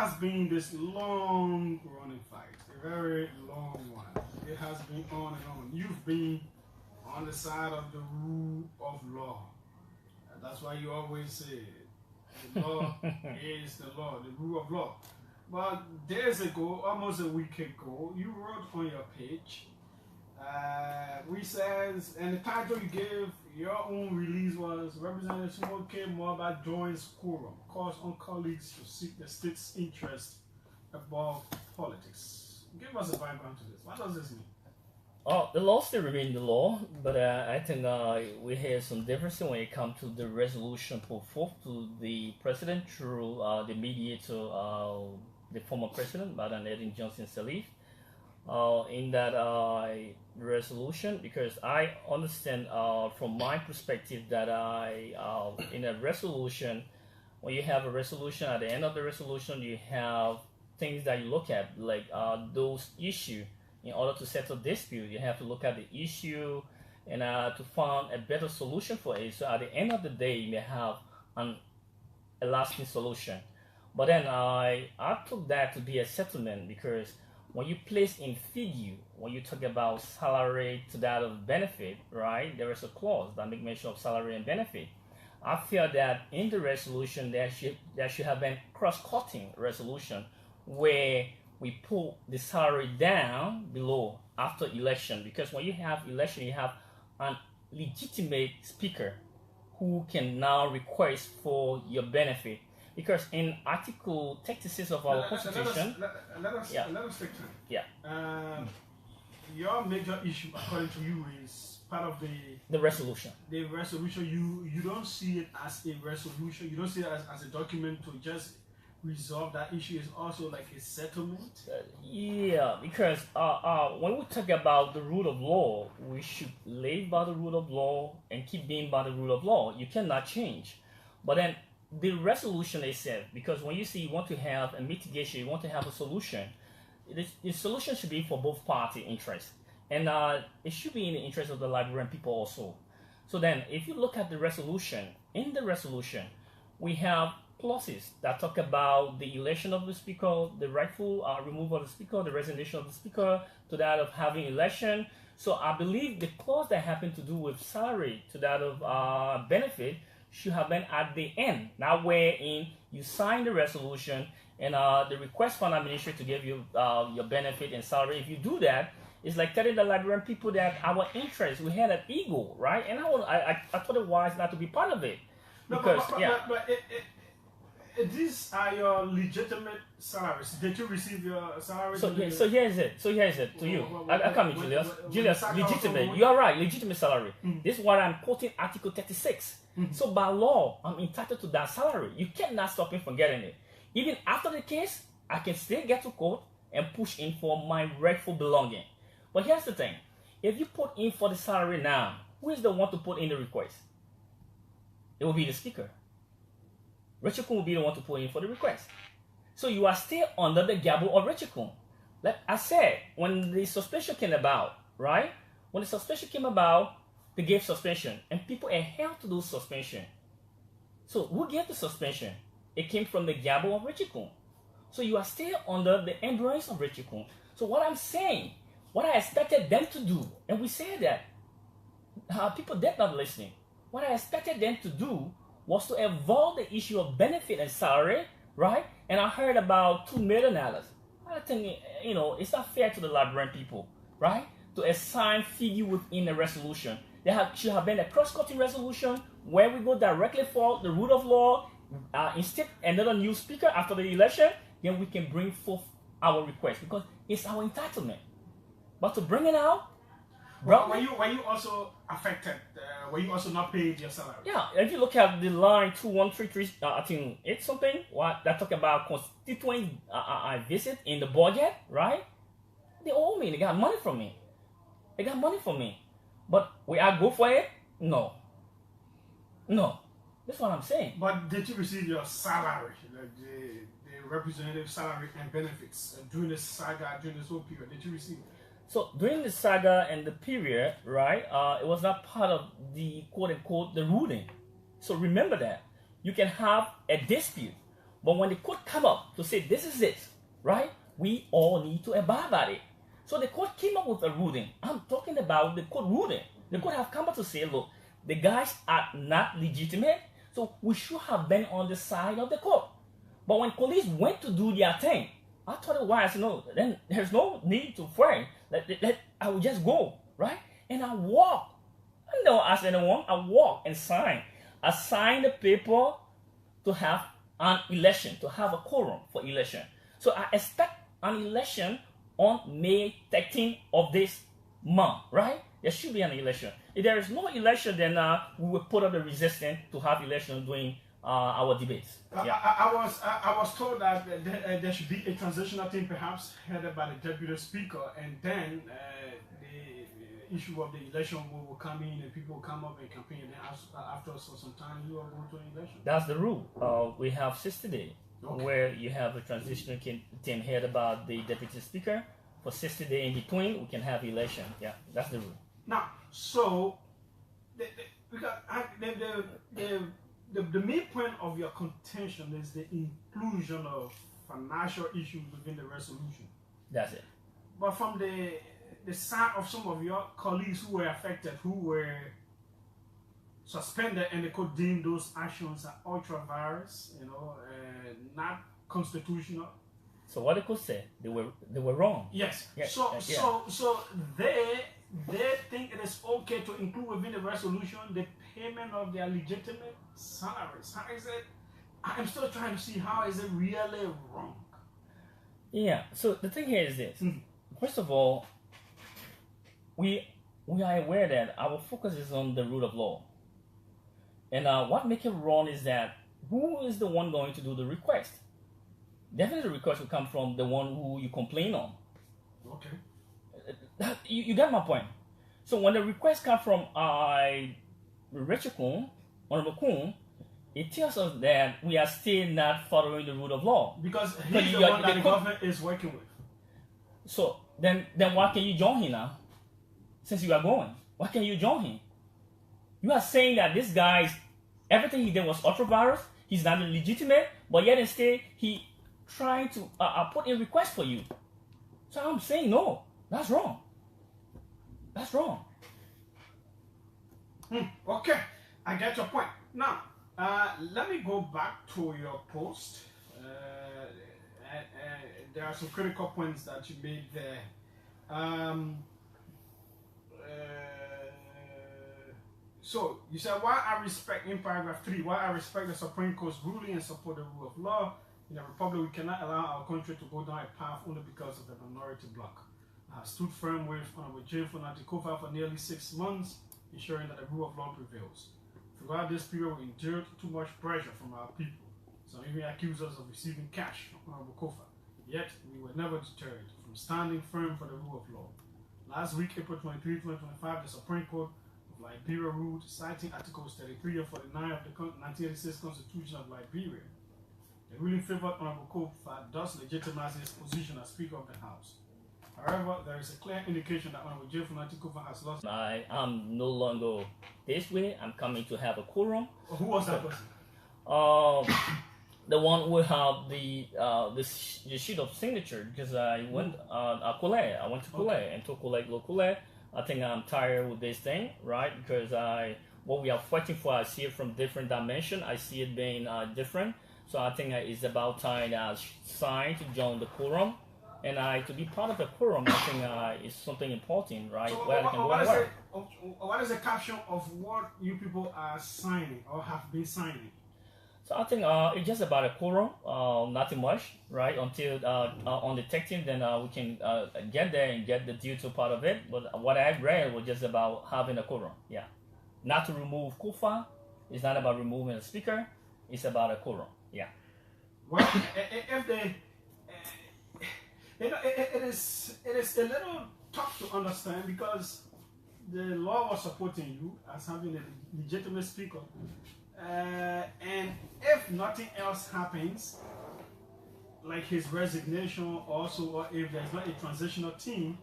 has been this long running fight, a very long one. It has been on and on. You've been on the side of the rule of law. And that's why you always say the law is the law, the rule of law. But days ago, almost a week ago, you wrote on your page, we says, and the title you gave your own release was Representative Smoke Moaba joins quorum, calls on colleagues to seek the state's interest above politics. Give us a background to this. What does this mean? The law still remains the law, but I think we have some difference when it comes to the resolution put forth to the president through the mediator, the former president, Madam Ellen Johnson Sirleaf. In that resolution, because I understand from my perspective that in a resolution, when you have a resolution, at the end of the resolution, you have things that you look at, like those issues. In order to settle dispute, you have to look at the issue and to find a better solution for it. So at the end of the day, you may have a lasting solution. But then I took that to be a settlement, because when you place in figure, when you talk about salary to that of benefit, right, there is a clause that makes mention of salary and benefit. I feel that in the resolution there should have been cross-cutting resolution where we pull the salary down below after election, because when you have election, you have an legitimate speaker who can now request for your benefit. Because in Article 36 of our Constitution... Let us take time. Yeah. Your major issue, according to you, is part of the resolution. The resolution, you don't see it as a resolution. You don't see it as a document to just resolve that issue. Is also like a settlement. Yeah, because when we talk about the rule of law, we should live by the rule of law and keep being by the rule of law. You cannot change. But then the resolution itself, because when you say you want to have a mitigation, you want to have a solution, the solution should be for both party interests, and it should be in the interest of the Liberian people also. So then, if you look at the resolution, in the resolution, we have clauses that talk about the election of the speaker, the rightful removal of the speaker, the resignation of the speaker, to that of having election. So I believe the clause that happened to do with salary to that of benefit should have been at the end. Now, wherein you sign the resolution and the request for an administrator to give you your benefit and salary. If you do that, it's like telling the Liberian people that our interest, we had an ego, right? And I thought it wise not to be part of it. Because, these are your legitimate salaries. Did you receive your salary? So here's it. To you. I come in, Julius. Julius, legitimate. You are right, legitimate salary. This is what I'm quoting Article 36. So by law, I'm entitled to that salary. You cannot stop me from getting it. Even after the case, I can still get to court and push in for my rightful belonging. But here's the thing. If you put in for the salary now, who is the one to put in the request? It will be the speaker. Richard Kun will be the one to put in for the request. So you are still under the gabble of Richard Kun. Like I said, when the suspension came about, right? When the suspension came about, they gave suspension, and people adhered to those suspension. So who gave the suspension? It came from the gabble of Richard Kun. So you are still under the embrace of Richard Kun. So what I'm saying, what I expected them to do, and we say that people did not listening. What I expected them to do was to evolve the issue of benefit and salary, right? And I heard about $2 million. I think, it's not fair to the Liberian people, right? To assign figure within a resolution. There should have been a cross-cutting resolution where we go directly for the rule of law, instead another new speaker after the election, then we can bring forth our request, because it's our entitlement. But to bring it out, were you also affected? Were you also not paid your salary? Yeah, if you look at the line 2133, I think it's something that talk about constituent visit in the budget, right? They owe me. They got money from me. But will I go for it? No. That's what I'm saying. But did you receive your salary, like the representative salary and benefits during this saga, during this whole period? Did you receive it? So during the saga and the period, right, it was not part of the quote-unquote the ruling. So remember that. You can have a dispute But when the court come up to say this is it, right? We all need to abide by it. So the court came up with a ruling. I'm talking about the court ruling. The court have come up to say, look, the guys are not legitimate, so we should have been on the side of the court. But when police went to do their thing, I told the wife, no, then there's no need to fight. I will just go, right? And I walk. I don't ask anyone. I walk and sign. I signed the paper to have an election, to have a quorum for election. So I expect an election on May 13th of this month, right? There should be an election. If there is no election, then we will put up the resistance to have election during our debates. Yeah. I was told that there should be a transitional team, perhaps headed by the deputy speaker, and then the issue of the election will come in, and people will come up and campaign. And then after for some time, you are going to an election. That's the rule. We have 60 days, where you have a transitional team headed by the deputy speaker. For 60 days in between, we can have election. Yeah, that's the rule. Now, so the main point of your contention is the inclusion of financial issues within the resolution. That's it. But from the side of some of your colleagues who were affected, who were suspended, and the court deemed those actions are ultra-virus, not constitutional. So what the court said, they were wrong. Yes. Yes. So they think it is okay to include within the resolution the payment of their legitimate salaries. How is it? I'm still trying to see how is it really wrong. Yeah. So the thing here is this. First of all, we are aware that our focus is on the rule of law. And what makes it wrong is that who is the one going to do the request? Definitely the request will come from the one who you complain on. Okay. You got my point. So when the request comes from Richard Kuhn, Honorable Kuhn, it tells us that we are still not following the rule of law. Because he's the one that the government is working with. So then why can you join him now? Since you are going, why can you join him? You are saying that this guy, everything he did was ultra-virus, he's not legitimate, but yet instead he trying to put in request for you. So I'm saying no, that's wrong. That's wrong. Okay, I get your point. Now, let me go back to your post. There are some critical points that you made there. So you said, while I respect, in paragraph 3, while I respect the Supreme Court's ruling and support the rule of law, in a republic we cannot allow our country to go down a path only because of a minority bloc. I have stood firm with Honorable Jane Fonatikofa for nearly 6 months, ensuring that the rule of law prevails. Throughout this period, we endured too much pressure from our people. Some even accused us of receiving cash from Honorable Kofa. Yet, we were never deterred from standing firm for the rule of law. Last week, April 23, 2025, the Supreme Court of Liberia ruled, citing Articles 33 and 49 of the 1986 Constitution of Liberia. The ruling favored Honorable Kofa, thus legitimizing his position as Speaker of the House. However, there is a clear indication that Honorable Jane Fonatikofa has lost. I am no longer this way. I'm coming to have a quorum. Who was that person? The one who have the sheet of signature, because I went Kule. I went to Kule and told Kule. I think I'm tired with this thing, right? Because what we are fighting for, I see it from different dimension. I see it being different. So I think it's about time I sign to join the quorum. And to be part of the quorum, I think is something important, right? So where I can go and work. What is the caption of what you people are signing or have been signing? So I think it's just about a quorum, nothing much, right? Until on the 13th, then we can get there and get the due to part of it. But what I read was just about having a quorum, yeah. Not to remove Kufa. It's not about removing a speaker. It's about a quorum, yeah. Well, if they... it is a little tough to understand because the law was supporting you as having a legitimate speaker. And if nothing else happens, like his resignation also, or if there's not a transitional team,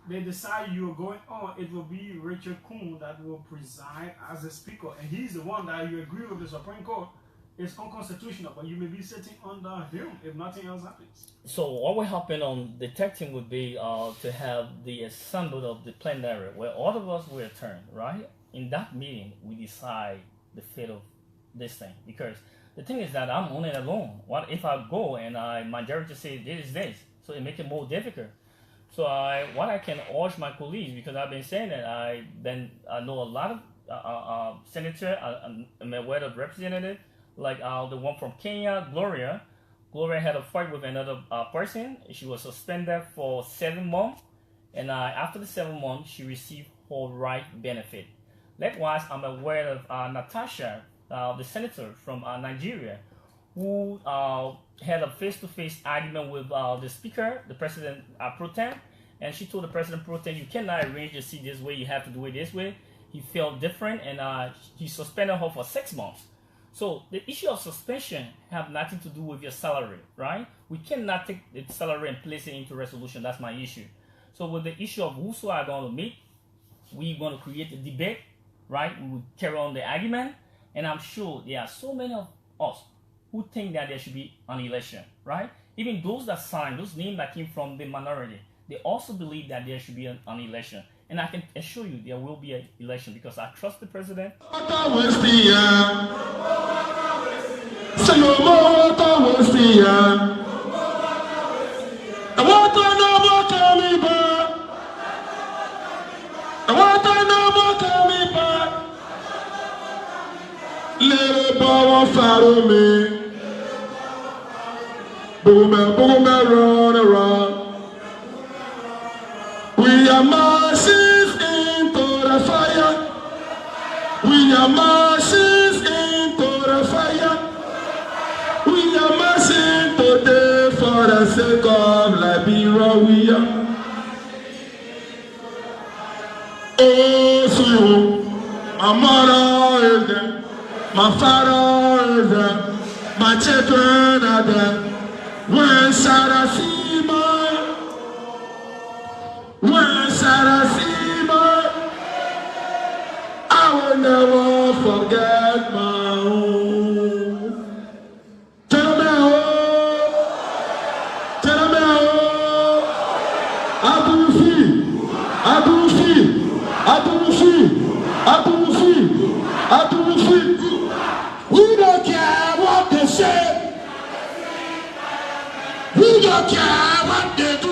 they decide you're going on, it will be Richard Kuhn that will preside as a speaker. And he's the one that you agree with the Supreme Court It's unconstitutional, but you may be sitting under him if nothing else happens. So what will happen on the tech team would be to have the assembly of the plenary where all of us will turn, right? In that meeting, we decide the fate of this thing. Because the thing is that I'm on it alone. What if I go and majority say this is this? So it makes it more difficult. So what I can urge my colleagues, because I've been saying that I know a lot of senator, I'm aware of representative, like the one from Kenya, Gloria. Gloria had a fight with another person. She was suspended for 7 months, and after the 7 months, she received her right benefit. Likewise, I'm aware of Natasha, the senator from Nigeria, who had a face-to-face argument with the speaker, the president pro tem, and she told the president pro tem, you cannot arrange the seat this way, you have to do it this way. He felt different, and he suspended her for 6 months. So the issue of suspension have nothing to do with your salary, right? We cannot take the salary and place it into resolution. That's my issue. So with the issue of who are going to meet, we're going to create a debate, right? We will carry on the argument, and I'm sure there are so many of us who think that there should be an election, right? Even those that signed, those names that came from the minority, they also believe that there should be an election. And I can assure you there will be an election because I trust the president. We are marching into the fire. We are marching into the fire. We are marching today for the sake of Liberia. Oh, so my mother is there, my father is there, my children are there. When shall I see my? When shall I see my? I will never forget my home. Tell me we don't care what they say. We don't care what they do.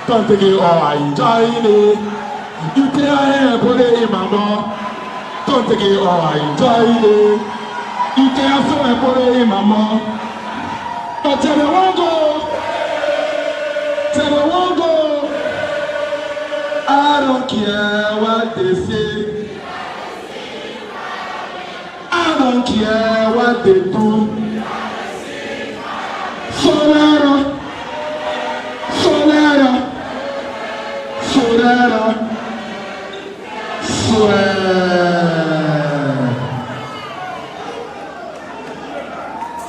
Don't take it all, I enjoy it. You tell put it in my mouth. Don't take it all, I enjoy it. You tell so put it in my mouth. But tell me one go. Tell me one go. I don't care what they say. don't care what they do.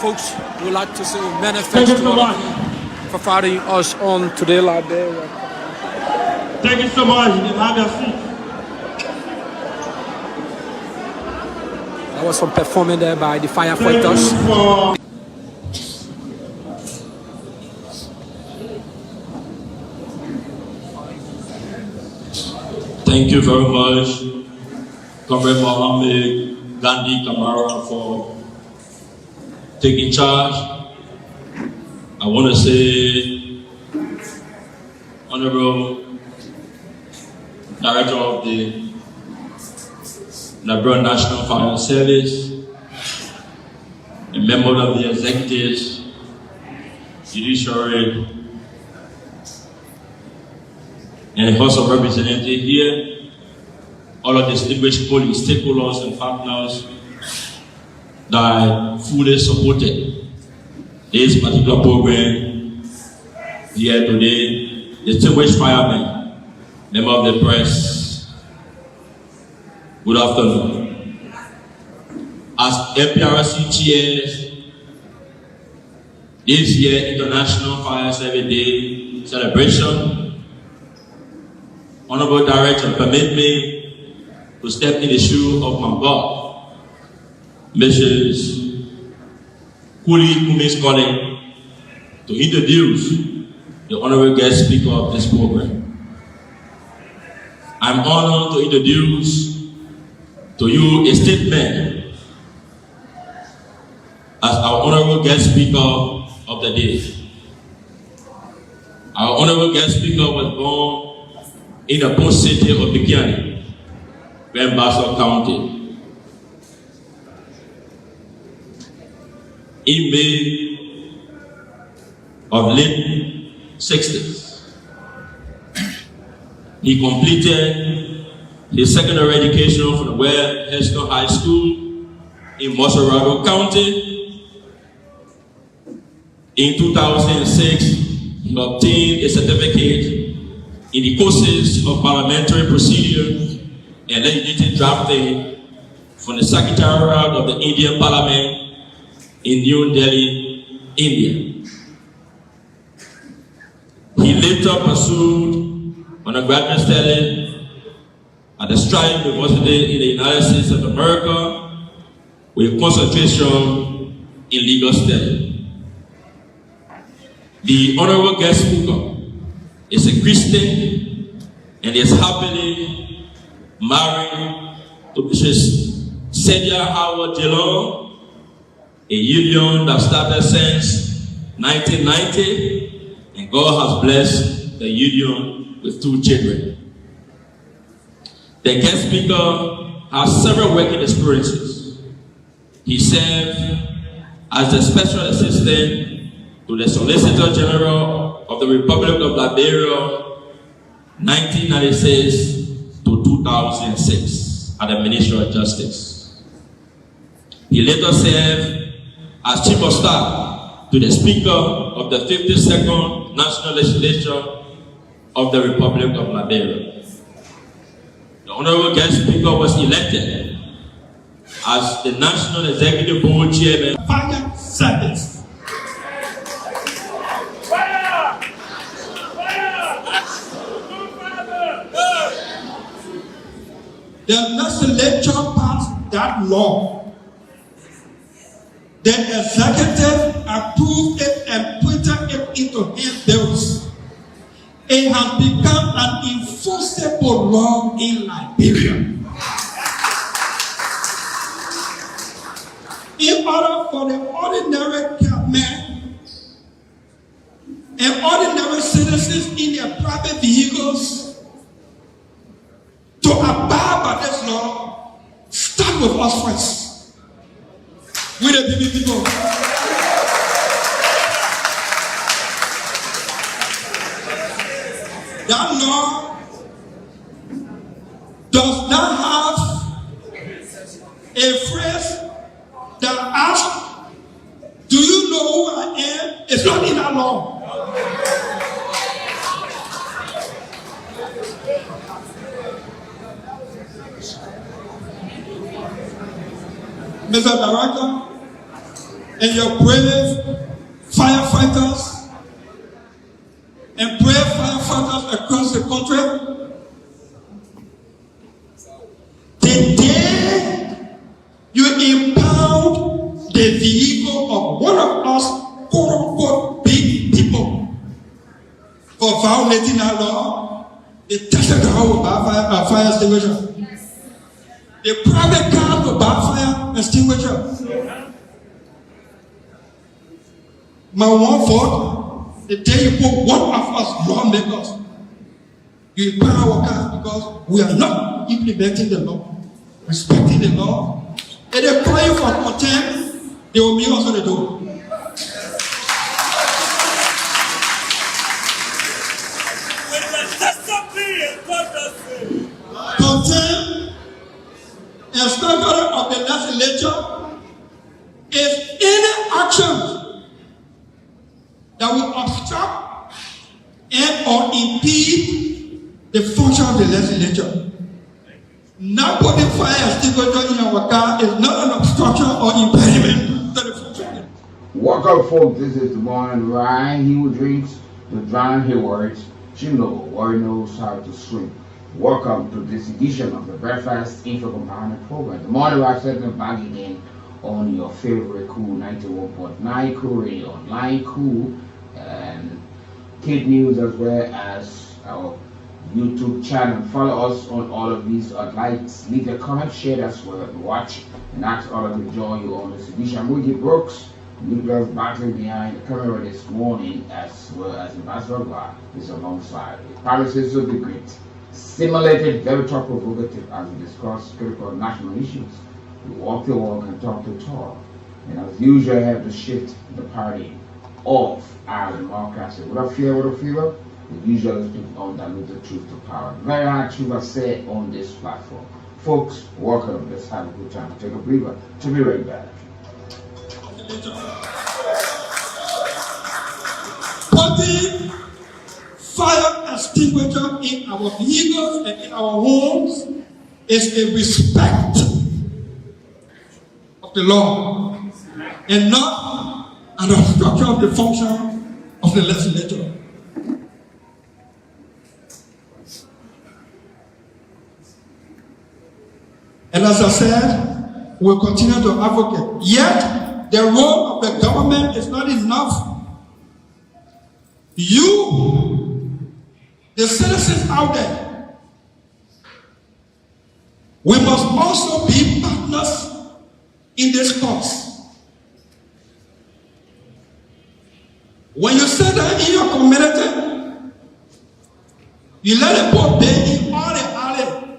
Folks, we'd like to say many thanks to all of you for following us on Today Liberia. Thank you so much. Have your seat. That was some performing there by the firefighters. Thank you very much, Comrade Mohammed Gandhi Kamara, for taking charge. I want to say, Honorable Director of the Liberia National Fire Service, a member of the executives, judiciary, and the House of Representatives here, all of the distinguished police stakeholders and partners that fully supported this particular program here today, distinguished firemen, member of the press, good afternoon. As MPRC chairs this year International Fire Service Day celebration, Honorable Director, permit me to step in the shoe of my boss, Mrs. Kuli Kumis Collin, to introduce the Honorable Guest Speaker of this program. I'm honored to introduce to you a statement as our Honorable Guest Speaker of the day. Our Honorable Guest Speaker was born in the post city of Bikiani, Bassel County, in May of late 60s. He completed his secondary education from the Ware Heston High School in Moserado County. In 2006, he obtained a certificate in the courses of parliamentary procedure and legislative drafting from the Secretariat of the Indian Parliament in New Delhi, India. He later pursued undergraduate studies at the Stride University in the United States of America with concentration in legal studies. The Honorable Guest Speaker is a Christian and is happily married to Mrs. Celia Howard Dillon, a union that started since 1990, and God has blessed the union with 2 children. The guest speaker has several working experiences. He served as the Special Assistant to the Solicitor General of the Republic of Liberia, 1996 to 2006 at the Ministry of Justice. He later served as Chief of Staff to the Speaker of the 52nd National Legislature of the Republic of Liberia. The Honorable Guest Speaker was elected as the National Executive Board Chairman. Fire service. The legislature passed that law. The executive approved it and put it into handbills. It has become an enforceable law in Liberia. In order for the ordinary man and ordinary citizens in their private vehicles to abide by this law, start with us first. We the people. That law does not have a phrase Mr. Director, and your brave firefighters and brave firefighters across the country. The day you impound the vehicle of one of us, quote-unquote, big people for violating our law, they tested the whole fire extinguisher. The private car will buy fire extinguisher. My one vote, the day you put one of us lawmakers, you empower our cars because we are not implementing the law, respecting the law, and they call you for contempt, they will meet us on the door. Contempt and standard of the legislature is any action that will obstruct and or impede the function of the legislature. Not putting fire extinguisher in our car is not an obstruction or impediment to the function. Welcome, folks. This is the morning Ryan. He who drinks the drown he words. Chingo, warrior knows how to swim. Welcome to this edition of the Breakfast Info Compounded Program. The morning Ryan setting back again on your favorite Cool 91.9 Cool Radio Online, Cool, and Kid News, as well as our YouTube channel. Follow us on all of these likes, leave a comment, share as well, watch, and ask others to join you on this edition. Weekie Brooks, Nicholas battling behind the camera this morning, as well as Ambassador Bar is alongside. The promises of the great, simulated, very thought provocative as we discuss critical national issues. We walk the walk and talk the talk. And as usual, I have to shift the party of our democracy. Without fear, we usually speak on diluted truth to power. Very hard truth I said on this platform. Folks, welcome. Let's have a good time. Take a breather. To be right back. Putting fire extinguisher in our vehicles and in our homes is a respect of the law and not an obstruction of the function of the legislature. And as I said, we'll continue to advocate. Yet, the role of the government is not enough. You, the citizens out there, we must also be partners in this cause. When you sit down in your community, you let it put baby in all the alley,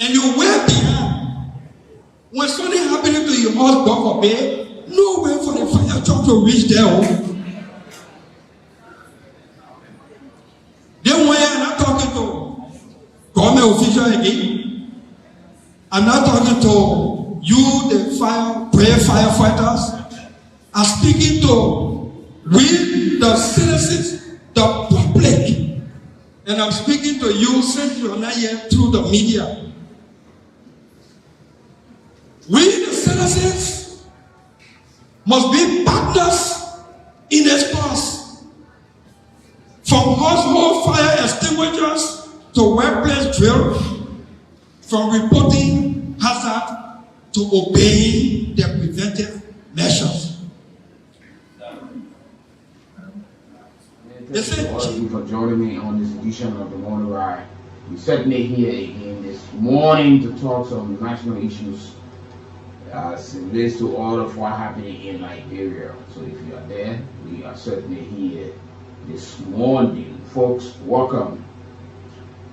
and you wait behind. When something happening to your house, God forbid, no way for the fire truck to reach there. Then when I'm not talking to government official again, I'm not talking to you, the brave firefighters. I'm speaking to we, the citizens, the public, and I'm speaking to you since you're not yet through the media. We, the citizens, must be partners in this cause. From household fire extinguishers to workplace drill, from reporting hazard to obeying the preventive measures. Thank you for joining me on this edition of the Morning Ride. We certainly here again this morning to talk some national issues as it relates to all of what happening in Liberia. So if you are there, we are certainly here this morning. Folks, welcome.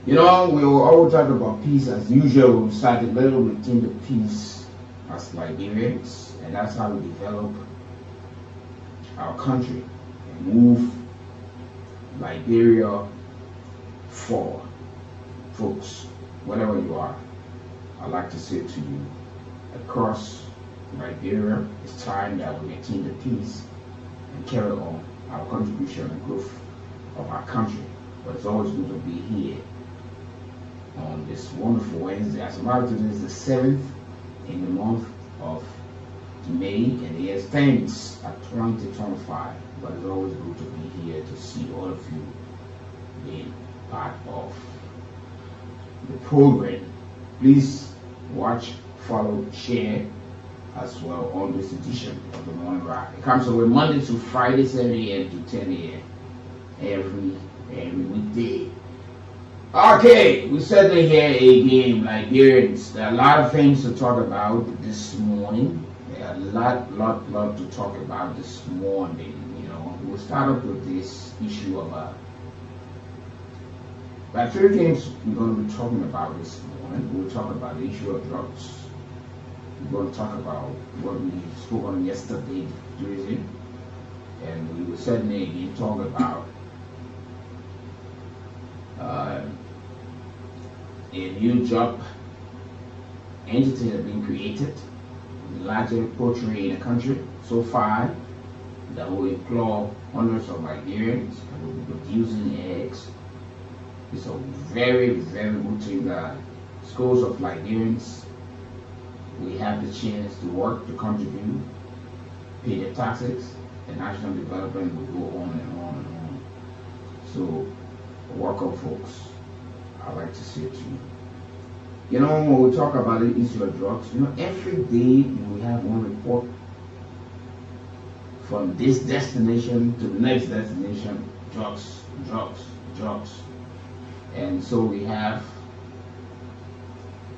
You know, we will always talk about peace as usual. We start a little routine of peace as Liberians, and that's how we develop our country and move Liberia forward. Folks, wherever you are, I'd like to say to you, across Liberia, it's time that we maintain the peace and carry on our contribution and growth of our country. But it's always good to be here on this wonderful Wednesday. As a matter of today is the 7th in the month of May, and the year stands at 2025. But it's always good to be here to see all of you being part of the program. Please watch, follow, share as well on this edition of the Morning Rock. It comes away Monday to Friday, 7 a.m. to 10 a.m. every weekday. Okay, we certainly hear again, Liberians. There are a lot of things to talk about this morning. There are a lot to talk about this morning. You know, we'll start off with this issue of there are 3 things we're going to be talking about this morning. We'll talk about the issue of drugs. We're going to talk about what we spoke on yesterday, Tuesday, and we will certainly again talk about a new job entity has been created, the largest poultry in the country so far, that will employ hundreds of Liberians and will be producing eggs. It's a very good thing that schools of Liberians, we have the chance to work, to contribute, pay their taxes, and national development will go on and on and on. So, welcome folks. I'd like to say to you, you know, when we talk about the issue of drugs, you know, every day we have one report from this destination to the next destination, drugs. And so we have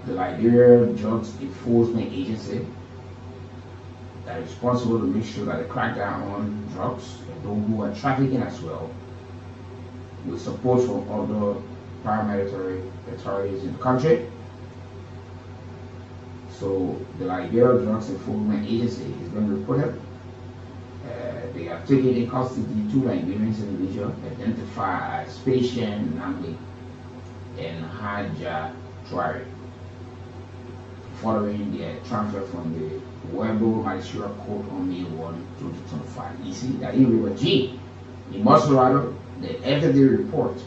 the Liberia Drugs Enforcement Agency that is responsible to make sure that they crack down on drugs and those who are trafficking as well, with support from other paramilitary authorities in the country. So the Liberia Drugs Enforcement Agency is going to report it. They have taken in custody 2 Liberians individuals identified as Patient Nambi and Haja Tuare, following their transfer from the Webo Magistrate Court on May 1, 2025. You see that in River G, in Mosurado, the everyday report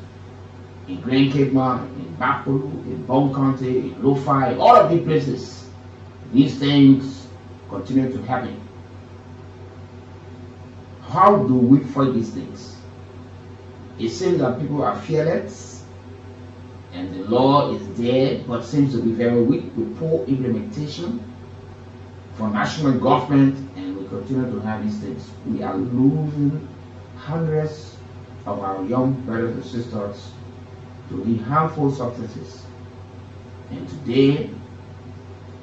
in Grand Cape Mount, in Bapolu, in Bone County, in Lo-Fi, all of these places, these things continue to happen. How do we fight these things? It seems that people are fearless and the law is there, but seems to be very weak with poor implementation from national government, and we continue to have these things. We are losing hundreds of our young brothers and sisters to the harmful substances. And today,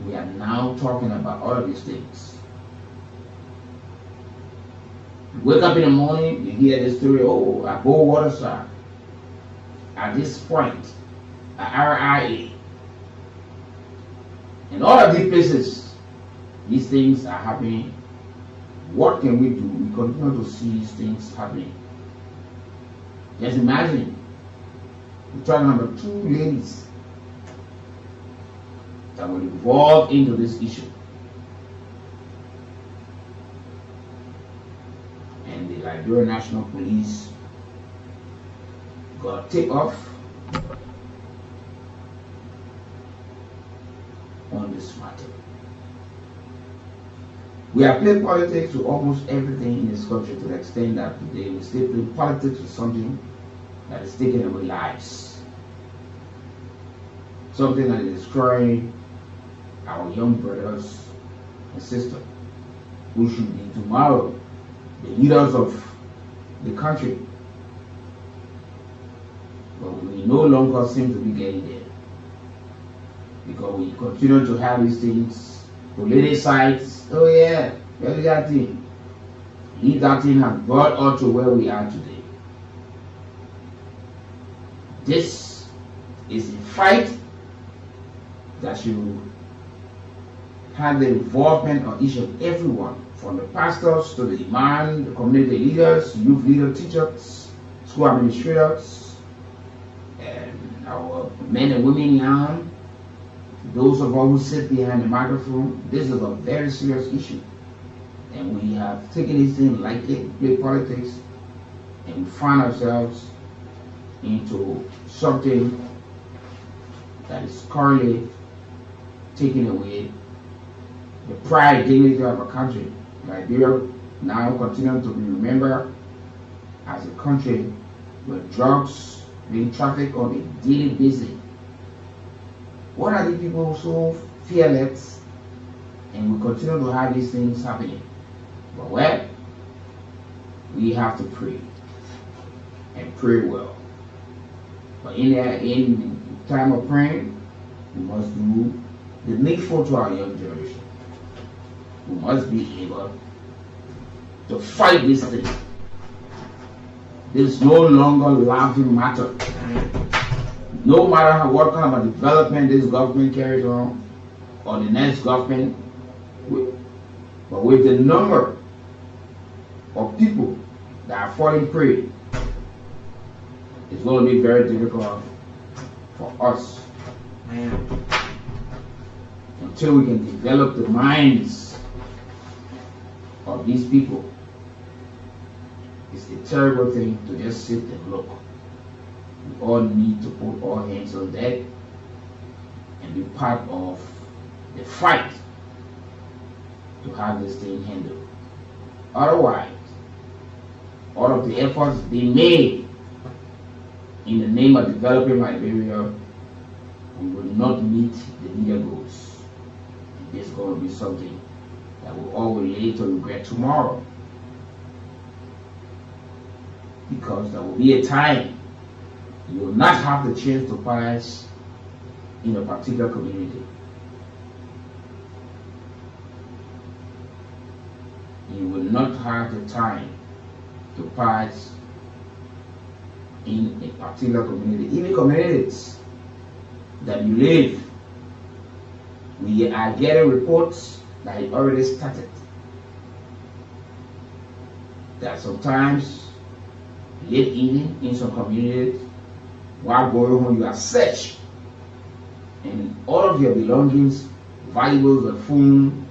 we are now talking about all of these things. You wake up in the morning, you hear this story, oh, at Bow Waterside, at this point, at RIA, and all of these places, these things are happening. What can we do? We continue to see these things happening. Just imagine, we're talking about 2 ladies that were involved into this issue. And the Liberia National Police got a tip off on this matter. We have played politics to almost everything in this country, to the extent that today we still play politics with something that is taking away lives. Something that is destroying our young brothers and sisters who should be tomorrow the leaders of the country. But we no longer seem to be getting there, because we continue to have these things, politicize. Oh yeah, where is that thing? Leave that thing and brought us to where we are today. This is a fight that should have the involvement of each and everyone, from the pastors to the imam, the community leaders, youth leaders, teachers, school administrators, and our men and women in arm, those of us who sit behind the microphone. This is a very serious issue, and we have taken this thing lightly, play politics, and we find ourselves into something that is currently taking away the pride and dignity of a country. Liberia now continues to be remembered as a country where drugs being trafficked on a daily basis. What are the people so fearless and we continue to have these things happening? But well, we have to pray and pray well. But in the time of praying, we must do the needful to our young generation. We must be able to fight this thing. This is no longer laughing matter. No matter what kind of development this government carries on, or the next government, but with the number of people that are falling prey, it's going to be very difficult for us until we can develop the minds of these people. It's a terrible thing to just sit and look. We all need to put our hands on deck and be part of the fight to have this thing handled. Otherwise, all of the efforts being made in the name of developing Liberia, we will not meet the needed goals. It's going to be something that we all will later regret tomorrow. Because there will be a time you will not have the chance to pass in a particular community. You will not have the time to pass in a particular community. Even communities that you live, we are getting reports that it already started. That sometimes late evening in some communities, while going home, you are searched, and all of your belongings, valuables, the phone,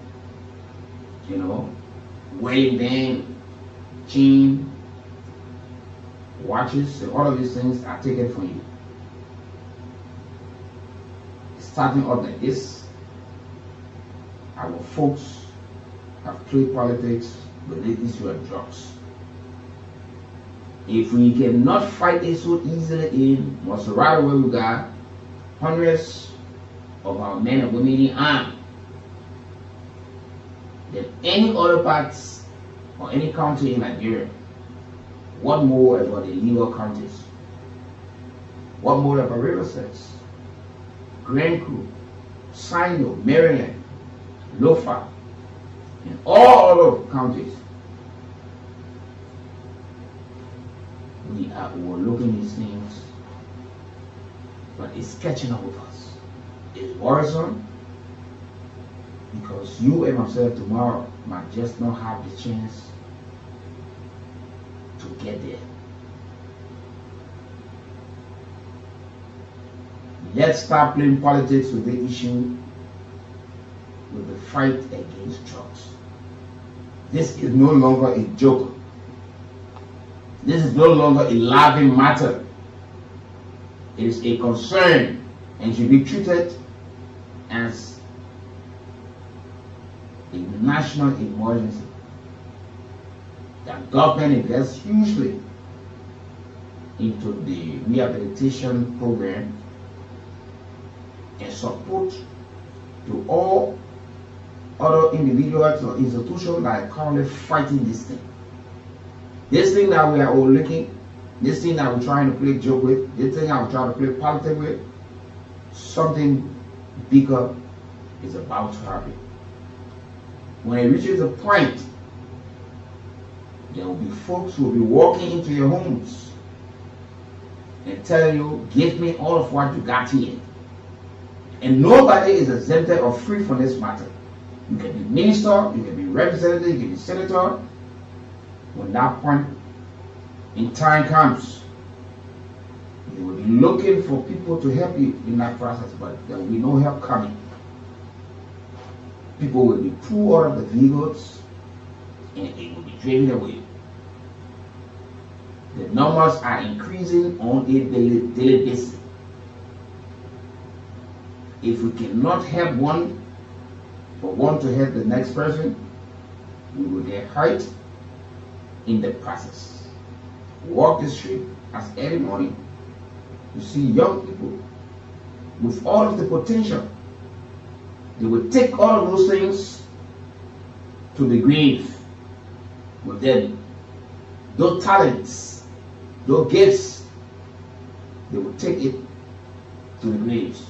wedding band, chain, watches, and all of these things are taken from you. Starting up like this, our folks have played politics with the issue of drugs. If we cannot fight it so easily in right away, we got hundreds of our men and women in armed than any other parts or any country in Liberia. What more about the legal counties? What more about Riverside, Grand Crew, Sino, Maryland, Lofa, and all other counties? We're looking at these things, but it's catching up with us. It's worrisome because you and myself tomorrow might just not have the chance to get there. Let's start playing politics with the issue, with the fight against drugs. This is no longer a joke. This is no longer a laughing matter. It is a concern and should be treated as a national emergency. The government invests hugely into the rehabilitation program and support to all other individuals or institutions that are currently fighting this thing. This thing that we are all looking, this thing that we're trying to play joke with, this thing that we're trying to play politics with, something bigger is about to happen. When it reaches a point, there will be folks who will be walking into your homes and telling you, give me all of what you got here. And nobody is exempted or free from this matter. You can be minister, you can be representative, you can be senator. When that point in time comes, you will be looking for people to help you in that process, but there will be no help coming. People will be pulled out of the vehicles and it will be driven away. The numbers are increasing on a daily basis. If we cannot help one, but or want to help the next person, we will get hurt in the process. Walk the street as early morning. You see young people with all of the potential. They will take all of those things to the grave with them. Those talents, those gifts, they will take it to the graves.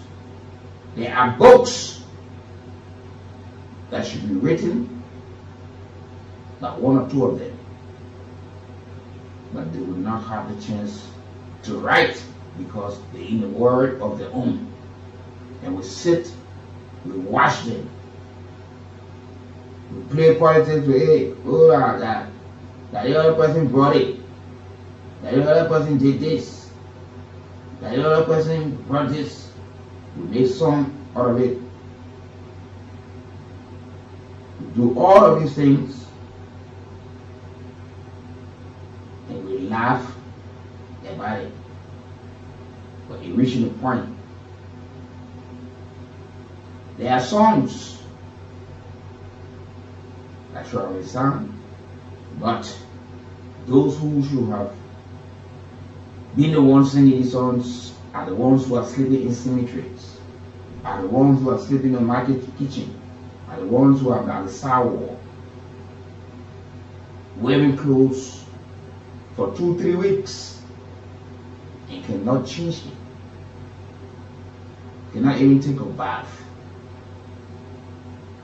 There are books that should be written, not one or two of them, but they will not have the chance to write because they're in the word of their own. And we sit, we watch them. We play politics with, hey, oh, that the other person brought it. That the other person did this. That the other person brought this. We make some out of it. We do all of these things and we laugh about it. But it reaching a point. There are songs that should have been sung, but those who should have been the ones singing these songs are the ones who are sleeping in cemeteries, are the ones who are sleeping in market kitchen, are the ones who are by the sidewalk, wearing clothes for 2-3 weeks and cannot change it, cannot even take a bath,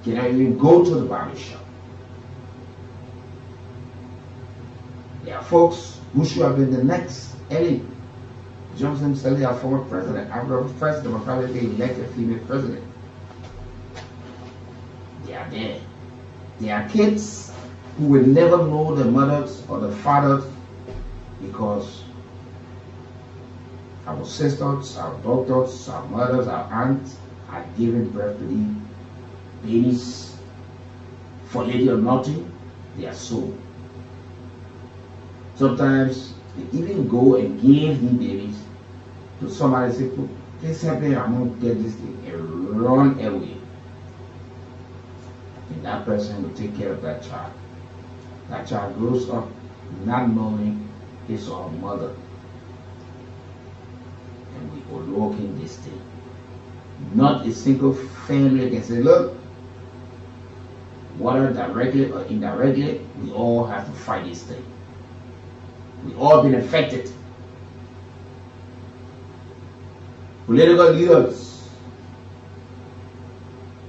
cannot even go to the barber shop. There are folks who should have been the next Ellen Johnson Sally, our former president, our first democratically elected female president. They are there. There are kids who will never know the mothers or the fathers because our sisters, our daughters, our mothers, our aunts are giving birth to these babies for little or nothing. They are sold. Sometimes they even go and give these babies to somebody, say, please help me, I'm going to get this thing, and run away. And that person will take care of that child. That child grows up not knowing his or her mother. And we overlooking this thing. Not a single family can say, look, whether directly or indirectly, we all have to fight this thing. We all been affected. Political leaders,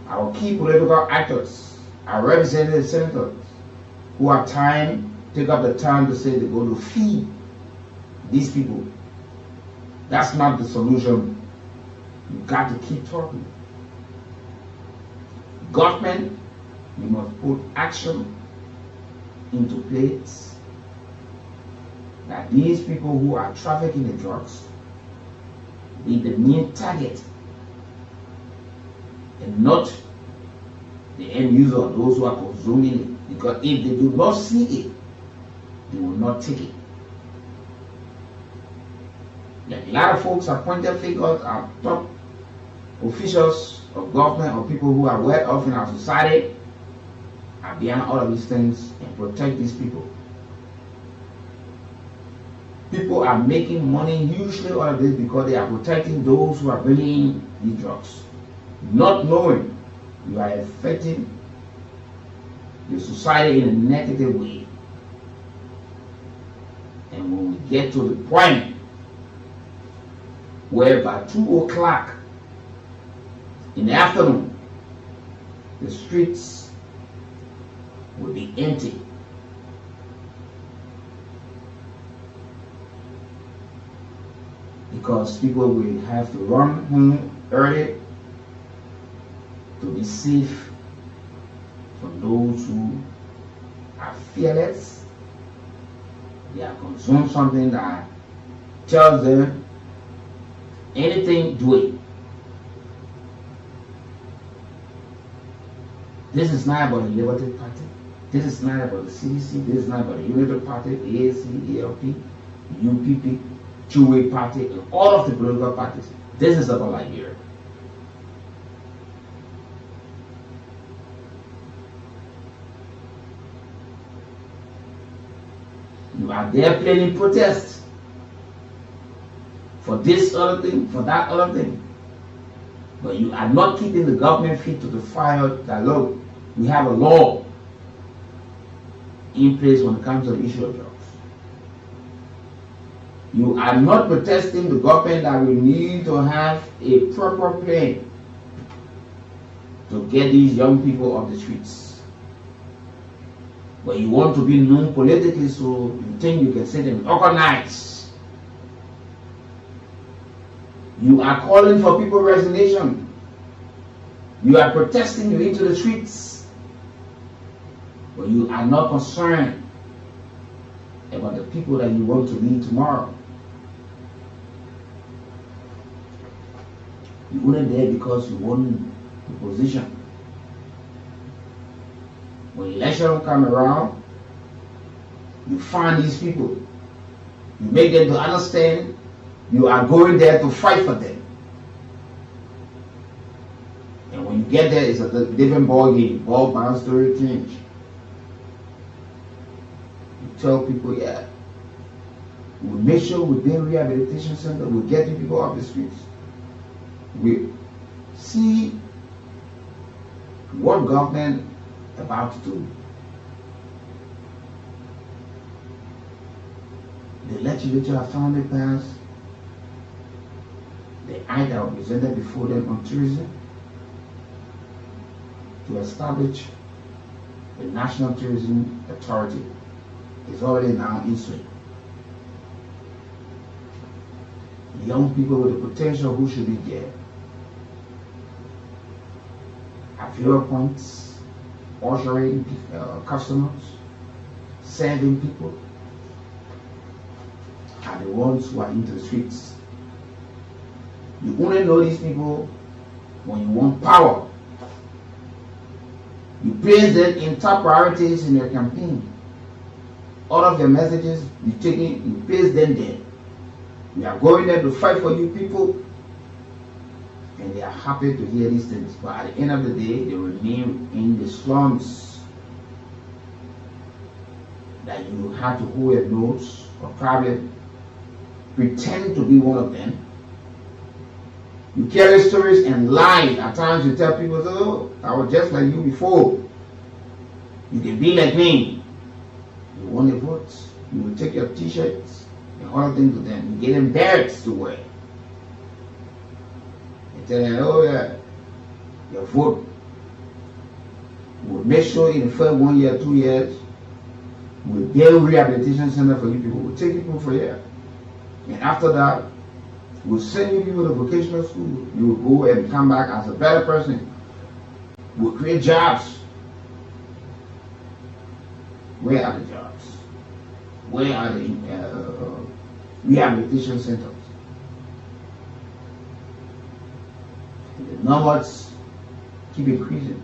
our key political actors, our representatives, senators, who have time, take up the time to say they're going to feed these people. That's not the solution. You got to keep talking. Government, we must put action into place that these people who are trafficking the drugs be the main target and not the end user or those who are consuming it. Because if they do not see it, they will not take it. Like a lot of folks, appointed figures, are top officials of government or people who are well off in our society are behind all of these things and protect these people. People are making money hugely out of this because they are protecting those who are bringing these drugs. Not knowing you are affecting the society in a negative way. And when we get to the point where by 2 o'clock in the afternoon, the streets will be empty. Because people will have to run home early to be safe from those who are fearless. They have consumed something that tells them anything, do it. This is not about the Liberty Party. This is not about the CDC. This is not about the Unity Party, AAC, ALP, UPP, Two-Way Party, and all of the political parties. This is about Liberia. You are there planning protests for this other thing, for that other thing. But you are not keeping the government feet to the fire that, look, we have a law in place when it comes to the issue of drugs. You are not protesting the government that we need to have a proper plan to get these young people off the streets. But you want to be known politically, so you think you can sit and organize. You are calling for people's resignation. You are protesting you into the streets. But you are not concerned about the people that you want to lead tomorrow. You weren't there because you won the position. When election come around, you find these people. You make them to understand you are going there to fight for them. And when you get there, it's a different ball game. Ball bounce story change. You tell people, yeah, we'll make sure we build rehabilitation center, we'll get the people off the streets. We see what government about to do. The legislature have finally passed the act that was presented before them on Tuesday to establish the National Tourism Authority. It's already now in swing. Young people with the potential who should be there have zero points, ushering customers, serving people, are the ones who are into the streets. You only know these people when you want power. You place them in top priorities in your campaign. All of their messages, you take it, you place them there. We are going there to fight for you people, and they are happy to hear these things. But at the end of the day, they remain in the slums that you have to hold your nose or probably pretend to be one of them. You carry stories and lie. At times you tell people, oh, I was just like you before. You can be like me. You want the votes. You will take your t-shirts and other things to them. You get them berets to wear. You tell them, oh yeah, your vote. We'll make sure in the first 1 year, 2 years, we'll build rehabilitation center for you people. We'll take people for a year. And after that, we'll send you people to vocational school. You will go and come back as a better person. We'll create jobs. Where are the jobs? Where are the rehabilitation centers? And the numbers keep increasing.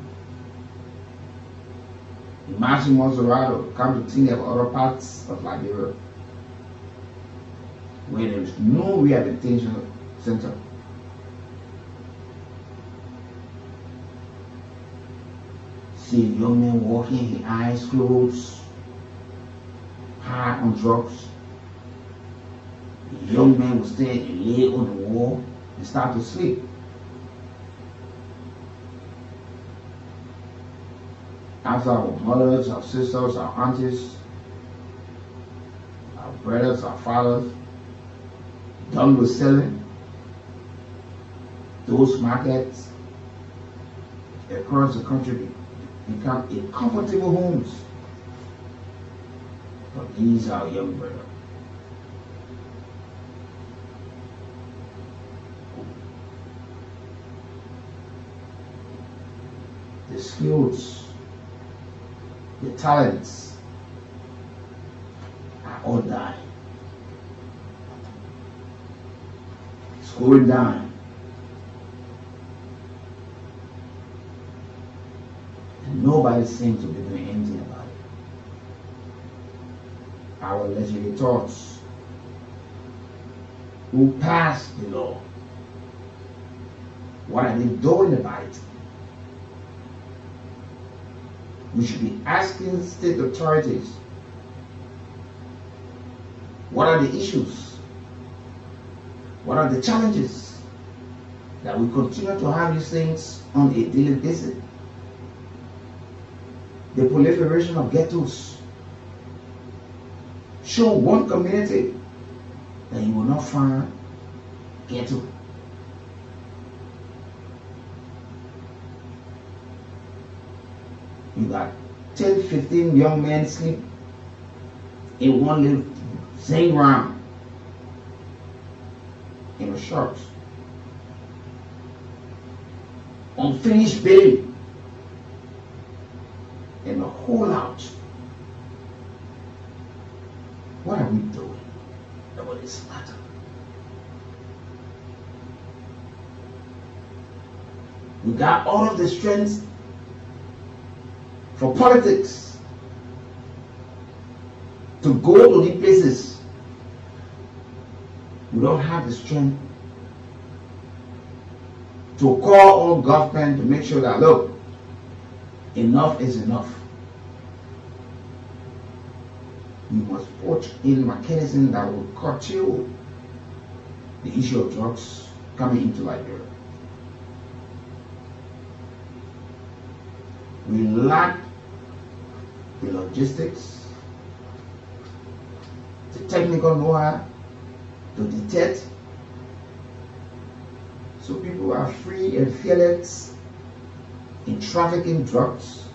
Imagine Monserrato, come to think of other parts of Liberia where there is no rehabilitation center. See a young man walking, his eyes closed, high on drugs. The young man will stand and lay on the wall and start to sleep. After our mothers, our sisters, our aunties, our brothers, our fathers, done with selling, those markets across the country become a comfortable homes. But these are young brothers. The skills, the talents are all dying. It's going down. And nobody seems to be doing anything about it. Our legislators who passed the law, what are they doing about it? We should be asking state authorities What are the issues? What are the challenges that we continue to have these things on a daily basis? The proliferation of ghettos. Show one community that you will not find ghetto. You got 10, 15 young men sleep in one little zinc round in the shops. Unfinished building in the whole house. What are we doing about this matter? We got all of the strength for politics to go to these places. We don't have the strength to call on government to make sure that, look, enough is enough. We must put in mechanisms that will curtail the issue of drugs coming into Liberia. We lack the logistics, the technical know-how to detect, so people are free and fearless in trafficking drugs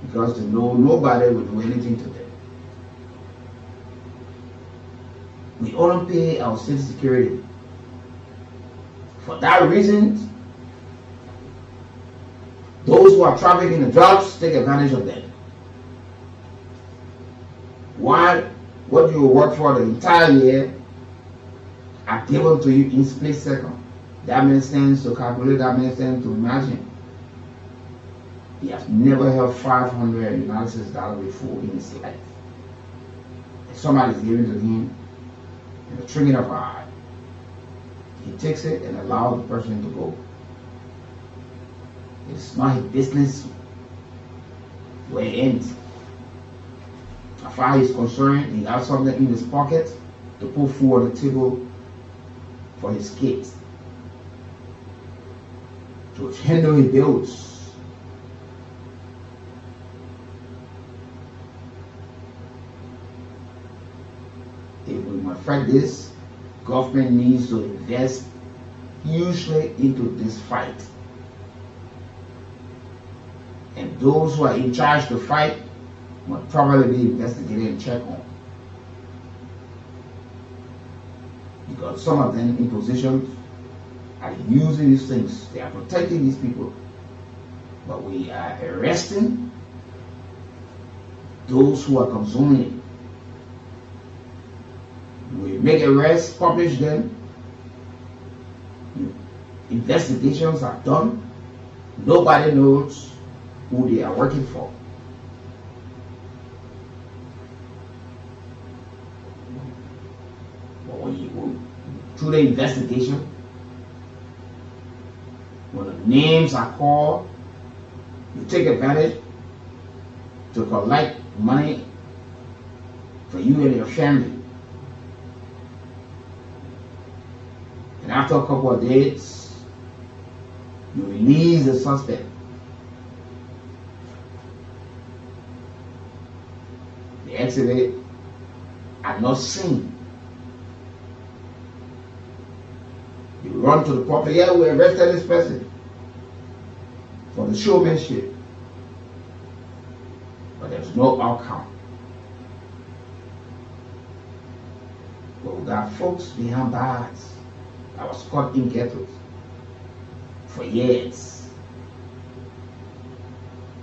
because they know nobody will do anything to them. We don't pay our state security. For that reason, those who are trafficking the drugs take advantage of them. While what you work for the entire year are given to you in split second. That makes sense to calculate, that makes sense to imagine. He has never held 500 United States dollars before in his life. If somebody is giving to him in the twinkling of an eye, he takes it and allows the person to go. It's not his business where it ends. As far as he's concerned, he has something in his pocket to put food on the table for his kids, to handle his bills. If we must fight this, government needs to invest hugely into this fight. And those who are in charge to fight must probably be investigated and checked on. Because some of them in positions are using these things. They are protecting these people. But we are arresting those who are consuming it. We make arrests, publish them. Investigations are done. Nobody knows who they are working for. But when you through the investigation, when the names are called, you take advantage to collect money for you and your family. And after a couple of days, you release the suspect. The exhibit are not seen. You run to the property, yeah, we arrested this person for the showmanship. But there's no outcome. But we got folks behind bars that was caught in ghettos for years.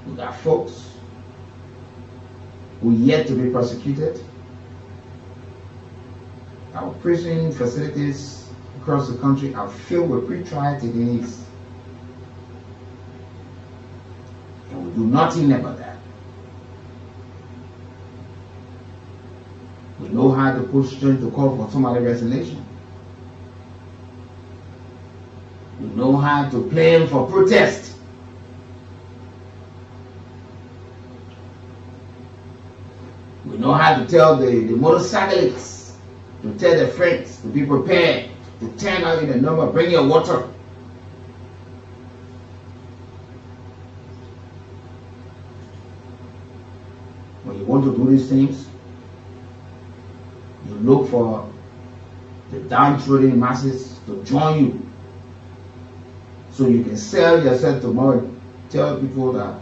We got folks who yet to be prosecuted. Our prison facilities across the country are filled with pre-trial detainees. And we do nothing about that. We know how to push strength to call for somebody's resignation. We know how to plan for protest. We know how to tell the motorcyclists to tell their friends to be prepared to turn out in the number, bring your water. When you want to do these things, you look for the downtrodden masses to join you, so you can sell yourself tomorrow. Tell people that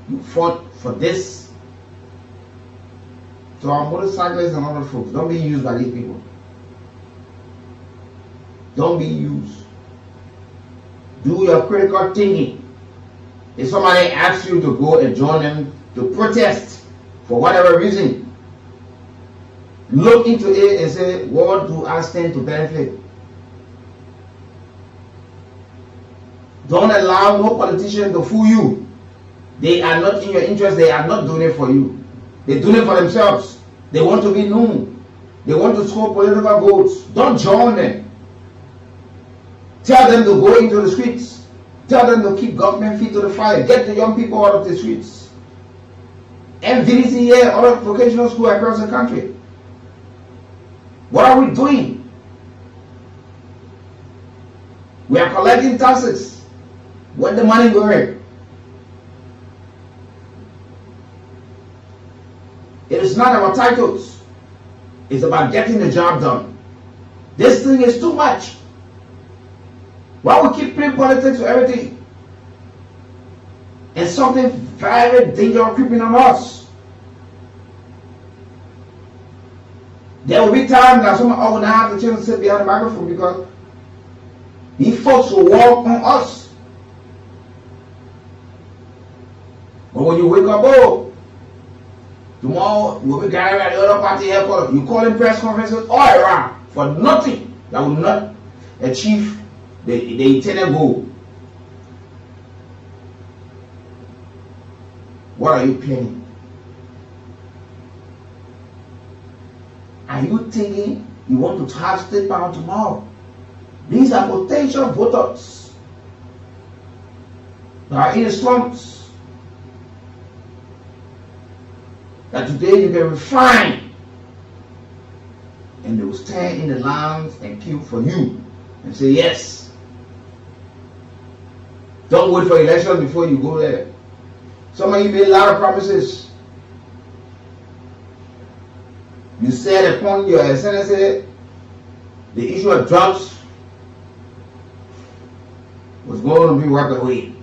you fought for this. So our motorcyclists and other folks, don't be used by these people. Don't be used. Do your critical thinking. If somebody asks you to go and join them to protest for whatever reason, look into it and say, what do I stand to benefit? Don't allow no politician to fool you. They are not in your interest. They are not doing it for you. They do it for themselves. They want to be known. They want to score political votes. Don't join them. Tell them to go into the streets. Tell them to keep government feet to the fire. Get the young people out of the streets. MVDC here, other vocational schools across the country. What are we doing? We are collecting taxes. Where the money going? It is not about titles. It's about getting the job done. This thing is too much. Why we keep playing politics for everything? And something very dangerous creeping on us. There will be times that someone will not have the chance to sit behind the microphone because these folks will walk on us. But when you wake up, oh, tomorrow you will be gathering at the other party headquarters. You call in press conferences all around for nothing that will not achieve the intended goal. What are you planning? Are you thinking you want to have state power tomorrow? These are potential voters that are in the slums. That today you can refine, and they will stand in the lines and queue for you and say yes. Don't wait for election before you go there. Some of you made a lot of promises. You said upon your SNS the issue of drugs was going to be wiped away.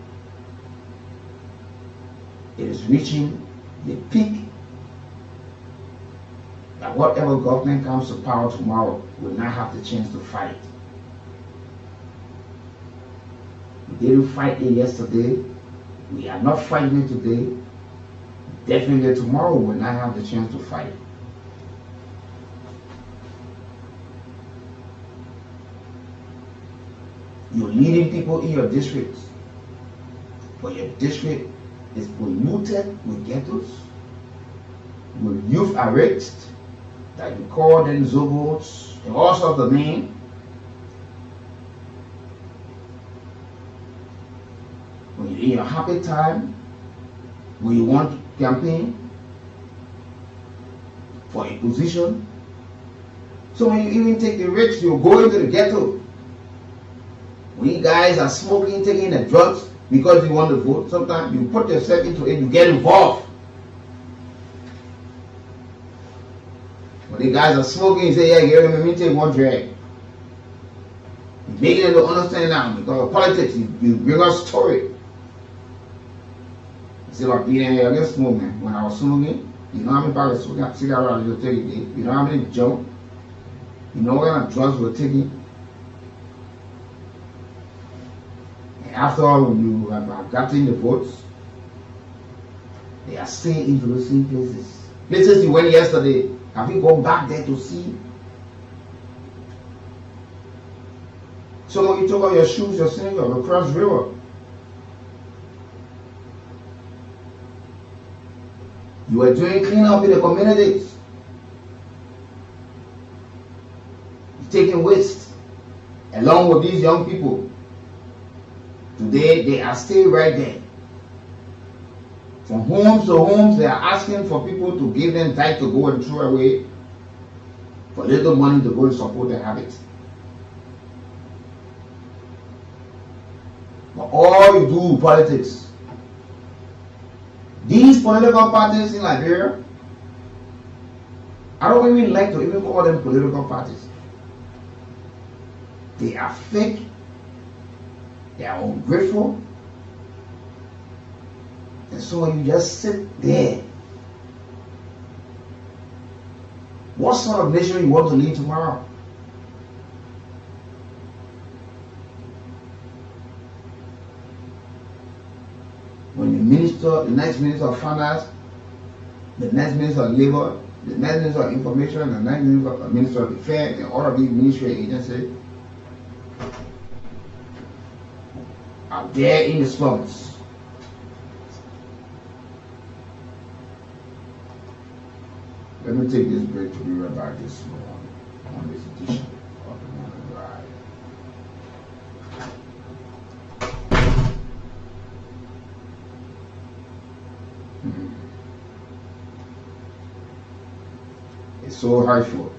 It is reaching the peak that whatever government comes to power tomorrow will not have the chance to fight. We didn't fight it yesterday. We are not fighting it today. Definitely tomorrow we will not have the chance to fight. You're leading people in your district, but your district is polluted with ghettos, with youth arrests, that you call them Zobos, and all sorts of names. When you're in your happy time, when you want to campaign for a position, so when you even take the rich, you go into the ghetto. When you guys are smoking, taking the drugs because you want to vote, sometimes you put yourself into it, you get involved. When the guys are smoking, you say, yeah, give me take one drag. You make them to understand now because of politics, you bring us story. You say, like, being here, I get smoke, man. When I was smoking, you know how many packs of cigarettes I was taking a day? You know how many jump? You know what kind of drugs we're taking? And after all, when you have gotten the votes, they are staying into the same places. Places you went yesterday. Have you gone back there to see? Some of you took out your shoes, your sneakers, across the river. You were doing cleanup in the communities. You're taking waste along with these young people. Today, they are still right there. From homes to homes, they are asking for people to give them time to go and throw away for little money to go and support their habit. But all you do with politics, these political parties in Liberia, I don't even like to even call them political parties. They are fake, they are ungrateful, and so you just sit there. What sort of nation you want to lead tomorrow? When the next minister of finance, the next minister of labor, the next minister of information, the next minister of defense, and all of these ministry agencies are there in the slums. Let me take this break to be right back this morning on this edition of the Morning Ride. It's so hurtful.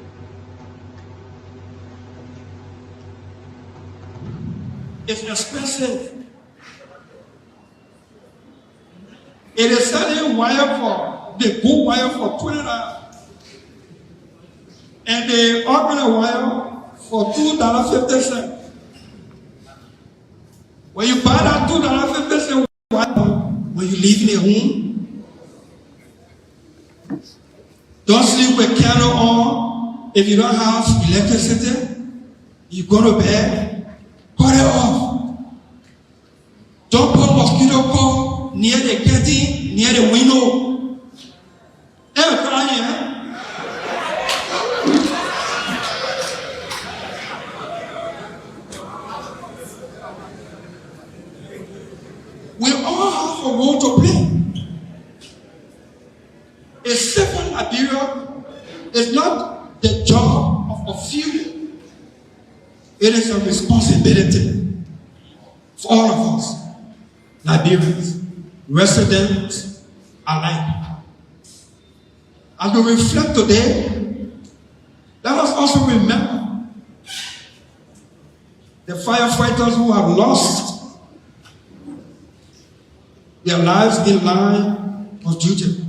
It's expensive. It is selling wire for the good wire for $20. And the ordinary wire for $2.50. When you buy that $2.50 wire, when you leave the home, don't sleep with candle on. If you don't have electricity, you go to bed, cut it off. Don't put mosquito coil near the curtain, near the window. Ever try here? We all have a role to play. A safer Liberia is not the job of a few. It is a responsibility for all of us, Liberians, residents alike. As we reflect today, let us also remember the firefighters who have lost their lives in line of duty.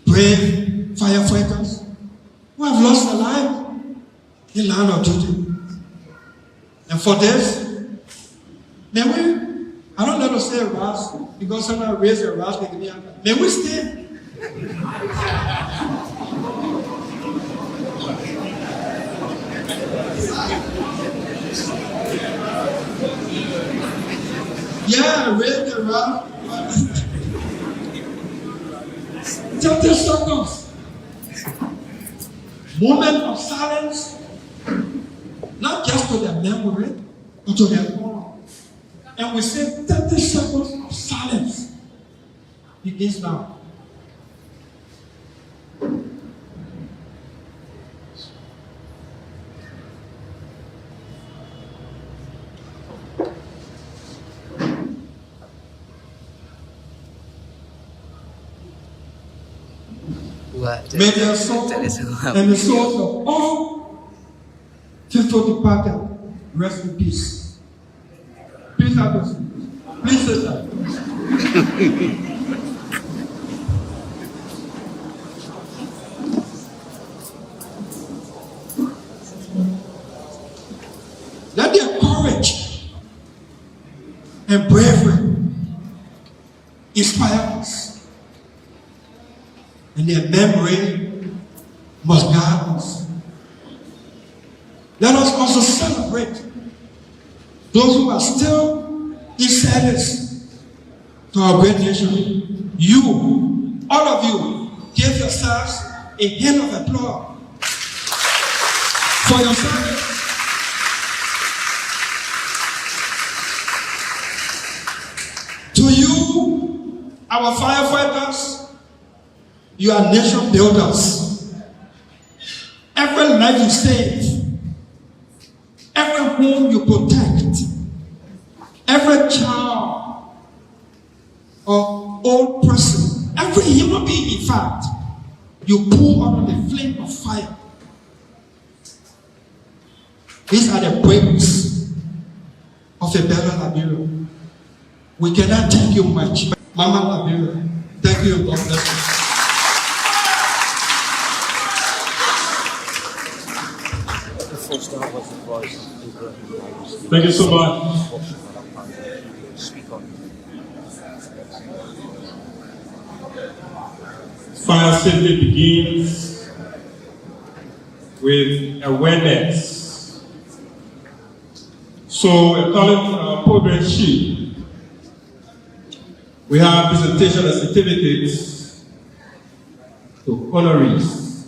Brave firefighters who have lost their life in line of duty. And for this, may we, I don't let us say ras, because someone raised a ras, may we stand. Yeah, raise the ras. 30 seconds. Moment of silence, not just to their memory, but to their honor. And we say 30 seconds of silence begins now. May their soul and the souls of all faithful departed rest in peace. Please have us. Please sit down. Let their courage and bravery inspire us. And their memory must guide us. Let us also celebrate those who are still in service to our great nation. You, all of you, give yourselves a hand of applause for your service. To you, our firefighters, you are nation builders. Every life you save, every home you protect, every child or old person, every human being, in fact, you pull out of the flame of fire. These are the bricks of a better Liberia. We cannot thank you much. Mama Liberia, thank you and God bless you. Thank you so much. Fire safety begins with awareness. So, according to our program sheet, we have presentation of certificates to honorees.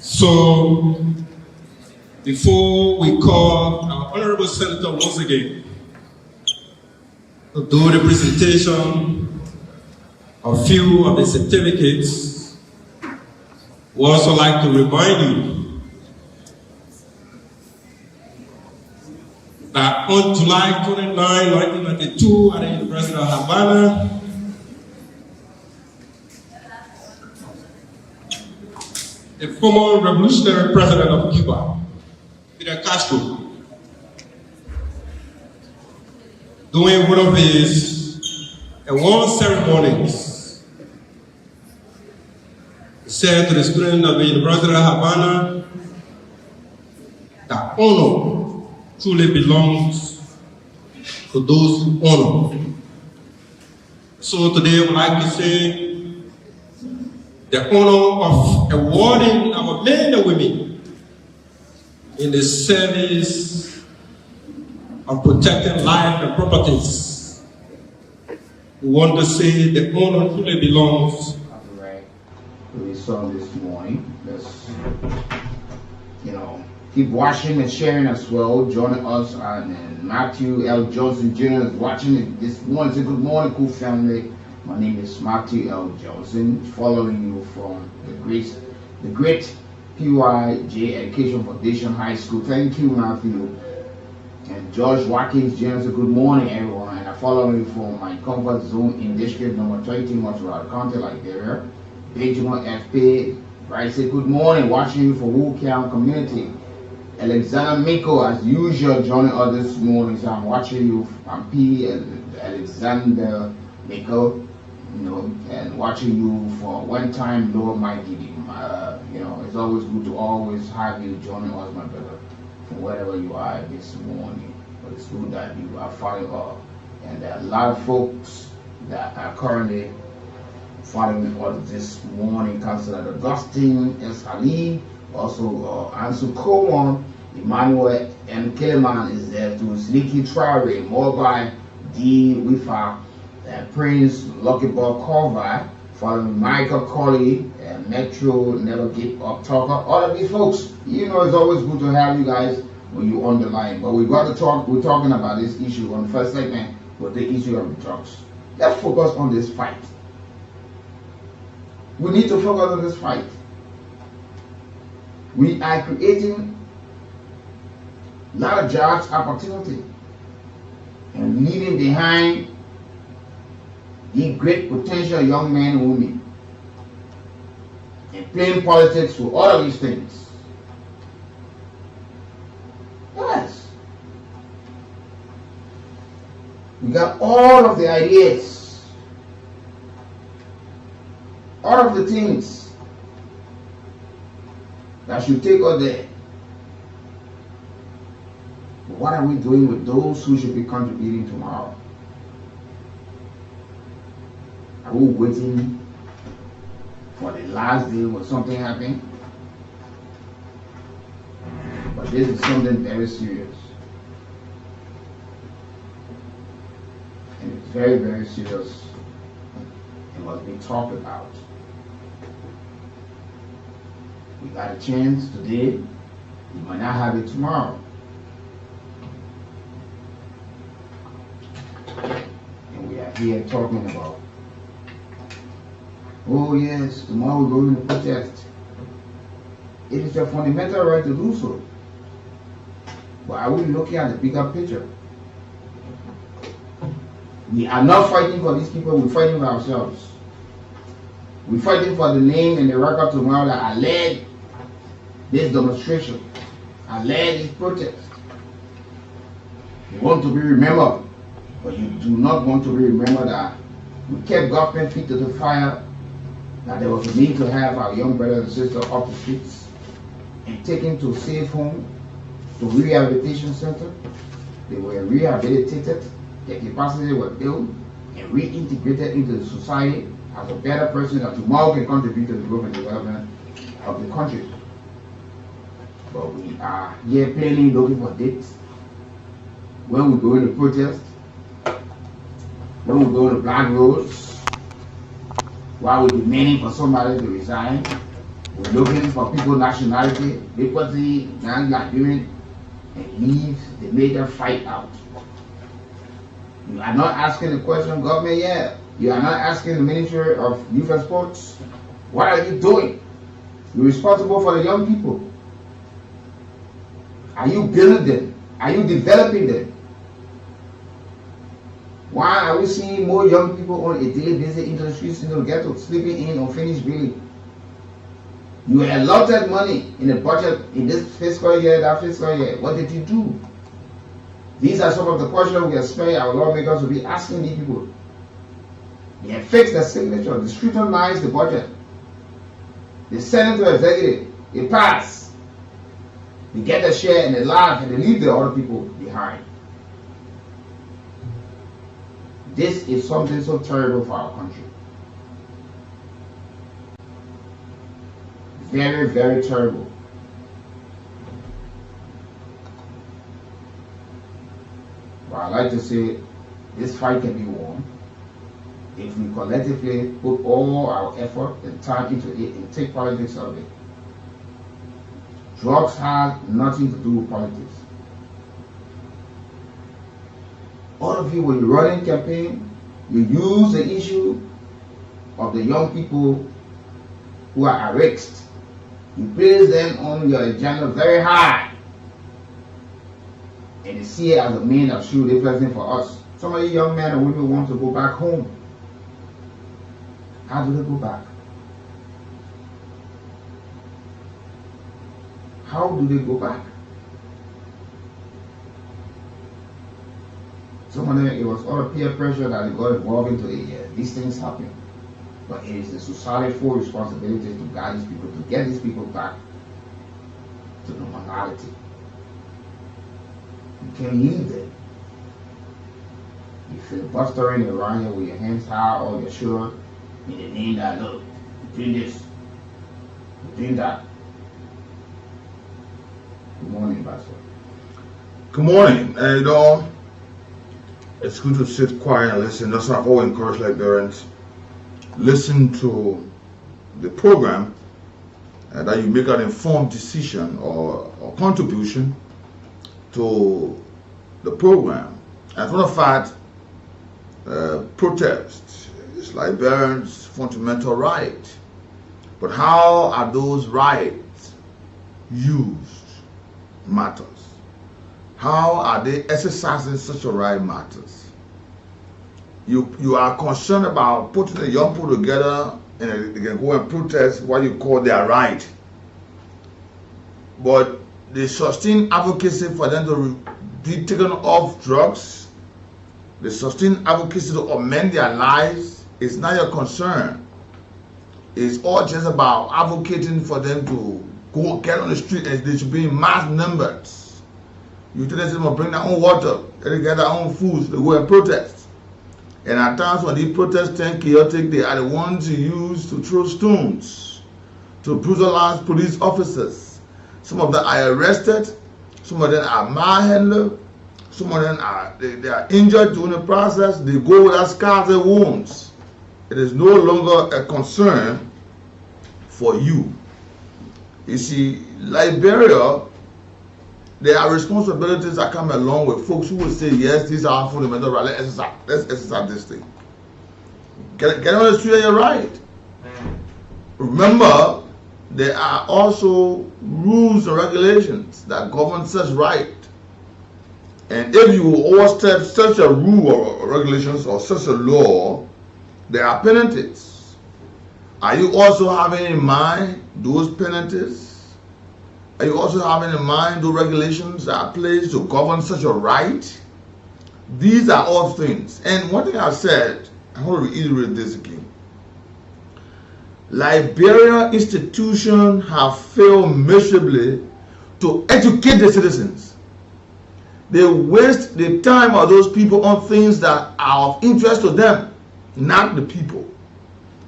So, before we call our Honorable Senator once again to do the presentation of a few of the certificates, we also like to remind you that on July 29, 1992, at the University of Havana, the former revolutionary president of Cuba, Fidel Castro, doing one of his award ceremonies, he said to the students of the University of Havana that honor truly belongs to those who honor. So today I would like to say the honor of awarding our men and women in the service of protecting life and properties. We want to say the honor truly belongs. Right. We saw this morning. Let's, keep watching and sharing as well. Joining us and Matthew L. Johnson Jr. is watching it this morning. Say good morning, cool family. My name is Matthew L. Johnson, following you from the great PYJ Education Foundation High School. Thank you, Matthew. And George Watkins Jr. Good morning, everyone. And I follow you from my comfort zone in district number 20, Montreal County, Liberia. Benjamin FP, right? Say good morning, watching you from Wooltown Community. Alexander Miko, as usual, joining us this morning. So I'm watching you. I'm P. Alexander Miko. And watching you for one time, Lord Mighty. It's always good to always have you joining us, my brother, from wherever you are this morning. But it's good that you are following up. And there are a lot of folks that are currently following us this morning. Councilor Augustine S. Ali, also Ansu Coleman, Emmanuel M. Keleman is there too. Sneaky Traore, Mobile D. Wifa, Prince Lucky Bob Corva, following Michael Colley, Metro Never Give Up Talker. All of these folks, it's always good to have you guys when you're on the line. But we got to talk. We're talking about this issue on the first segment with the issue of the drugs. Let's focus on this fight. We need to focus on this fight. We are creating a lot of jobs opportunity and leaving behind the great potential young men and women and playing politics with all of these things. Yes. We got all of the ideas, all of the things that should take us there. But what are we doing with those who should be contributing tomorrow? Are we waiting for the last day when something happens? But this is something very serious. And it's very, very serious and must be talked about. We got a chance today, we might not have it tomorrow. And we are here talking about, oh yes, tomorrow we're going to protest. It is a fundamental right to do so. But are we looking at the bigger picture? We are not fighting for these people, we're fighting for ourselves. We're fighting for the name and the record tomorrow that I led this demonstration. I led this protest. You want to be remembered, but you do not want to be remembered that we kept government feet to the fire, that there was a need to have our young brothers and sisters off the streets and taken to safe home, to rehabilitation center. They were rehabilitated, their capacity was built and reintegrated into the society as a better person that tomorrow can contribute to the growth and development of the country. But we are here plainly looking for dates. When we go into protest, when we go to black roads, while we're demanding for somebody to resign, we're looking for people nationality, liberty, non-Liberian, and leave the major fight out. You are not asking the question, government, yeah. You are not asking the Ministry of Youth and Sports, what are you doing? You're responsible for the young people. Are you building them? Are you developing them? Why are we seeing more young people on a daily basis into the streets, into the ghetto, sleeping in unfinished building? You allotted money in the budget in this fiscal year, that fiscal year. What did you do? These are some of the questions we expect our lawmakers to be asking these people. They have fixed the signature, they scrutinized the budget. They send it to executive, they pass. They get their share and they laugh and they leave the other people behind. This is something so terrible for our country. Very, very terrible. But I like to say this fight can be won if we collectively put all our effort and time into it and take politics out of it. Drugs have nothing to do with politics. All of you, when you run in campaign, you use the issue of the young people who are at risk. You place them on your agenda very high. And they see it as a mean of true replacement for us. Some of you young men and women want to go back home. How do they go back? How do they go back? Some of them, it was all peer pressure that they got involved into it. These things happen. But it is the societal responsibility to guide these people, to get these people back to normality. You can't leave them. You filibustering around here with your hands high or your shirt in the name that, look, you're doing this, you're doing that. Good morning, Pastor. Good morning. And it's good to sit quiet and listen. That's why I always encourage Liberians. Listen to the program that you make an informed decision or contribution to the program. As a matter of fact, protest is Liberians' fundamental right. But how are those rights used matters. How are they exercising such a right matters. You are concerned about putting the young people together and they can go and protest what you call their right. But the sustained advocacy for them to be taken off drugs, the sustained advocacy to amend their lives is not your concern. It's all just about advocating for them to go get on the street and they should be in mass numbers. You tell them to bring their own water, they get their own food, they go and protest. And at times when these protests turn chaotic, they are the ones you use to throw stones, to brutalize police officers. Some of them are arrested, some of them are manhandled, some of them are they are injured during the process, they go without scars and wounds. It is no longer a concern for you. You see, Liberia, there are responsibilities that come along with folks who will say, yes, these are fundamental rights. Let's exercise this thing. Get on the street and you're right. Remember, there are also rules and regulations that govern such right. And if you overstep such a rule or regulations or such a law, there are penalties. Are you also having in mind those penalties? Are you also having in mind those regulations that are placed to govern such a right? These are all things. And one thing I've said, I want to reiterate this again. Liberian institutions have failed miserably to educate the citizens. They waste the time of those people on things that are of interest to them, not the people.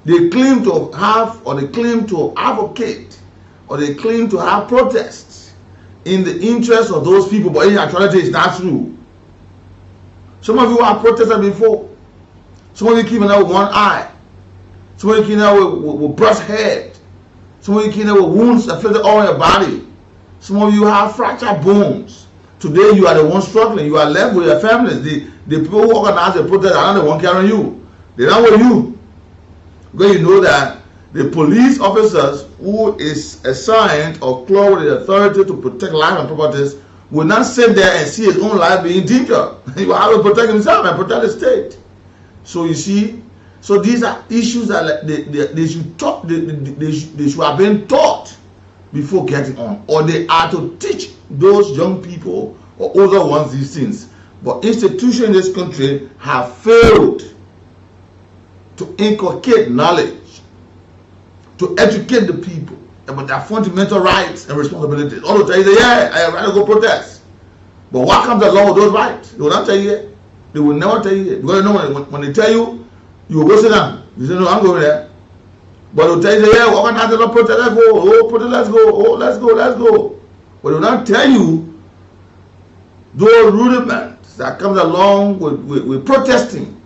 They claim to have, or they claim to advocate, or they claim to have protests in the interest of those people, but in actuality it's not true. Some of you have protested before. Some of you keeping out with one eye. Some of you keeping out with bruised head. Some of you keeping out with wounds afflicted all in your body. Some of you have fractured bones. Today you are the one struggling. You are left with your families. The people who organize the protest are not the one carrying you. They're not with you. Because you know that the police officers who is assigned or clothed with the authority to protect life and properties will not sit there and see his own life being in danger. He will have to protect himself and protect the state. So you see, so these are issues that they should talk. They should have been taught before getting on, or they are to teach those young people or older ones these things. But institutions in this country have failed to inculcate knowledge, to educate the people about their fundamental rights and responsibilities. All the time they say, yeah, I have right to go protest. But what comes along with those rights? They will not tell you yet. They will never tell you yet. Because you know when they tell you, you will go sit down. You say, no, I'm going there. But they'll tell you, yeah, organize the protest, let's go. Oh, protest, let's go. Oh, let's go, let's go. But they will not tell you those rudiments that comes along with protesting.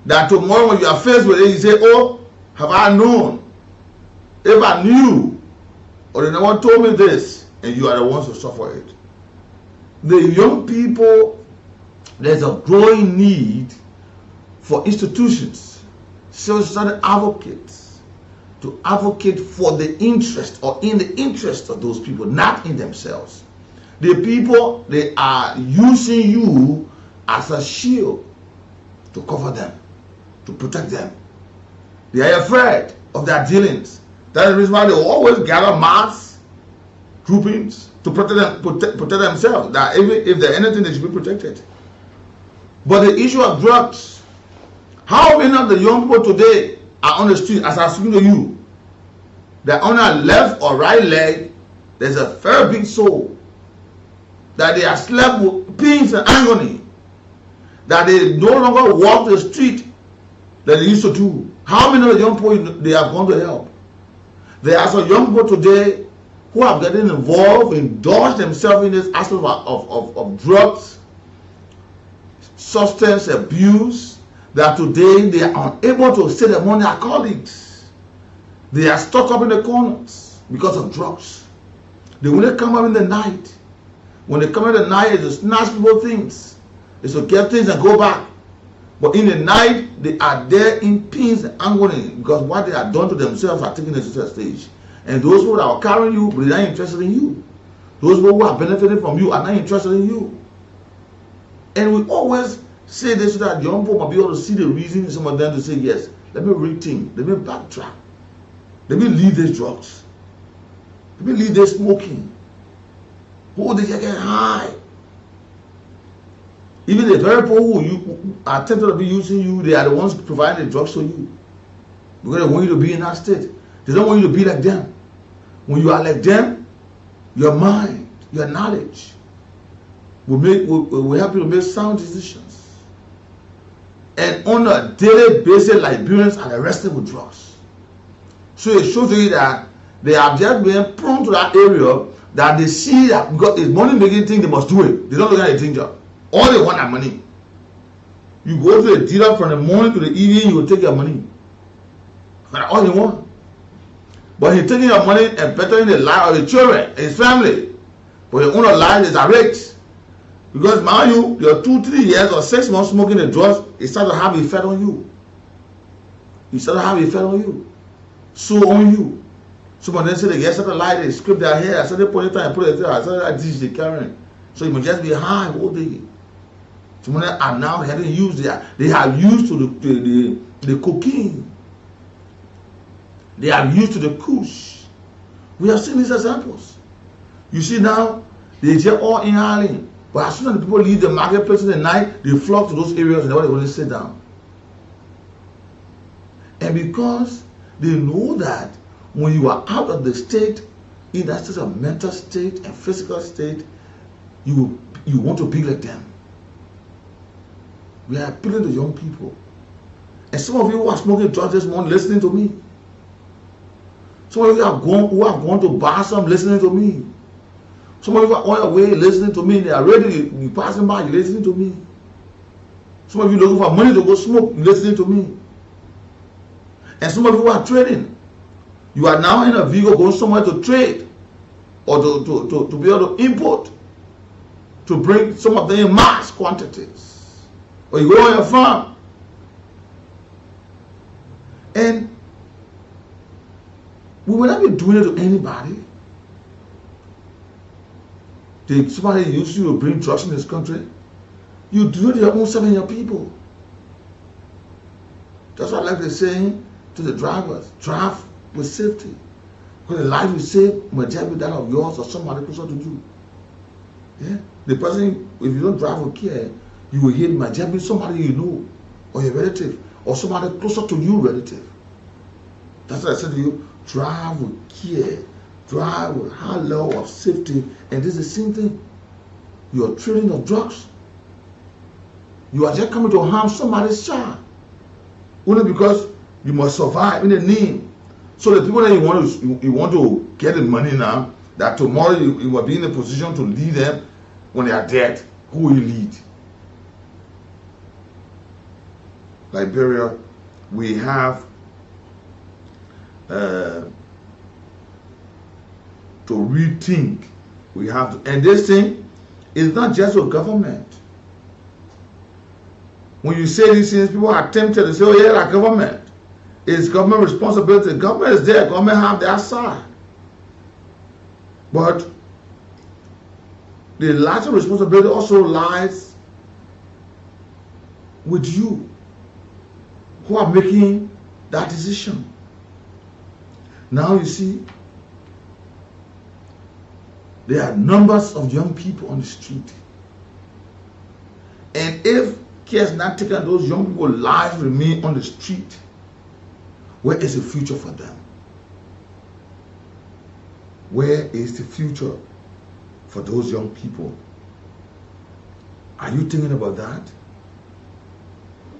That tomorrow when you are faced with it, you say, oh, have I known? If I knew, or they never told me this, and you are the ones who suffer it. The young people, there's a growing need for institutions, social advocates, to advocate for the interest or in the interest of those people, not in themselves. The people, they are using you as a shield to cover them, to protect them. They are afraid of their dealings. That is the reason why they always gather mass groupings to protect themselves. That if there's anything, they should be protected. But the issue of drugs, how many of the young people today are on the street, as I'm speaking to you, that on their left or right leg, there's a very big soul, that they are slept with pains and agony, that they no longer walk the street that they used to do. How many of the young people they have gone to help? There are some young people today who have gotten involved, indulged themselves in this aspect of drugs, substance abuse, that today they are unable to save their money at colleagues. They are stuck up in the corners because of drugs. They only come up in the night. When they come in the night, it's to snatch people things. It's to get things and go back. But in the night, they are there in pains and agony because what they have done to themselves are taking them to the stage. And those who are carrying you, but they are not interested in you. Those who are benefiting from you are not interested in you. And we always say this so that young people might be able to see the reason in some of them to say, yes, let me rethink, let me backtrack, let me leave these drugs, let me leave this smoking. Oh, they get high. Even the very people who are tempted to be using you, they are the ones providing the drugs to you. Because they want you to be in that state. They don't want you to be like them. When you are like them, your mind, your knowledge will help you to make sound decisions. And on a daily basis, Liberians are arrested with drugs. So it shows you that they have just been prone to that area that they see that because it's money making thing, they must do it. They don't look at the danger. All they want are money. You go to the dealer from the morning to the evening, you will take your money. That's all you want. But he's taking your money and bettering the life of his children, his family. But your own life is at risk. Because mind you, your 2, 3 years or 6 months smoking the drugs, it starts to have an effect on you. It starts to have an effect on you. So on you. Someone then say they get such a light, they scrape their hair, so they put it and put it there, so that dish they carrying. So you must just be high all day. Some of them are now having used they have used to the cocaine. They are used to the kush. We have seen these examples. You see now, they are all inhaling. But as soon as the people leave the marketplace in the night, they flock to those areas and they want to sit down. And because they know that when you are out of the state, in that state of mental state and physical state, you want to be like them. We are appealing to young people. And some of you who are smoking drugs this morning, listening to me. Some of you who have gone to bar some, listening to me. Some of you are on your way, listening to me. They are ready, you passing by, you listening to me. Some of you looking for money to go smoke, listening to me. And some of you are trading. You are now in a vehicle going somewhere to trade or to be able to import, to bring some of them in mass quantities. Or you go on your farm. And we will not be doing it to anybody. Did somebody use you to bring drugs in this country? You do it to your own self and your people. That's what I like to say to the drivers. Drive with safety. Because the life you save might just be that of yours or somebody closer to you. Yeah? The person, if you don't drive with care, you will hit might just be somebody you know, or your relative, or somebody closer to you relative. That's what I said to you. Drive with care. Drive with high level of safety. And this is the same thing. You are trading of drugs. You are just coming to harm somebody's child. Only because you must survive in the name. So the people that you want to get the money now, that tomorrow you will be in a position to lead them when they are dead. Who will you lead? Liberia, we have to rethink. We have to, and this thing is not just with government. When you say these things, people are tempted to say, oh yeah, like government. It's government responsibility. Government is there. Government have their side. But the larger responsibility also lies with you who are making that decision. Now you see, there are numbers of young people on the street. And if care is not taken, those young people's lives remain on the street. Where is the future for them? Where is the future for those young people? Are you thinking about that?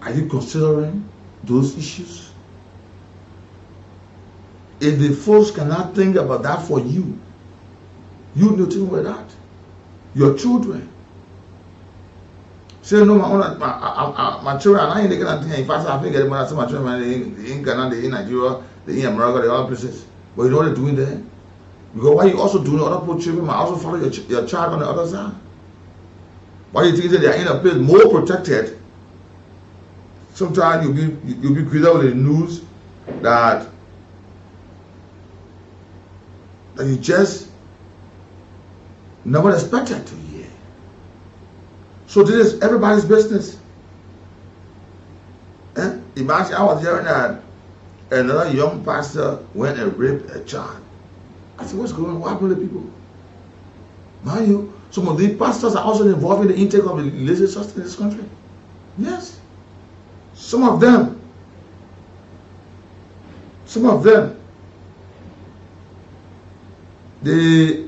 Are you considering those issues? If the folks cannot think about that for you, you need to think about that. Your children. Say no, my children are not in the Ghana. In fact, I think that my children in Ghana, they in Nigeria, they in America, they all places. But you know what they're doing there? Because why you also doing other poor children might also follow your child on the other side? Why you think that they are in a place more protected? Sometimes you'll be greeted with the news that you just never expected to hear. So this is everybody's business. Imagine I was hearing that another young pastor went and raped a child. I said, what's going on? What happened to people? Mind you, some of these pastors are also involved in the intake of illicit substance in this country. Yes. Some of them. They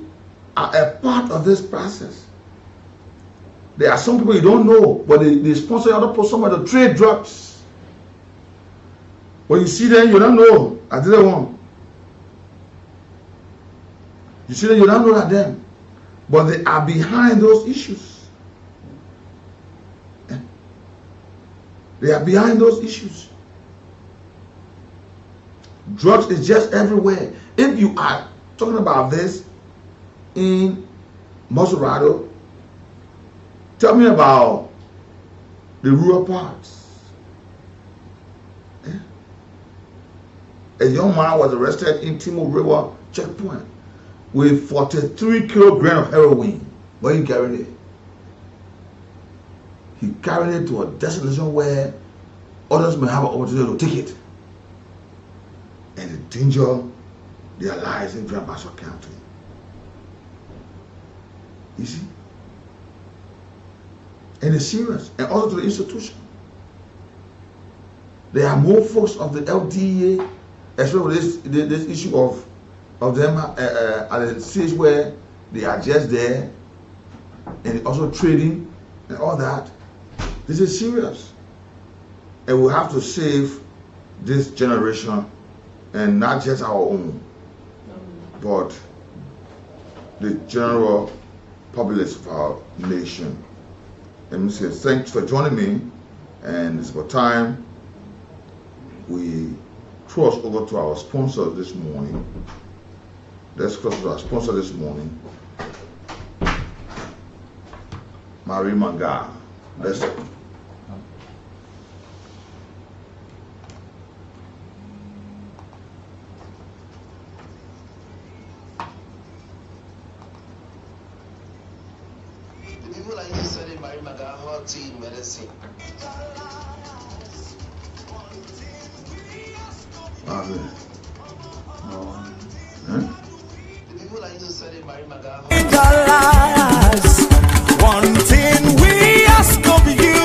are a part of this process. There are some people you don't know, but they sponsor other people somewhere to trade drugs. When you see them, you don't know. I didn't want. You see them, you don't know that them. But they are behind those issues. They are behind those issues. Drugs is just everywhere. If you are talking about this in Maserado, tell me about the rural parts. A young man was arrested in Timo River checkpoint with 43 kilograms of heroin. But he carried it. He carried it to a destination where others may have an opportunity to take it. and endanger their lives in Basso County. You see? And it's serious. And also to the institution. There are more folks of the LDA, especially this issue of them at a stage where they are just there and also trading and all that. This is serious. And we have to save this generation, and not just our own, but the general populace of our nation. Let me say thanks for joining me, and it's about time we cross over to our sponsor this morning. Let's cross to our sponsor this morning, Marie Maga. Let's go. People like you study Marie Maga tea medicine. People like you study Marie Maga. One thing we ask of you,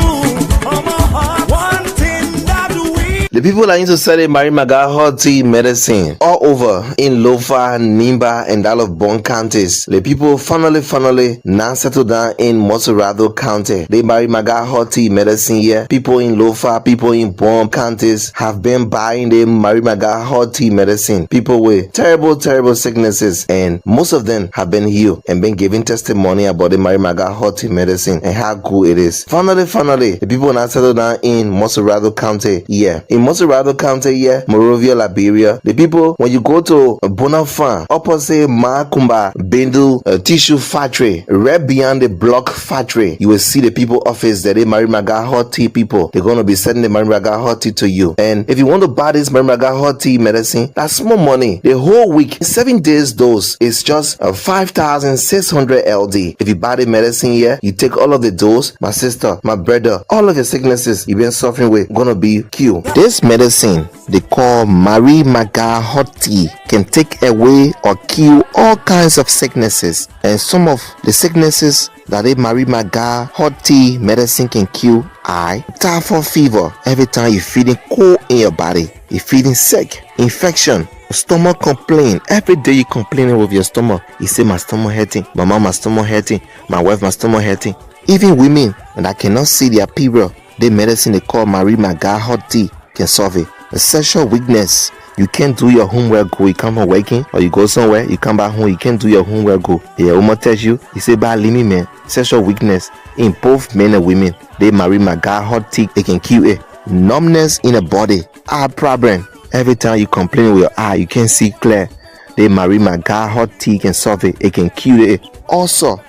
one thing that we. The people are into study Marie Maga hot tea medicine all over in Lofa, Nimba, and all of Bon counties. The people finally now settled down in Moserado County. They Marie Maga hot tea medicine here. People in Lofa, people in Bon counties have been buying the Marie Maga hot tea medicine. People with terrible sicknesses, and most of them have been healed and been giving testimony about the Marie Maga hot tea medicine and how good it is. Finally, the people now settled down in Moserado County. Yeah, in Moserado County here, Morovia, Liberia. The people, when you go to Bonafan, opposite Makumba Bendu tissue factory, right beyond the block factory, you will see the people office that they Marie Maga hot tea people. They're going to be sending the Marie Maga hot tea to you. And if you want to buy this Marie Maga hot tea medicine, that's small money. The whole week, 7 days dose is just 5,600 LD. If you buy the medicine here, you take all of the dose, my sister, my brother, all of the sicknesses you've been suffering with gonna be cured. This medicine they call Marie Maga hot tea can take away or kill all kinds of sicknesses, and some of the sicknesses that a Marie Maga hot tea medicine can cure are typhoid fever. Every time you're feeling cold in your body, you're feeling sick, infection, stomach complaint. Every day you complaining with your stomach. You say my stomach hurting, my mom my stomach hurting, my wife my stomach hurting. Even women that cannot see their period, the medicine they call Marie Maga hot tea can solve it. A sexual weakness, you can't do your homework go, you come home working, or you go somewhere, you come back home, you can't do your homework go. Your woman tells you say bad limit man, sexual weakness in both men and women. They Marie Maga hot tea, they can cure it. Numbness in the body, eye problem. Every time you complain with your eye, you can't see clear. The Marie Maga hot tea can solve it. It can cure it. Also,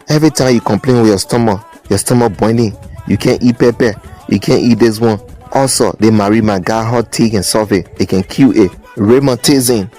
every time you complain with your stomach boiling, you can't eat pepper, you can't eat this one. Also, the Marie Maga hot tea can solve it. It can cure it. Rheumatism,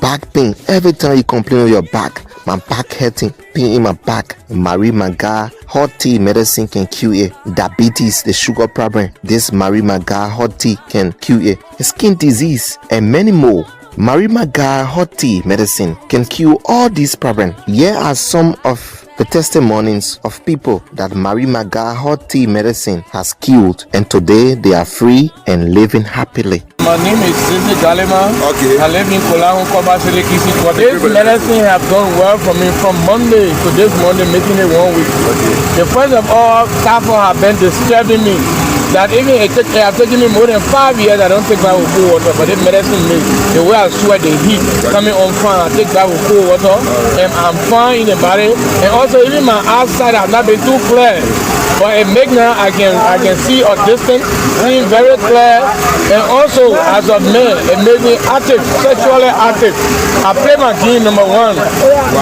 back pain. Every time you complain with your back, my back hurting, pain in my back. Marie Maga hot tea medicine can cure it. Diabetes, the sugar problem. This Marie Maga hot tea can cure it. Skin disease and many more. Marie Maga hot tea medicine can cure all these problems. Here are some of the testimonies of people that Marie Maga hot tea medicine has cured, and today they are free and living happily. My name is Sisi Galima. Okay. I live in Kolahu, Kobasile, Kisi. This medicine have done well for me from Monday to this Monday, making it 1 week. Okay. The first of all, typhoid have been disturbing me. That even it have taken me more than 5 years. I don't take bath with cold water, but this medicine makes the way I sweat, the heat coming on fine. I take bath with cold water, and I'm fine in the body. And also, even my outside have not been too clear, but it makes now I can see a distance, seeing very clear. And also, as a man, it makes me active, sexually active. I play my game number 1.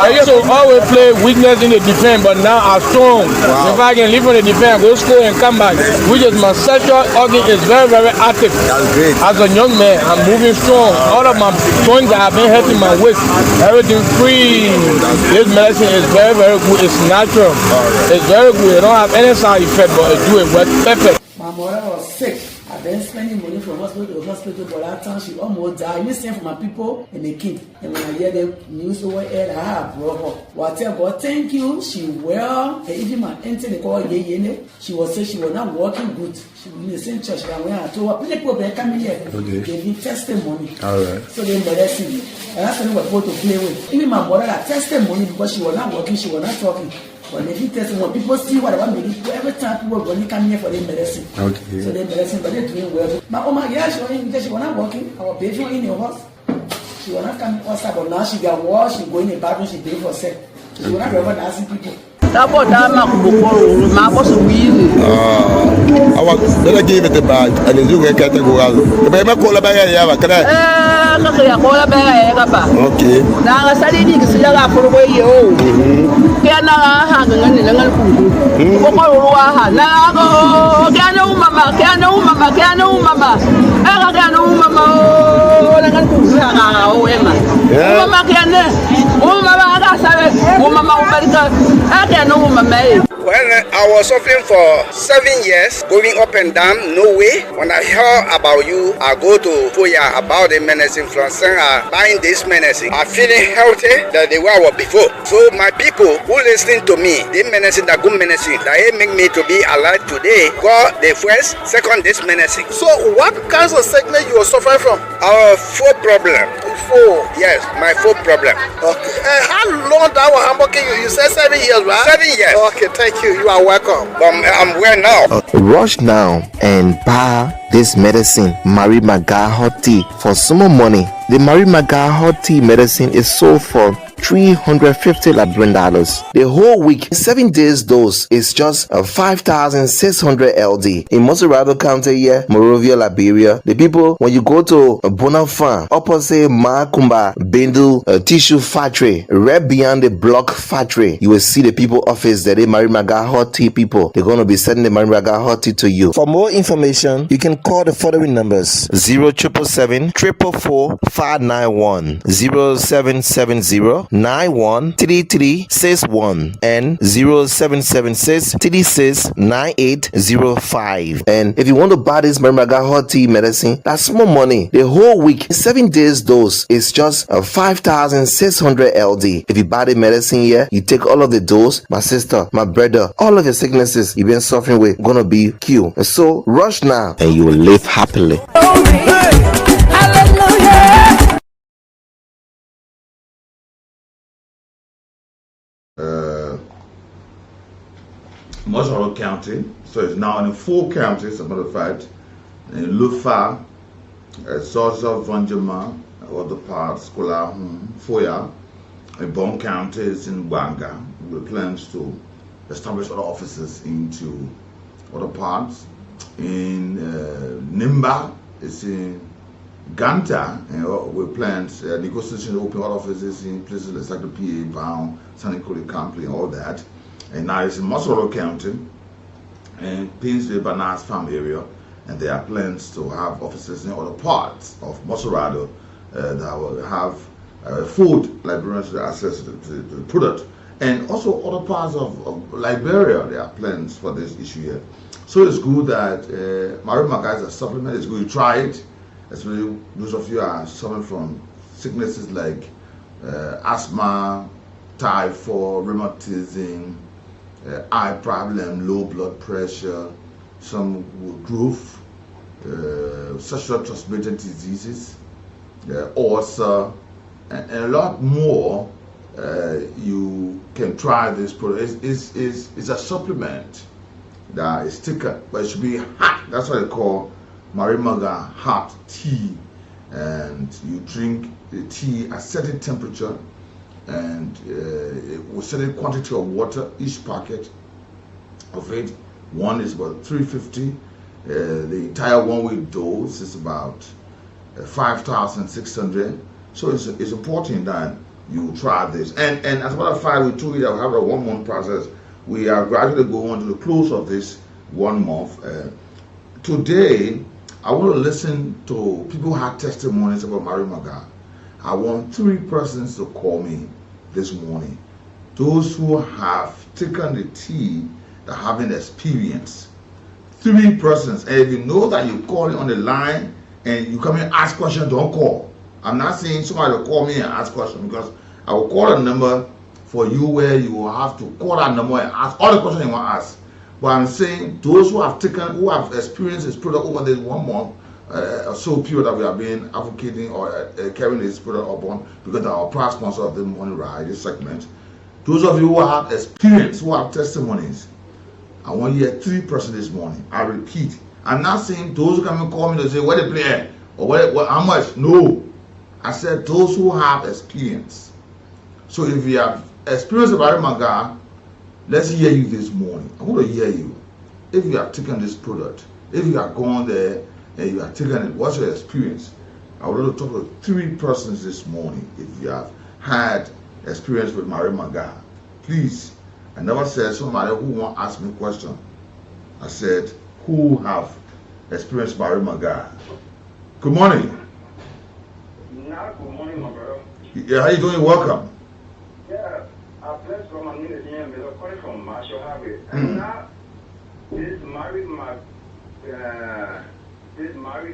I used to always play weakness in the defense, but now I'm strong. If I can leave on the defense, go school and come back, which is my sexual organ is very active. That's great. As a young man, I'm moving strong. All of my joints that have been hurting my waist, everything free. This medicine is very good. It's natural. It's very good. It don't have any side effect, but it do it well perfect. My mother was sick. I've been spending money from hospital to hospital, but that time she almost died. I listen for my people and they keep. And when I hear the news over here, I have brought her. Well, I tell God, thank you. She well. And even my auntie, they call Yene. She was saying she was not working good. She was in the same church. And when I told her, people coming here, they give testimony. All right. So they blessing me. And that's when we were supposed to play with. Even my mother had testimony because she was not working, she was not talking. When they did testimony, people see what I want to do. Every time people when they come here for their medicine. Okay. So they medicine, but they're doing well. My Oma, yeah, she was not working. Our baby in the house. She was not coming outside, but now she got washed, she go in the bathroom, she pay for sex. She was not ever asking people. I was gonna give it a bag and you get a go out. The baby call about okay. Now I studied in the for away you. Can I hang on the little food? Now can no mama, can no mama, can no mama. I can no mama. Mama can. Oh, mama, I can know mama. Well, I was suffering for 7 years, going up and down, no way. When I heard about you, I go to Foya about the medicine from buying this medicine. I'm feeling healthy than the way I was before. So my people who listen to me, the medicine, the good medicine, that make me to be alive today, got the first, second this medicine. So what kinds of sickness you are suffering from? Our foot problem. Foot? Yes, my foot problem. Okay. How long that was working? You said 7 years, right? 7 years. Okay, thank you. You are welcome. I'm well now. Rush now and buy this medicine, Mary Maga Hot Tea, for some more money. The Mary Maga Hot Tea medicine is sold for $350 $. The whole week, 7 days dose is just 5,600 LD. In Moserado County here, Morovia, Liberia, the people, when you go to Bonafan, opposite Makumba, Bendu Tissue Factory, right beyond the block factory, you will see the people office that they Mary Maga Hot Tea people. They're going to be sending the Mary Maga Hot Tea to you. For more information, you can call the following numbers: 0777 444 591, 0770 913361 and 0776 369805. And if you want to buy this Mary Maga Hot Tea medicine, that's more money. The whole week, 7 days dose is just 5,600 LD. If you buy the medicine here, you take all of the dose, my sister, my brother, all of your sicknesses you've been suffering with gonna be cured. So rush now and you will live happily. Moserado County, so it's now in 4 counties, as a matter of fact, in Lufa, Sosa, Vanjama, other parts, Kolahum, Foya, in Bon counties in Banga, with plans to establish other offices into other parts. In Nimba, it's in Ganta, with plans, negotiation to open other offices in places like the PA, Bound, San Nicolas County, and all that. And now it's in Moserado County and Painesville, Banaz Farm area, and there are plans to have offices in other parts of Moserado that will have food librarians to access to the product, and also other parts of Liberia. There are plans for this issue here. So it's good that Mary Maga is a supplement. It's good you try it, especially those of you are suffering from sicknesses like asthma, typhoid, rheumatism, eye problem, low blood pressure, some growth, sexual transmitted diseases, ulcer, and a lot more. You can try this product. It's a supplement that is thicker, but it should be hot. That's what they call Mary Maga hot tea. And you drink the tea at certain temperature, and with certain quantity of water. Each packet of it, one is about 350. The entire 1 week dose is about 5,600. So it's important that you try this. And as a matter of fact, we told you that we have a 1 month process. We are gradually going on to the close of this 1 month. Today, I want to listen to people who have testimonies about Mary Maga. I want 3 persons to call me this morning. Those who have taken the tea that haven't experienced. 3 persons. And if you know that you're calling on the line and you come and ask questions, don't call. I'm not saying somebody will call me and ask questions, because I will call a number for you where you will have to call that number and ask all the questions you want to ask. But I'm saying those who have experienced this product over this 1 month or so period that we have been advocating or carrying this product upon, because our proud sponsor of the morning ride, this segment. Those of you who have experience, who have testimonies, I want to hear 3 persons this morning. I repeat, I'm not saying those who come and call me to say where they play or how much. No, I said those who have experience. So if you have experience about my God, let's hear you this morning. I want to hear you. If you have taken this product, if you have gone there and you have taken it, what's your experience? I would like to talk to 3 persons this morning. If you have had experience with Mary Maga, please. I never said somebody who want to ask me a question. I said who have experienced Mary Maga. Good morning. Good morning, my brother. Yeah, how you doing? Welcome. Yeah, I bless from my name is Ian calling from Marshall Highway. And now this married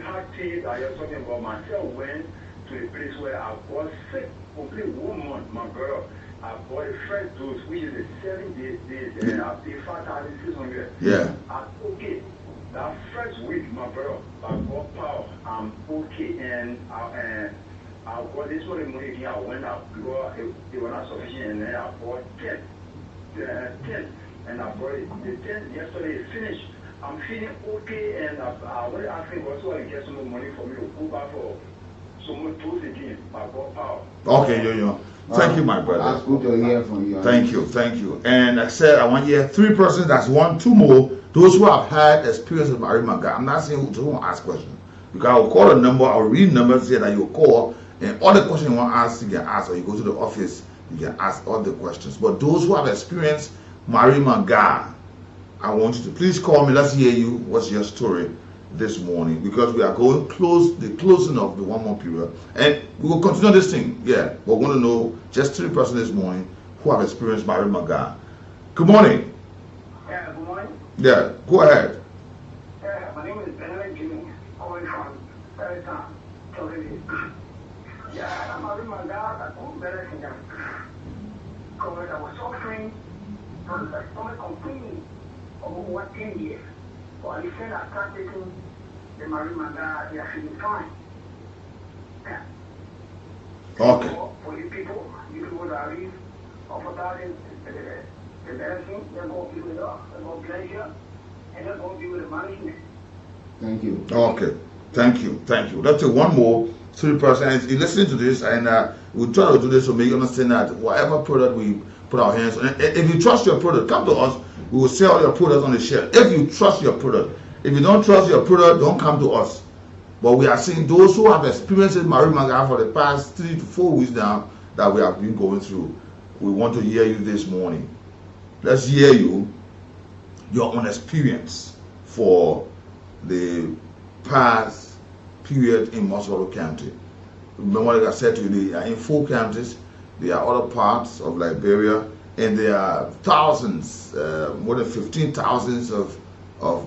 heart tea that you're talking about, myself went to a place where I was sick complete 1 month, my brother. I bought a fresh dose, which is a 7 days, and I paid 5,600. Yeah. I'm okay. That first week, my brother, I got power. I'm okay, and I got this money again. I went out because it was not sufficient, and then I bought 10, and I bought it. The 10 yesterday is finished. I'm feeling okay, and I was asking God so I can get some more money for me to go back for some more tools again. I got power. Okay, yo. Thank you, my brother. That's good to hear from you. Thank you. And I said I want to hear 3 persons. That's 1, 2 more. Those who have had experience with Mary Maga. I'm not saying who won't ask questions. Because I will call a number, I'll read numbers here that you call, and all the questions you want to ask, you can ask, or you go to the office, you can ask all the questions. But those who have experienced Mary Maga, I want you to please call me. Let's hear you. What's your story this morning? Because we are going the closing of the 1 month period, and we will continue this thing. Yeah, but we want to know just 3 persons this morning who have experienced Mary Maga. Good morning. Yeah, good morning. Yeah, go ahead. Yeah, my name is Benjamin Jimmy, calling from Fairtown, Torrey. Yeah, I'm Mary Maga. I couldn't better than that. Because I was suffering from the stomach complaining over 10 years. But I said I started taking the Mary Maga, they are feeling fine. Yeah. Okay. For you people that live off of that, the medicine, they're going to give it up, they're going to pleasure, and they're going to give it the management. Thank you. Okay. Thank you. Let's take 1 more 3 persons. And listening to this, and we'll try to do this to make you understand that whatever product we put our hands on, if you trust your product, come to us. We will sell your products on the shelf. If you trust your product. If you don't trust your product, don't come to us. But we are seeing those who have experienced Mary Maga for the past 3 to 4 weeks now that we have been going through. We want to hear you this morning. Let's hear you, your own experience for the past period in Moscow County. Remember, like I said to you, they are in 4 counties. There are other parts of Liberia, and there are thousands, more than 15,000 of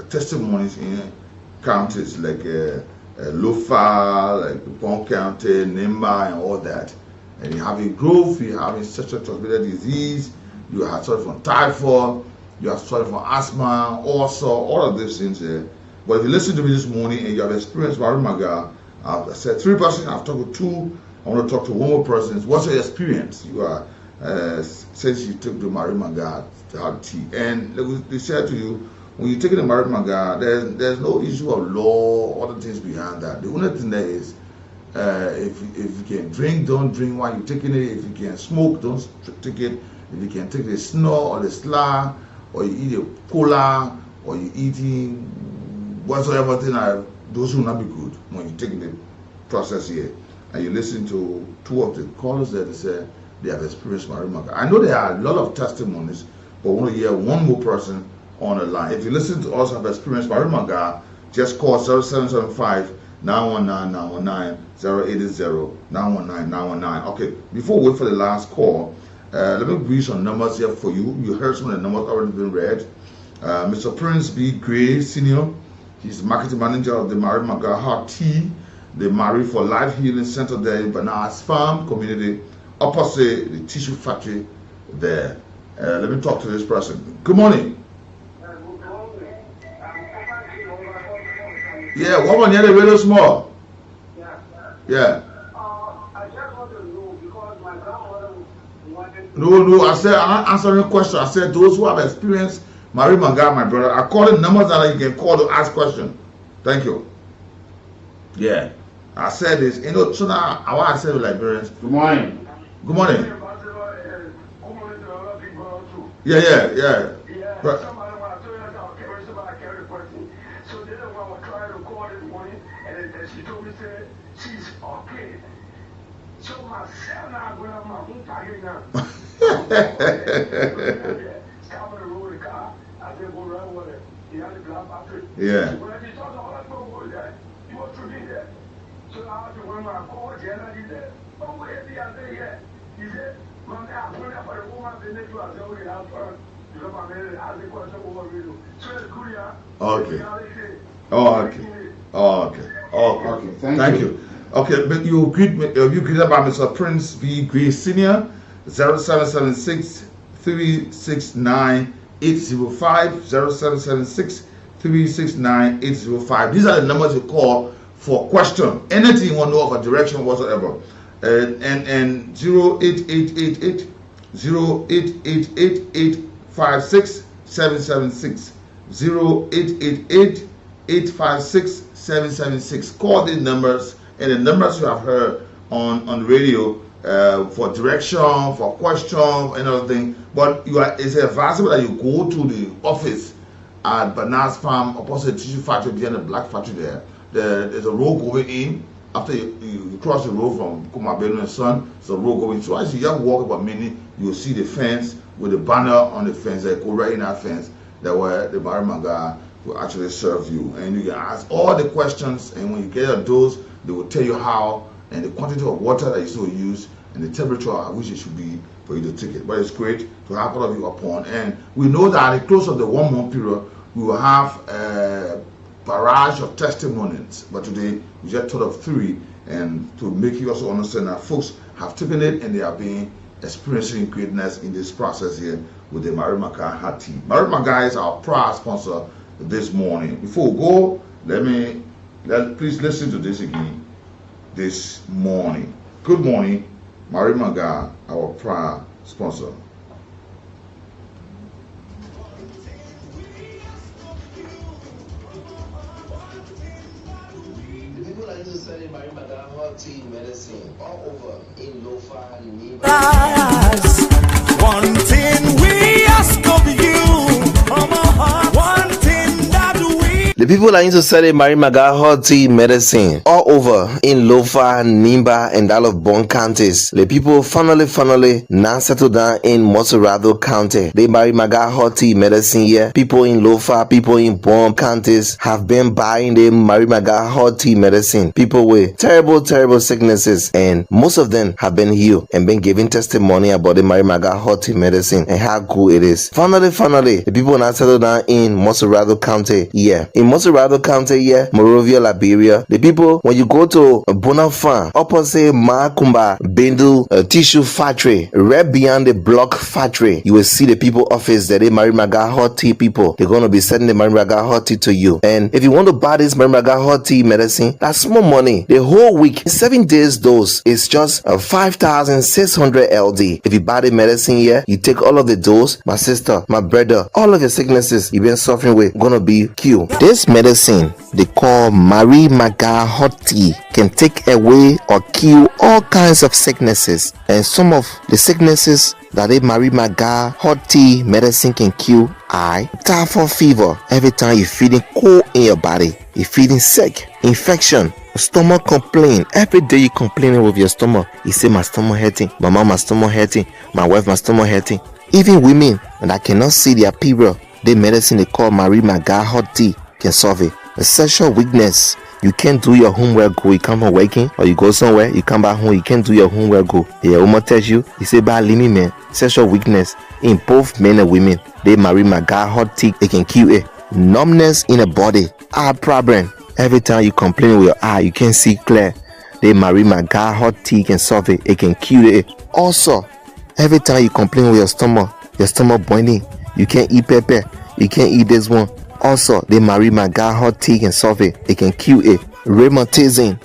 testimonies in counties like Lofa, like Pong County, Nimba, and all that. And you have a growth, you have a sexual transmitted disease, you have suffered from typhoid, you have suffered from asthma, also all of these things here. But if you listen to me this morning and you have experienced Mary Maga, I said 3 persons, I've talked to 2. I want to talk to 1 more person. What's your experience? You are since you took the Mary Maga tea, and they said to you, when you take the Mary Maga, there's no issue of law or other things behind that. The only thing there is, if you can drink, don't drink while you're taking it. If you can smoke, don't take it. If you can take the snore or the slur, or you eat a cola, or you eating whatsoever thing, those will not be good when you take the process here. And you listen to 2 of the callers there, they say they have experienced Mary Maga. I know there are a lot of testimonies, but I want to hear 1 more person on the line. If you listen to us have experienced Mary Maga, just call 0775-919-919, 080-919-919. Okay, before we wait for the last call, let me read some numbers here for you. You heard some of the numbers already been read. Mr. Prince B. Gray Sr. He's marketing manager of the Mary Maga Heart Tea, the Mary for Life Healing Center there in Bananas Farm community, opposite the tissue factory there. Let me talk to this person. Good morning. Yeah, what one? Yeah, the radio small. Yeah. I just want to know because my grandmother wanted. No, I said I'm not answering a question. I said those who have experienced Mary Maga, my brother, I call the numbers that you can call to ask questions. Thank you. Yeah. I said this, you know, so now I want to say to Liberians. Good morning. Good morning. Yeah. But, so then when I was trying to call this morning, and then she told me, say, she's okay. So myself now, I'm going to have my own target now. Stop on the road, the car. I said, go run with it. He had the glass battery. Yeah. When I did talk to all that people over there, he was through me there. So I had to when I called the energy there. Oh, where the other here? He said, man, I put up for the woman, they need to ask, okay, that's fine. Because my man asked the question over video. So it's good, yeah. Okay. Okay. Thank you. Okay, but you greeted by Mr. Prince V. Gray Sr. 0776 369 805 0776 369 805. These are the numbers you call for question. Anything you want to know of a direction whatsoever. And 08888 08888 776 0888 856 776. Call these numbers and the numbers you have heard on radio for direction, for question, and other thing. But it's advisable that you go to the office at Bananas Farm opposite the tissue factory behind the black factory there. There's a road going in. After you cross the road from Kumabeno and Son, there's a road going. So as you just walk about many, you'll see the fence with the banner on the fence. They go right in that fence. That where the Mary Maga will actually serve you, and you can ask all the questions. And when you get a dose, they will tell you how and the quantity of water that you still use and the temperature at which it should be for you to take it. But it's great to have all of you upon. And we know that at the close of the 1 month period, we will have a barrage of testimonies. But today we just thought of 3, and to make you also understand that folks have taken it and they are being experiencing greatness in this process here with the Mary Maga Heart Tea. Mary Maga is our proud sponsor this morning. Before we go, please listen to this again this morning. Good morning, Mary Maga, our proud sponsor. Mary Maga Heart Tea medicine all over in Lofa, Nimba. One thing we ask of you, one thing that we. The people are into selling Mary Maga Heart Tea medicine all over in Lofa, Nimba, and all of Bon counties. The people finally now settled down in Moserado County. The Mary Maga Heart Tea medicine here. People in Lofa, people in Bon counties have been buying the Mary Maga Heart Tea medicine. People with terrible sicknesses, and most of them have been healed and been giving testimony about the Mary Maga Heart Tea medicine and how good it is. Finally, the people now settled down in Moserado County. Yeah, in Moserado County, yeah, Morovia, Liberia. The people, when you go to Bonafan, opposite Makumba Bendu tissue factory, right beyond the block factory, you will see the people office that they Mary Maga Heart Tea people. They're going to be sending the Mary Maga Heart Tea to you. And if you want to buy this Mary Maga Heart Tea medicine, that's small money. The whole week, 7 days dose is just 5,600 LD. If you buy the medicine here, you take all of the dose, my sister, my brother, all of your sicknesses you've been suffering with gonna be cured. This medicine they call Mary Maga Heart Tea can take away or kill all kinds of sicknesses, and some of the sicknesses that a Mary Maga Heart Tea medicine can cure are typhoid fever. Every time you're feeling cold in your body, you're feeling sick, infection, stomach complaint. Every day you're complaining with your stomach. You say my stomach hurting, my mom my stomach hurting, my wife my stomach hurting. Even women that cannot see their period, the medicine they call Mary Maga Heart Tea can solve it. The sexual weakness, You can't do your homework, go. You come from working or you go somewhere, you come back home, you can't do your homework, go. Yeah, Omo tells you, he say, by limit, man, sexual weakness in both men and women. They marry my guy, hot tick, they can kill it. Numbness in the body, eye problem. Every time you complain with your eye, you can't see clear. They marry my guy, hot tea can solve it. It can cure it. Also, every time you complain with your stomach boiling, you can't eat pepper, you can't eat this one. Also, they marry my guy, hot tea can solve it. It can cure it. Rheumatism,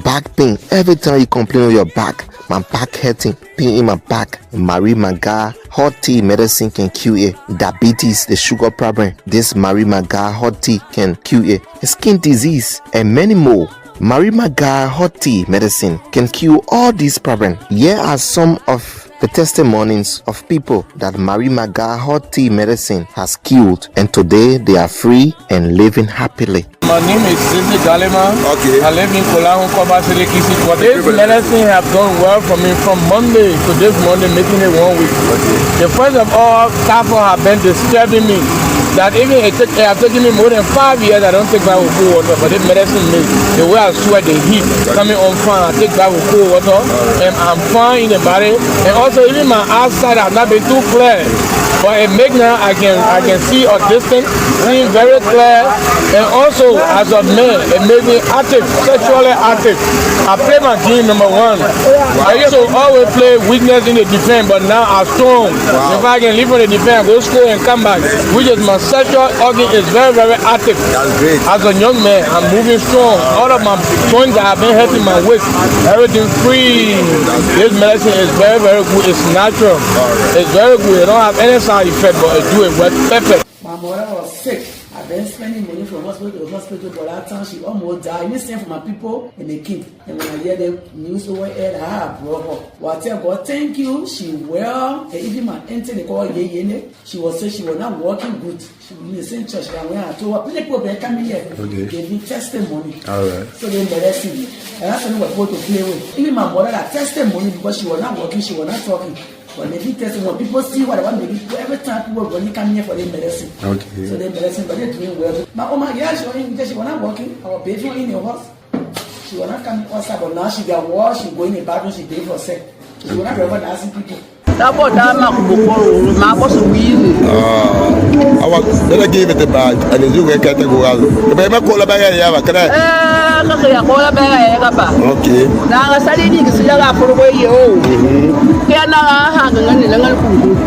back pain. Every time you complain with your back, my back hurting, pain in my back. Marry my guy, hot tea medicine can cure it. Diabetes, the sugar problem. This marry my guy, hot tea can cure it. Skin disease and many more. Marry my guy, hot tea medicine can cure all these problems. Here are some of the testimonies of people that Marry my guy, hot tea medicine has cured, and today they are free and living happily. My name is Zizi Galima. Okay. I live in Kolahu, Koba City, Kisi. This medicine have done well for me from Monday to this Monday, making it 1 week. Okay. The first of all, Kafo have been disturbing me. That even it have taken me more than 5 years, I don't take back with cold water. But this medicine makes the way I sweat, the heat coming on fine, I take back with cold water, and I'm fine in the body. And also even my outside have not been too clear. But it makes now I can see a distance, seeing very clear, and also as a man, it makes me active, sexually active. I play my game number 1. I used to always play weakness in the defense, but now I'm strong. If I can leave on the defense, go school and come back, which is my sexual organ is very, very active. That's great. As a young man, I'm moving strong. All of my joints that have been hurting my waist, everything free. This medicine is very, very good. It's natural. It's very good. It don't have any side effect, but it do it well, perfect. My mother was sick. I've been spending money from hospital to hospital, but that time she almost died. You send for my people and they keep. And when I hear the news over here, I have brought her. Well, I tell God, thank you. She well. And even my auntie, they call Yeye. She was saying she was not working good. She was in the same church. And when I told her, people come here. Okay. Gave me testimony. All right. So they embarrassed me. And that's when we were going to play with. Even my mother had testimony because she was not working, she was not talking. But they did testing when people see what I want, maybe every time people when they come here for the medicine. Okay. So the medicine, but they're doing well. My mama, yeah, she was not working. Our baby in the house. She was not coming outside, but now she got washed, she go in the bathroom, she pay for sex. She was not ever asking people. I was gonna give it a bag and you will get a go out. But I call a bag. Okay. Now I studied in the for away you. Can I hang on the little food?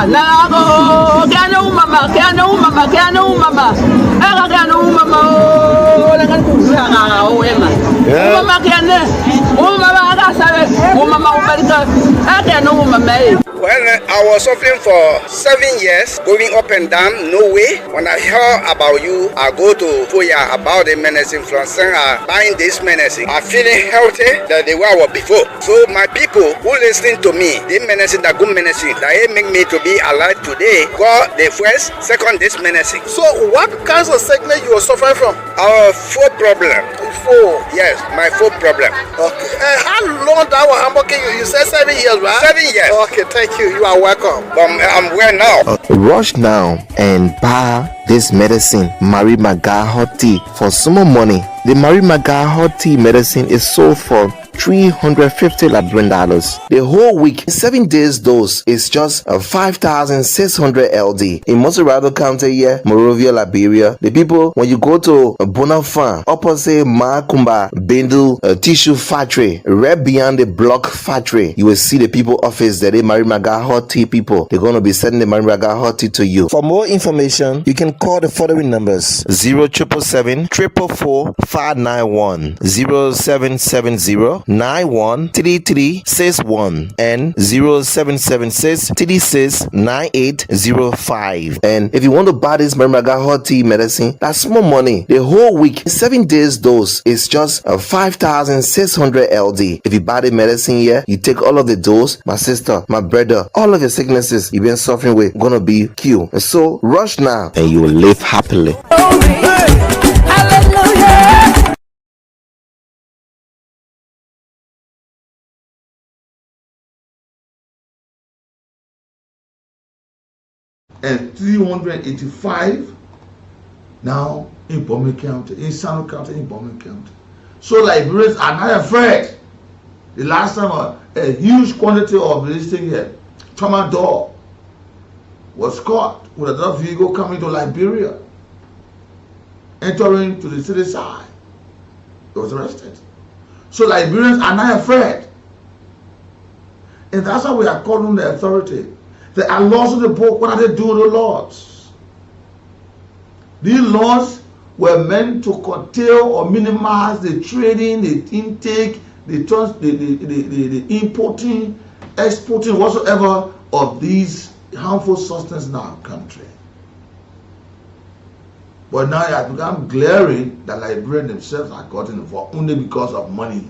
Now can no mama, can no mama, can no mama. I can no mama. Well, I was suffering for 7 years, going up and down, no way. When I heard about you, I go to Foya about the medicine from buying this medicine. I'm feeling healthy than the way I was before. So my people who listening to me, the medicine, the good medicine, that make me to be alive today, got the first, second this medicine. So what kinds of sickness you were suffering from? Our foot problem. Foot? Yes, my foot problem. Okay. How long that was Hamburger? You said 7 years, right? 7 years. Okay, thank you. You are welcome. I'm well now. Rush now and buy this medicine, Marry my guy, hot tea, for small money. The Marry my guy, hot tea medicine is sold for $350 $11. The whole week, 7 days dose is just 5,600 LD. In Moserado County here, Morovia, Liberia, the people, when you go to Bonafide, opposite Makumba, Bindle Tissue Factory, right beyond the block factory, you will see the people office that they Marry my guy, hot tea people. They're going to be sending the Marry my guy, hot tea to you. For more information, you can call the following numbers: 0777 444 591, 0770 913361 and 0776 36 9805. And if you want to buy this Marry my guy, hot tea medicine, that's small money. The whole week, 7 days dose is just 5,600 LD. If you buy the medicine here, you take all of the dose, my sister, my brother, all of your sicknesses you've been suffering with gonna be cured. And so rush now and you will live happily. And 385 now in Bombay County, in Sano County, in Bombay County. So Liberians are not afraid. The last time a huge quantity of this thing here, tramadol, was caught with another vehicle coming to Liberia, entering to the city side. He was arrested. So Liberians are not afraid. And that's why we are calling the authority. There are laws in the book. What are they doing, the laws? These laws were meant to curtail or minimize the trading, the intake, the importing, exporting, whatsoever of these harmful substances in our country. But now it has become glaring that Liberians themselves are gotten involved only because of money.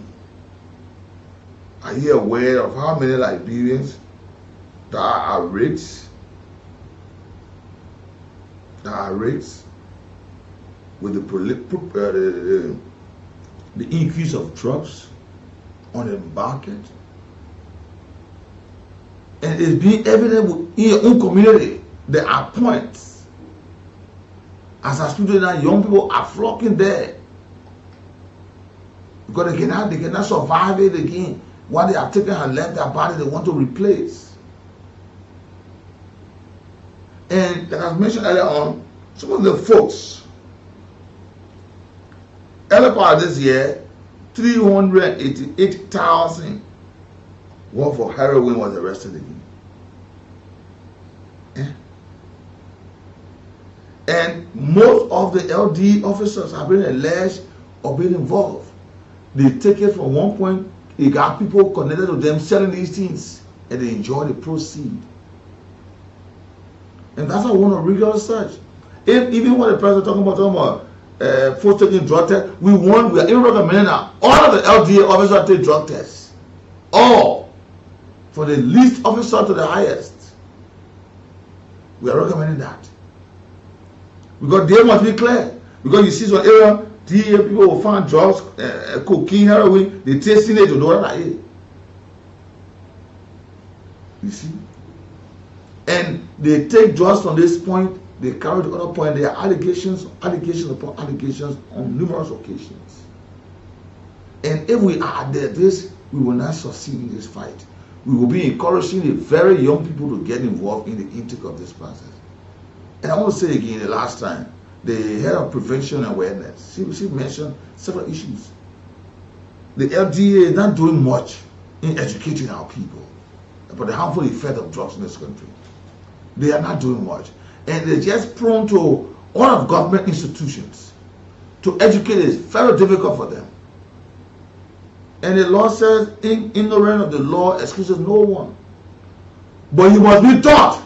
Are you aware of how many Liberians that are rich? With the increase of drugs on the market? And it's being evident in your own community. There are points. As a student now, young people are flocking there. Because they cannot survive it again. What they have taken and left their body, they want to replace. And like I mentioned earlier on, some of the folks, earlier part of this year, 388,000 worth of heroin was arrested again. And most of the LD officers have been alleged or been involved. They take it from one point, they got people connected to them selling these things, and they enjoy the proceed. And that's what I want to read your research. Even what the president talking about folks taking drug tests, we are even recommending that all of the LDA officers take drug tests. All. For the least officer to the highest. We are recommending that. Because they must be clear. Because you see some area, DA people will find drugs, cocaine, heroin, they tasting it to know that it. You see? And they take drugs from this point, they carry the other point. There are allegations upon allegations on numerous occasions. And if we are at this, we will not succeed in this fight. We will be encouraging the very young people to get involved in the intake of this process. And I want to say again, the last time, the head of prevention and awareness, she mentioned several issues. The FDA is not doing much in educating our people about the harmful effect of drugs in this country. They are not doing much. And they're just prone to all of government institutions. To educate is very difficult for them. And the law says, ignorance of the law excuses no one. But you must be taught.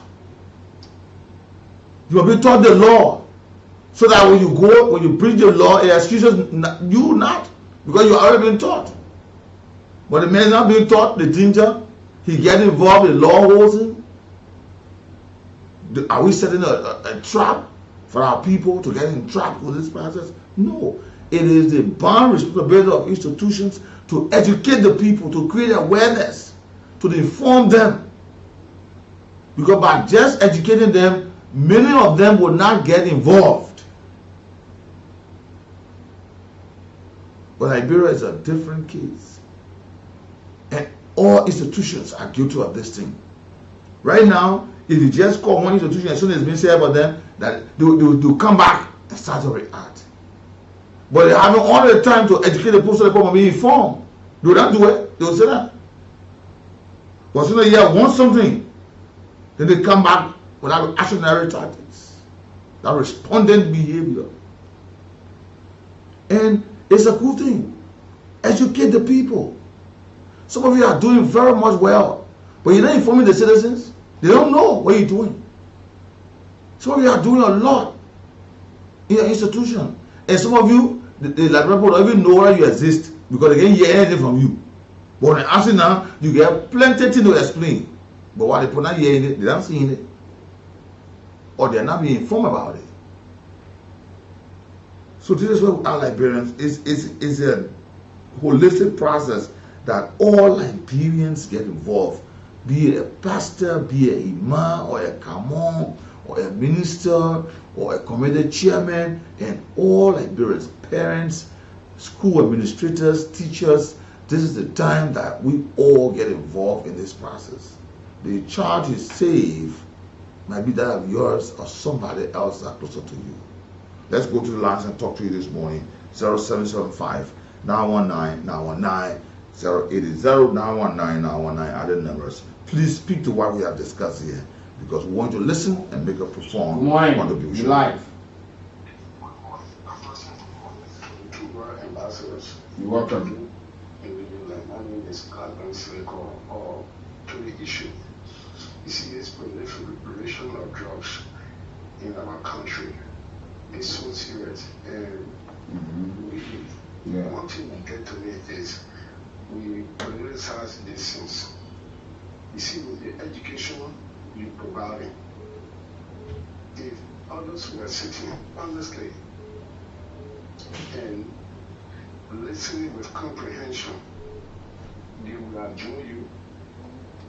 You must be taught the law. So that when you go, when you preach the law, it excuses you not. Because you are already been taught. But the man is not being taught the danger. He gets involved in law holding. Are we setting a trap for our people to get entrapped with this process? No. It is the bound responsibility of institutions to educate the people, to create awareness, to inform them. Because by just educating them, many of them will not get involved. But Liberia is a different case. And all institutions are guilty of this thing. Right now, if you just call one institution, as soon as it's been said about them, that they'll come back and start to react. But they're having all the time to educate the people so the people will be informed. They will not do it. They will say that. But as soon as you want something, then they come back without actionary tactics. That respondent behavior. And it's a good thing. Educate the people. Some of you are doing very much well, but you're not informing the citizens. They don't know what you're doing. Some of you are doing a lot in your institution. And some of you, the Liberian people don't even know whether you exist because they can't hear anything from you. But when I ask you now, you get plenty to explain. But while they put not hearing it, they're not seeing it. Or they're not being informed about it. So this is what our Liberians is a holistic process that all Liberians get involved. Be it a pastor, be it an imam, or a kamon, or a minister, or a committee chairman, and all Liberians, parents, school administrators, teachers. This is the time that we all get involved in this process. The child you save might be that of yours or somebody else that closer to you. Let's go to the lines and talk to you this morning. 0775 919 919 080 919 919 other numbers. Please speak to what we have discussed here, because we want to listen and make a profound contribution. Live. Ambassadors. You're welcome. My name is Carbon Silicon or to the issue. You see, this proliferation of drugs in our country is so serious, and one thing we get to it is we politicize these things. You see, with the education you providing, if others were sitting honestly and listening with comprehension, they will adjure you,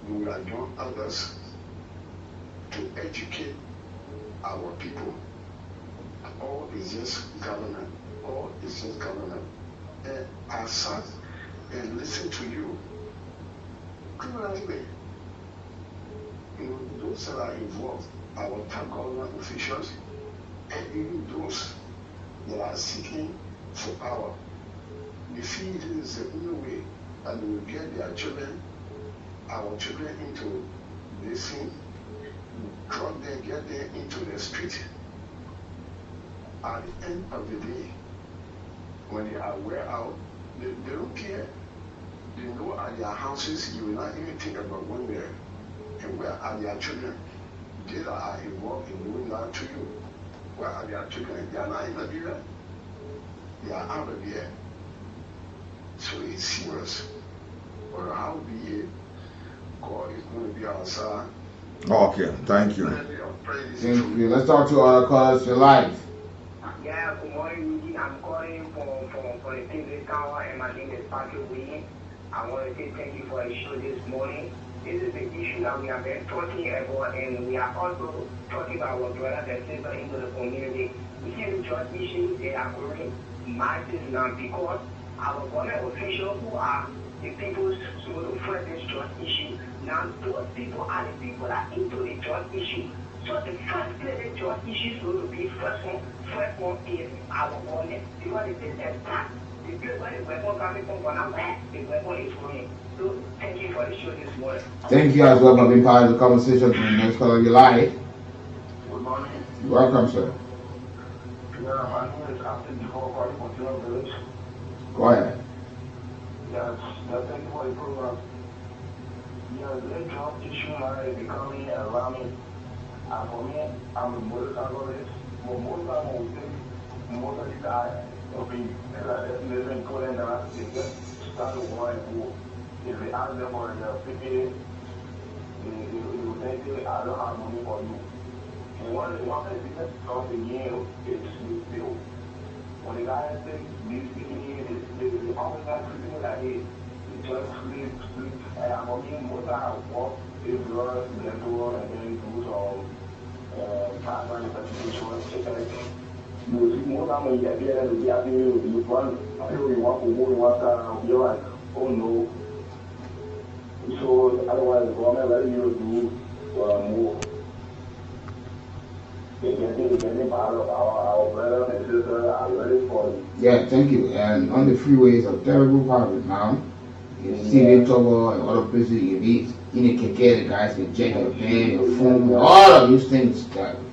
they will adjure others to educate our people. All is just government. All is just government. And I sat and listened to you. Clearly, those that are involved, our top government officials, and even those that are seeking for power, they feel this is the only way that they will get their children, our children, into this thing, drug them, get them into the street. At the end of the day, when they are wear out, they don't care. They know at their houses, you will not even think about when they're, and where are their children? They that are involved in doing that to you. Where are their children? They are not in Nigeria. They are out of here. So it's serious. But how be it, God is going to be our side. Okay, thank you. Thank you. Let's talk to our callers for life. Yeah, good morning, Weekie. I'm calling for the TV tower, and my name is Patrick William. I want to say thank you for the show this morning. This is the issue that we have been talking about, and we are also talking about our brothers and sisters into the community. We see the church issues, they are growing massive now because our government officials who are the people who fight this church issue, now those people are the people that are into the church issue. So the first place the church issue is going to be first one is our government, because it is a fact. The place where the weapon coming from, where the weapon is going. So thank you for the show this morning. Thank you as well for being part of the conversation. Next caller, you live. Good morning. You're welcome, sir. Yeah, my name is Captain Before calling from Field Village. Go ahead. Yes, thank you for the program. Yes, the drug issue now is becoming alarming. And for me, I'm a motorcycle race. But most time I will take most of the guy of the living pulling that they just start to war and go. If they ask them for the PPA, they will say, I don't have money for you. And one of the biggest stuff again is this bill. When the guy says this PPA, the officer treating me like this, they just sleep. And for me, most time I walk, they blood, dental, and then do some pattern investigation, check everything. You will see more time when you get there than you get there. You want to go, you want to, you're like, oh no. So otherwise, the government let you do more. They're getting part of our brothers and sisters are ready for it. Yeah, thank you. And on the freeways are terrible problem now. You see the trouble and other places you meet. In the keke, the guys can check your pen, your phone, all of these things.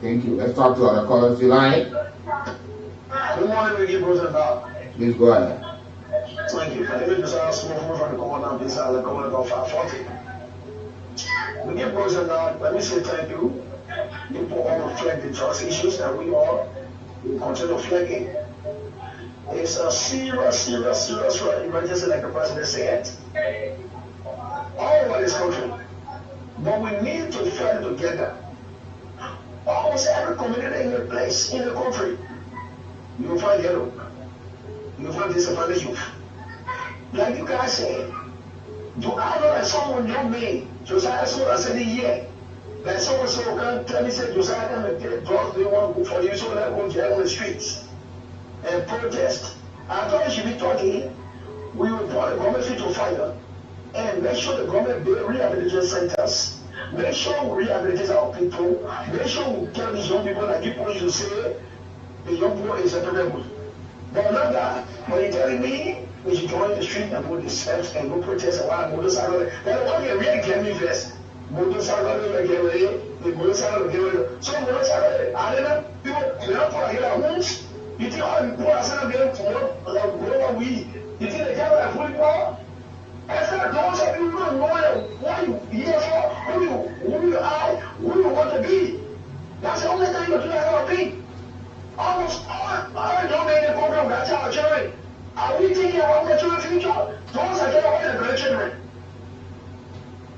Thank you. Let's talk to other callers. You like? Good morning, Weekie Nah. Please go ahead. Thank you. My name is Mr. Small from the Commandant, this is the Commandant 540. Weekie Nah, let me say thank you. People all reflect the trust issues that we all will continue flagging. It's a serious emergency, like the president said, all over this country. But we need to fight together. Almost every community in the place, in the country, you will find yellow. You will find disadvantaged youth. Like you guys say, do I know that someone know me? So I said a year. Like someone can tell me, say, Josiah come and get drugs, they want to go for you, so let go get on the streets and protest. I thought you should be talking. We will put the government fit to fire and make sure the government build rehabilitation centers. Make sure we rehabilitate our people. Make sure we tell these young people like people used to say, the young boy is separable. But not that. But you're telling me we should join the street and go to steps and go protest and why motorcycle. Then what you really get me first. Motorcycle will get ready. The motorcycle will get ready. So motorcycle, I don't know. People, we don't put here at homes. You think all the people are sitting there for whatever we. You think they can't have fully power? I said, those of you who don't know what you here for, who you are, who you want to be. That's the only thing you do have to be. Almost all young men in the program that's our children. Are we thinking about the children's future? Those are the grandchildren.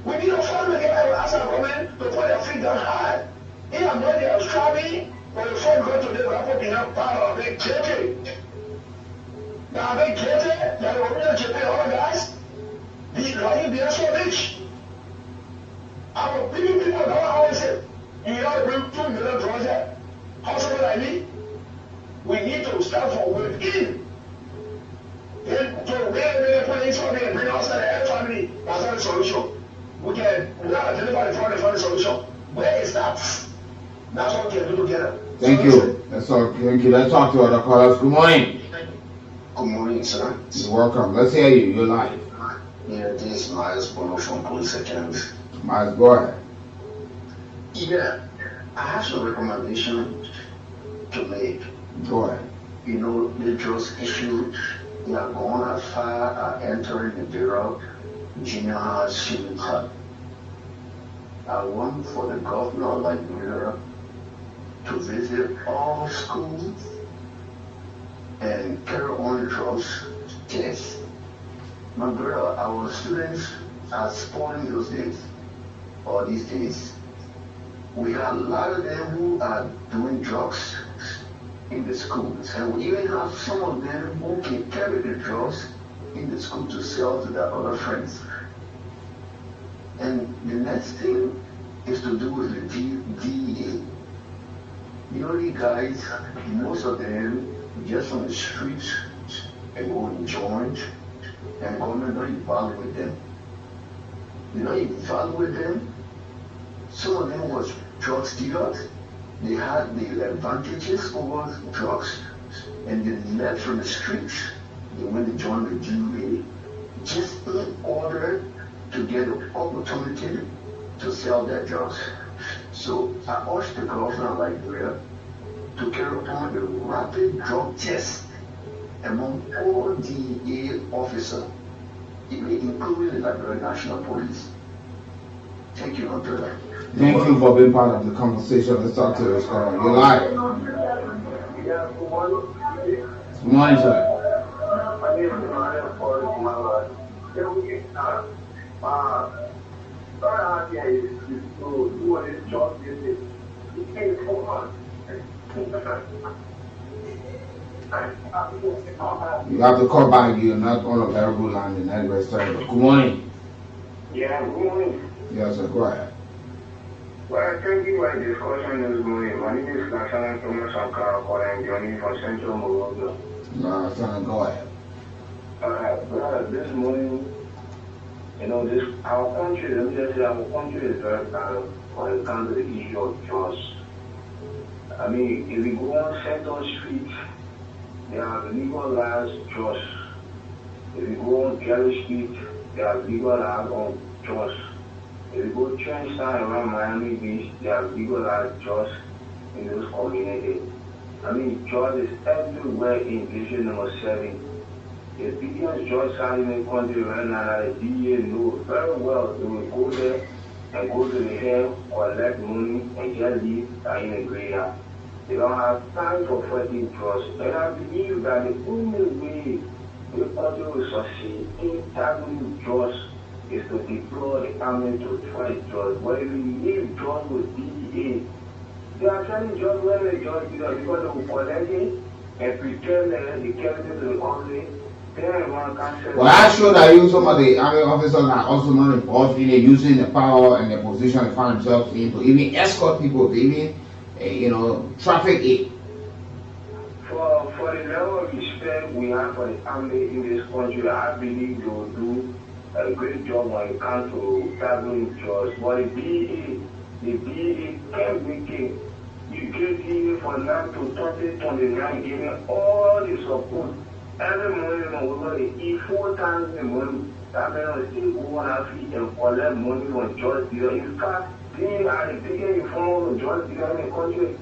We need to follow the as a woman to put their feet down hard. In a money they are striving, but the phone go to them, I'm putting up part of big JP. Now, big JP, the original JP, all the guys, these lying being so rich. Our people don't always say, you got to bring 2 million projects. Hospital like me, we need to start from within. Then to where we put in something and bring outside the air family, that's not the solution. We can deliver the solution. Where is that? That's what we can do together. Thank you. Let's talk. Thank you. Let's talk to other callers. Good morning. Good morning, sir. You're welcome. Let's hear you. You're live. Yeah, this is Miles Bono from Police Academy. Miles, go ahead. Yeah, I have some recommendation to make. Go ahead. You know, the drugs issue, they are going as far as entering the Bureau Junior High Shooting Club. I want for the governor of Liberia to visit all schools and carry on drugs tests. My brother, our students are spoiling those days, or these days. We have a lot of them who are doing drugs in the schools, and we even have some of them who can carry the drugs in the school to sell to their other friends. And the next thing is to do with the DEA. You know, these guys, most of them just on the streets and go and join, and government don't evaluate them. You know, evaluate them. Some of them was drug dealers. They had the advantages over drugs, and they left from the streets. They went to join the DEA just in order to get an opportunity to sell their drugs. So I urge the governor of Liberia to carry on the rapid drug test among all DEA officers, even including the Liberia National Police. Thank you, my brother. Thank you for being part of the conversation. Let's talk to this caller. You're live. Good morning, sir. My name is Emmanuel for my sorry, I can't do what this job is. You can't hold on. You have to call back. You're not on a variable line in that restaurant. Good morning. Yeah, good morning. Yes, sir. Go ahead. Well, thank you for the discussion this morning. My name is Nathaniel Thomas Sankara, calling joining from Central Morocco. No, son, go ahead. Brother, this morning, you know, our country, let me just say, our country is very bad when it comes to the issue of drugs. I mean, if we go on Central Street, they have legalized drugs. If we go on Kelly Street, they have legalized on drugs. If we go Trenchtown around Miami Beach, they have legalized drugs in those communities. I mean, drugs is everywhere in Division number 7. The biggest drug selling in the country right now, the DEA knows very well. They will go there and go to the hell, collect money, and just leave in the graveyard. They don't have time for fighting drugs. And I believe that the only way the country will succeed in tackling drugs is to deploy the army to fight drugs. But if we leave drugs with DEA, they are selling drugs when they just because they will collect it and pretend that they carry it to the country Well, I sure that you some of the army officers are also not involved in using the power and the position they find themselves in to even escort people, to even, traffic it. For the level of respect we have for the army in this country, I believe they will do a great job when it comes to tackling drugs. But the BE can't make it. You get here for now to 2029, giving all the support. Every morning when we're going to eat 4 times a month, that means we still go on our feet and collect money from drugs dealers. In fact, they are the biggest informers of drugs dealers in the country.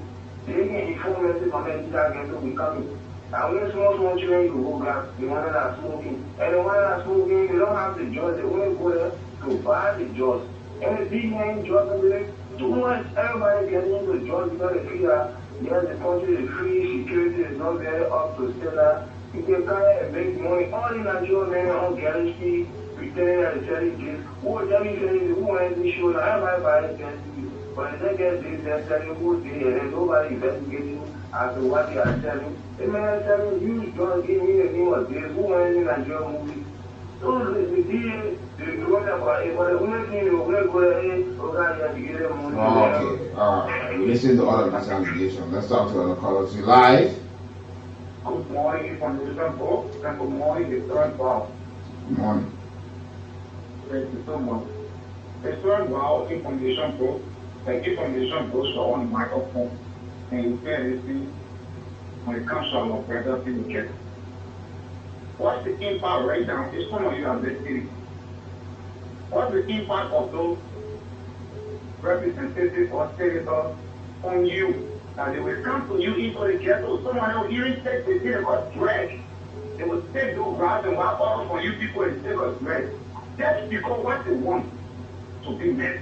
They can inform us from the again to becoming. And when small children you go back, the ones that are smoking. And the ones that are smoking, they don't have the drugs. They only go there to buy the drugs. And the big name drugs are there. Too much everybody getting into drugs because they feel that yes, the country is free, security is not very up to standard. You can come and make money. All the Nigerian men on guarantee, pretending and selling this. Who will tell me who wants this show? Now everybody buys it. But they get this, they're selling who they and nobody investigating as to what they are selling. The men are selling huge drugs, give me the name of this. Who wants the Nigerian movie? So the one about it, but the only thing you will go ahead, to get them money. Okay, listen to all of this investigation. Let's talk to other callers live. Good morning, Information Pro, and good morning, the third bow. Good morning. Thank you so much. The third bow, Information Pro, the Information Pro show on the microphone, and you can listen when it comes to our better thing you get. What's the impact right now? It's some of you have been sitting. What's the impact of those representatives or senators on you? Now they will come to you into the ghetto. Someone will even take the thing about drag. They will take those routes and walk off for you people and take us drag. That's because what they want to be met.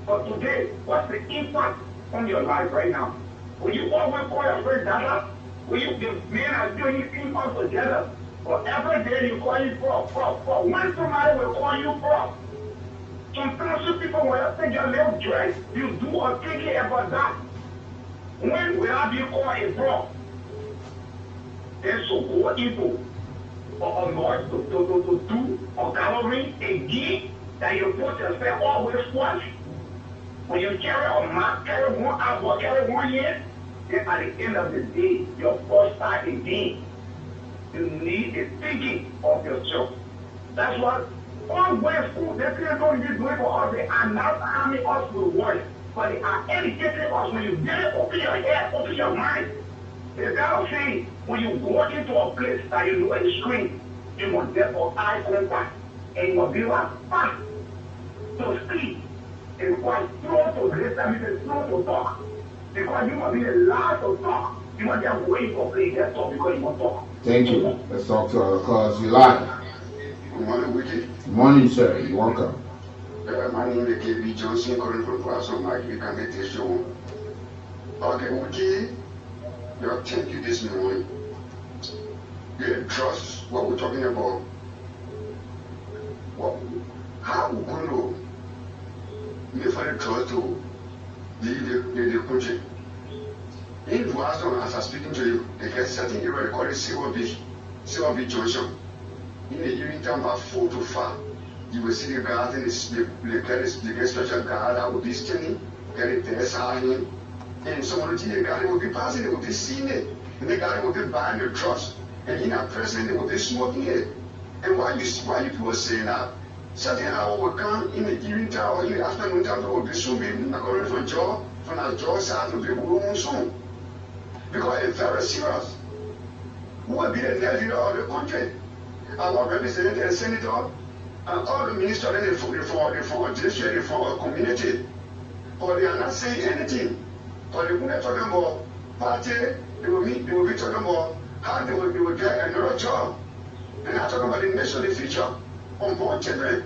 But today, what's the impact on your life right now? Will you always call your friend Dada? Will you give men are doing things all together? Or every day you call you prof. When somebody will call you prof. Sometimes you people will take your little dress, you do or think about that. When will I be called a prof? Then so go into or not to do or calorie again that you put yourself always watch. When you carry a mark, carry 1 hour, carry 1 year, then at the end of the day, your first time again. You need a thinking of yourself. That's what all West school, they don't need to do it for us. They are not harming us with words, but they are educating us. When you get it, open your head, open your mind. It's kind of saying, when you go into a place that you know a screen, you must get for eye contact, and you must be like fast to speak. It's quite slow to listen, it's slow to talk. Because you must be the last to talk. You must just wait for play, just talk because you must talk. Thank you. Let's talk to our callers. You live. Good morning, Weekie. Good morning, sir. You're welcome. My name is KB Johnson, calling from Plaza Mike. You can get this show. Okay, Weekie. Thank you this morning. Yeah, trust what we're talking about. How we're going to make for the trust to lead the country. In Boston, as I'm speaking to you, they get certain area they call it Silver Beach Junction. In the evening time, about 4 to 5, you will see the garden, they get special guard that will be standing, get it there, signing. And someone the garden will be passing, they will be seeing it. And the garden will be buying the drugs. And in that person, they will be smoking it. And why you people saying that? Certain hour will come in the evening time or in the afternoon time, they will be swimming, according to job, from our job side to people who won't swim. Because it's very serious. Who will be the next leader of the country? Our representative and senator, and all the ministers for judiciary, for community. But they are not saying anything. But they will not talking about party, they will be talking about how they will get another job. And not talking about the nation, the future, unborn children.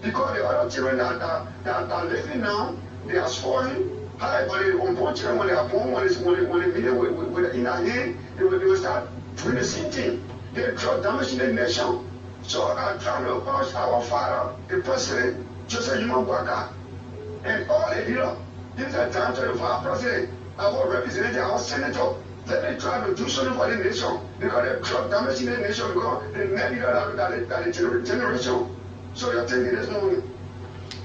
Because the other children that are living now, they are spoiling. But the unborn children, when they are born, when they meet with in their hand, they will start doing the same thing. They drug damage in the nation. So I'm trying to urge our father, the president, Joseph Yumabwaka, and all the leaders. This is a time to our president, our representative, our senator, They try to do something for the nation because they drug damaging the nation because they made that generation. So you're thinking there's no.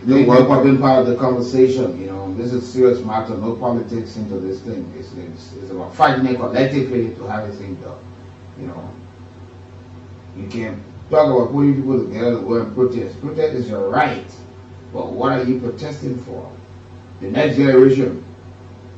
You work have been part of the conversation. You know, this is a serious matter. No politics into this thing. It's about fighting it collectively to have this thing done. You know, you can talk about putting people together to go and protest. Protest is your right, but what are you protesting for? The next generation.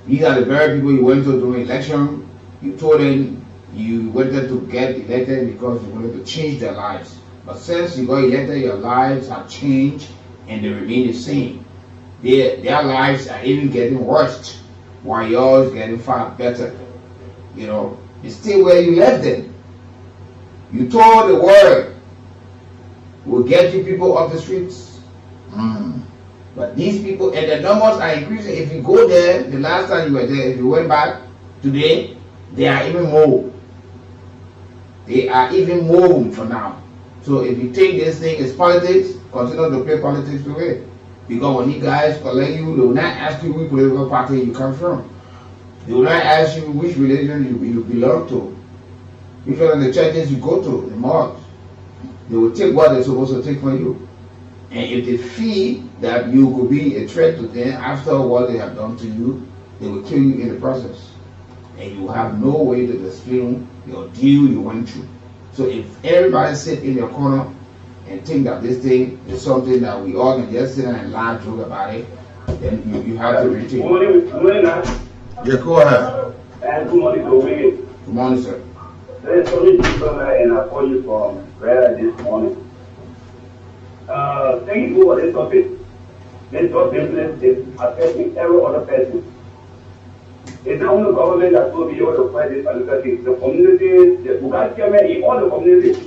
These are the very people you went to during election. You told them you wanted to get elected because you wanted to change their lives. But since you got elected, your lives have changed and they remain the same. Their lives are even getting worse, while yours getting far better. You know, you stay where you left them. You told the world will get you people off the streets. But these people, and the numbers are increasing. If you go there, the last time you were there, if you went back today, they are even more. They are even more for now. So if you take this thing as politics, continue to play politics to it. Because when you guys collect you, they will not ask you which political party you come from. They will not ask you which religion you belong to. Which one of the churches you go to, the mosques. They will take what they're supposed to take from you. And if they feel that you could be a threat to them after what they have done to you, they will kill you in the process. And you have no way to explain your deal you went through. So if everybody sit in your corner and think that this thing is something that we all can just sit and laugh, joke about it, then you have to retain. Good morning, Yeah, go ahead. and good morning to Weekie. Good morning, sir. There's only people and I call you from where this morning. Thank you for this topic. This topic is affecting every other person. It's not only the government that will be able to fight this political thing. The communities, the Bugatti in all the communities,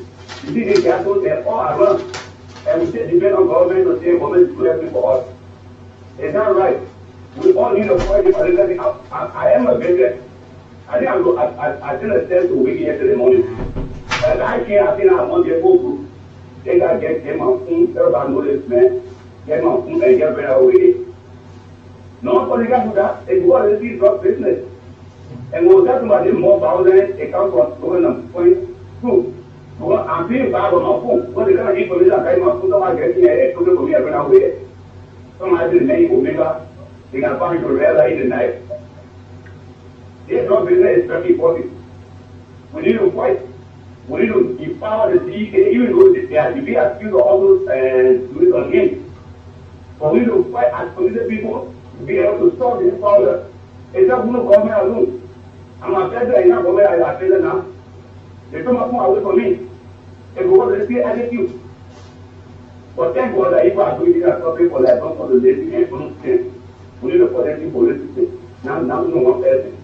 you see the castles, they're all around. And we still depend on government to say government to do everything for us. It's not right. We all need to fight this political thing. I am a veteran. I think I did a test to Weekie yesterday morning. And I think I want to go to. They got to get my phone, everybody know this man. Get my phone and get better away. Nobody can do that. It's what it is drug business. And we'll talk about this more violent, it comes from going on point two. Well, I'm feeling bad on my phone. What is going to eat for me? I'm getting my phone, somebody getting a phone for me every now and then. Somebody didn't make Omega. They can find you red light in the night. This drug business is very important. We need to fight. We need to empower the DK, even though they are to be accused of all those do it on him. But we need to fight as police people to be able to stop this problem. It's not going to come here alone. I'm a president, I'm not going to be a now. They come up away from me. They go to the same attitude. But thank God that if I do it, I'm stopping for that, not for the lady and for the we need to protect the police. Now, no one person.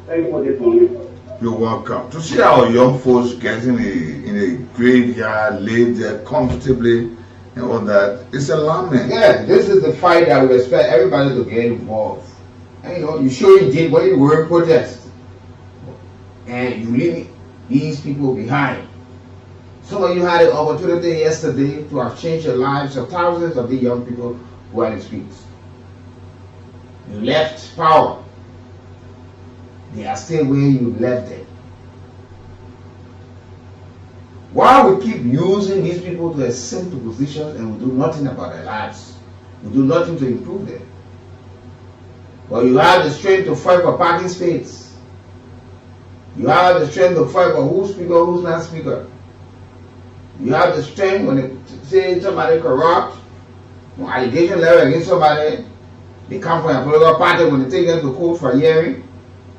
Thank you for this morning. You're welcome. To see our young folks getting in a graveyard, laid there comfortably and all that, it's alarming. Yeah, this is the fight that we expect everybody to get involved. And you know, you sure you did what you were in protest. And you leave these people behind. Some of you had an opportunity yesterday to have changed the lives of thousands of the young people who are in the streets. You left power. They are still where you left them. Why we keep using these people to ascend to positions and we do nothing about their lives? We do nothing to improve them. But you have the strength to fight for parking space. You have the strength to fight for who's speaker, who's not speaker. You have the strength when they say somebody corrupt, when allegation level against somebody, they come from a political party, when they take them to court for hearing,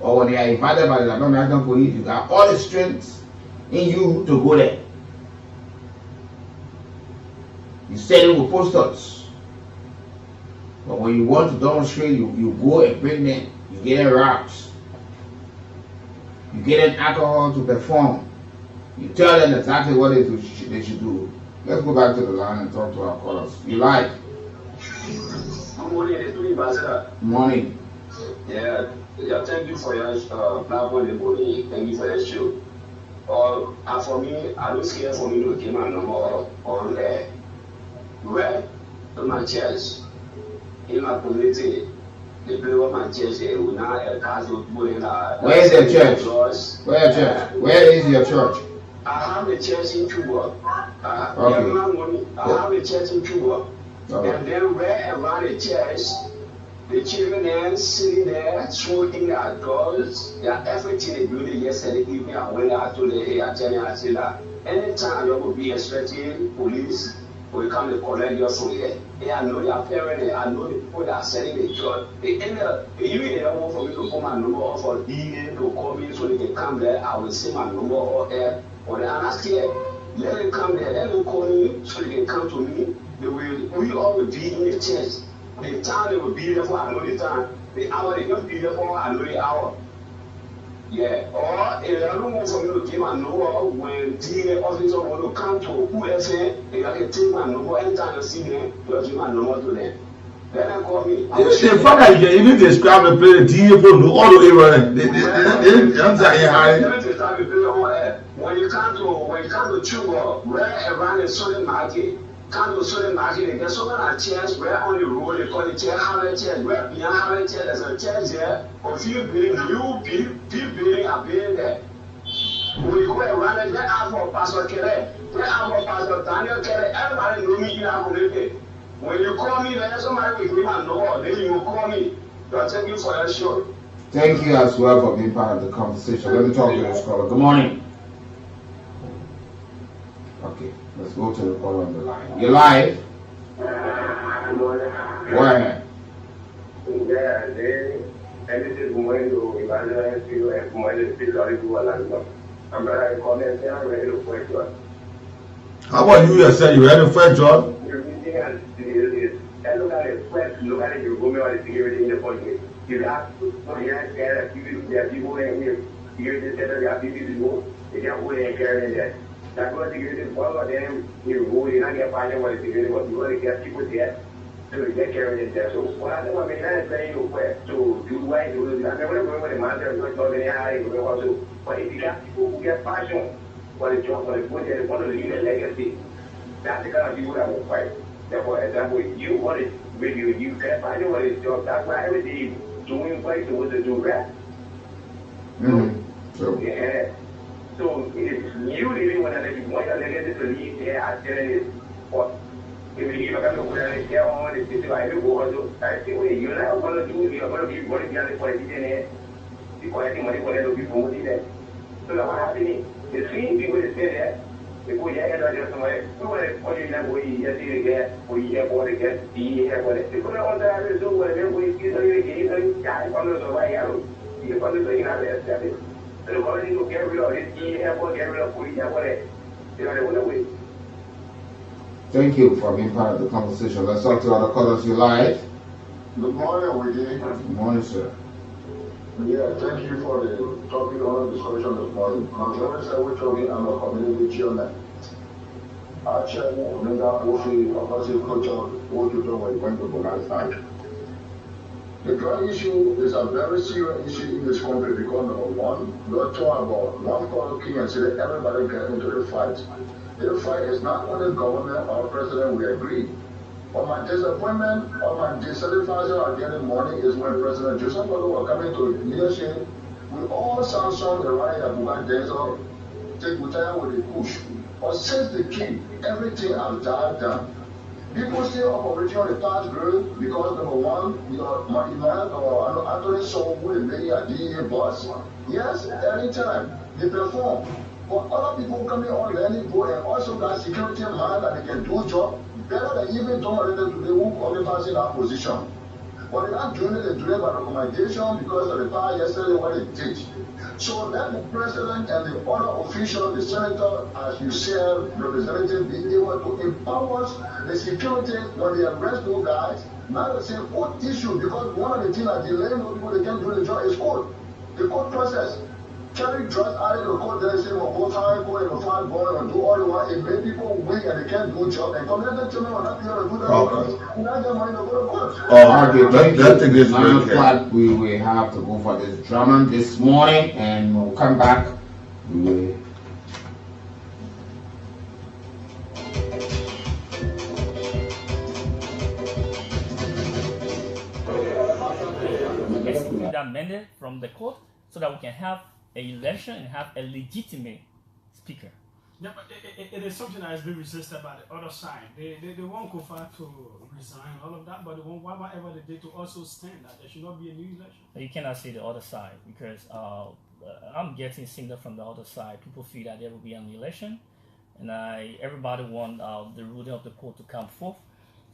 or when they are invited by the American police, you got all the strength in you to go there. You set it with posters. But when you want to demonstrate, you go and bring them. You get them wraps. You get them alcohol to perform. You tell them exactly what they should do. Let's go back to the line and talk to our callers. You like? Good morning, it's doing Basra. Morning. Yeah, thank you for your platform, thank you for your show. And for me, I don't care for me to give my number on there. Where my church, in my community, They play with my church. We now a castle putting. Where is your church? Where church? Where is your church? I have a church in Cuba. Okay. I have a church in Cuba. Okay. And then right around the church, the children there sitting there, shooting their doors, their everything they do yesterday evening. I went out to the hey, I tell you, I said that anytime you will be expecting police, will come to collect your from here. Hey, I know your parents, I know the people that are selling the job. They end up, even they don't want for me to put my number or for DA to call me so they can come there. I will see my number or air. Or the ask here, let them come there, let them call me so they can come to me. We all will be in the church. The time they will be there for another time. The hour they don't be there for another hour. Yeah. Or if I don't want for me to give my number when DA officer want to come to whoever, they can take my number anytime you see them, you give my number to them. Then they call me. The fact that you can even describe the play the DA for no all the way running. They when you come to Chuba, right around the Southern Market, come to Southern Market, there's so many chairs right on the road, they call it chair, Harvard chairs, right behind Harvard chairs, there's a chair there, a few buildings are being there. When you go around it, they ask for Pastor Kelly, they ask for Pastor Daniel Kelly, everybody know me in our community. When you call me, there's somebody with me and know, then you will call me. Don't take you for your show. Thank you as well for being part of the conversation. Let me talk to this caller. Good morning. Okay, let's go to the caller on the line. You're live. Good morning. Where? Yeah, everything going to evaluate you and going to the I'm ready to fight you. How about you yourself? You ready for a job? Look at it, look at it, you go me on the security in the point. You have to care people in here. You just said that people to go, they can't go and carry that. That's what security is for them. You go, you're not going to find out what the security was. You want to get people there to get carried in there. So, what I think I'm saying to do right, to do that. I'm never going to the master of not any high, but if you got people who get passion for the job, for the point, they want to leave a legacy. That's the kind of people that will fight. For example, you want it with you can find out what is job. That's why everything you doing place was to do that. So, yeah. So it's you living when I want your legacy to leave there. I tell you what. If you look at the way they on the city, I will go on. I think you're not going to do. You're going to be money behind the politician here. You're collecting money for them to be promoted there. So that's what happening. The same people that stay there. Because you have to somewhere, we want to put in that way, you see again, we have what again, you have what it is. Because all that is so whatever we see, so you can't follow the way out. You follow the United States. So the quality to get rid of it, you have what, get rid of police, have what it is. Thank you for being part of the conversation. Let's talk to other callers. You live. Good morning, Weekie. Good morning, sir. Yeah, thank you for the topic on the discussion this morning. I'm going to say we're talking about a community chairman. Our chairman, Omega, offensive culture, what you do when you went to Bonanza. The drug issue is a very serious issue in this country because number one, we're talking about one call king and say that everybody get into the fight. The fight is not only government or president, we agree. But my disappointment or my dissatisfaction at the end of the morning is when President Joseph Bodo was coming to leadership, we all sanctioned the right of Bugan Denzel, take Butaya with a push. But since the king, everything has died down. People still operating on the tax grid because number one, Imam or Anthony Soul would maybe a DEA boss. Yes, anytime they perform. But other people coming on learning go and also got security man that they can do job better than even Tom Arena today who qualifies in our position. But they're not doing it, they do it by recommendation because of the power yesterday what they did. So let the president and the other officials, the senator, as you said, representative, be able to empower the security when they arrest those guys. Now they say court issue because one of the things that delaying those people they can't do the job is court. The court process. Carry drugs out of the court, they say, well, go find, go and find, go and do all the work. It made people weak and they can't do job. And come here and tell me, I'm not going to do that. Okay. Now they money to go to court. Let's take this 9 o'clock. We will have to go for this drama this morning and we'll come back. We will. that mandate from the court so that we can have an election and have a legitimate speaker. Yeah, but it is something that has been resisted by the other side. They want Kofa to resign, all of that, but they want whatever they did to also stand that there should not be a new election. You cannot see the other side because I'm getting signal from the other side. People feel that there will be an election, and everybody want the ruling of the court to come forth.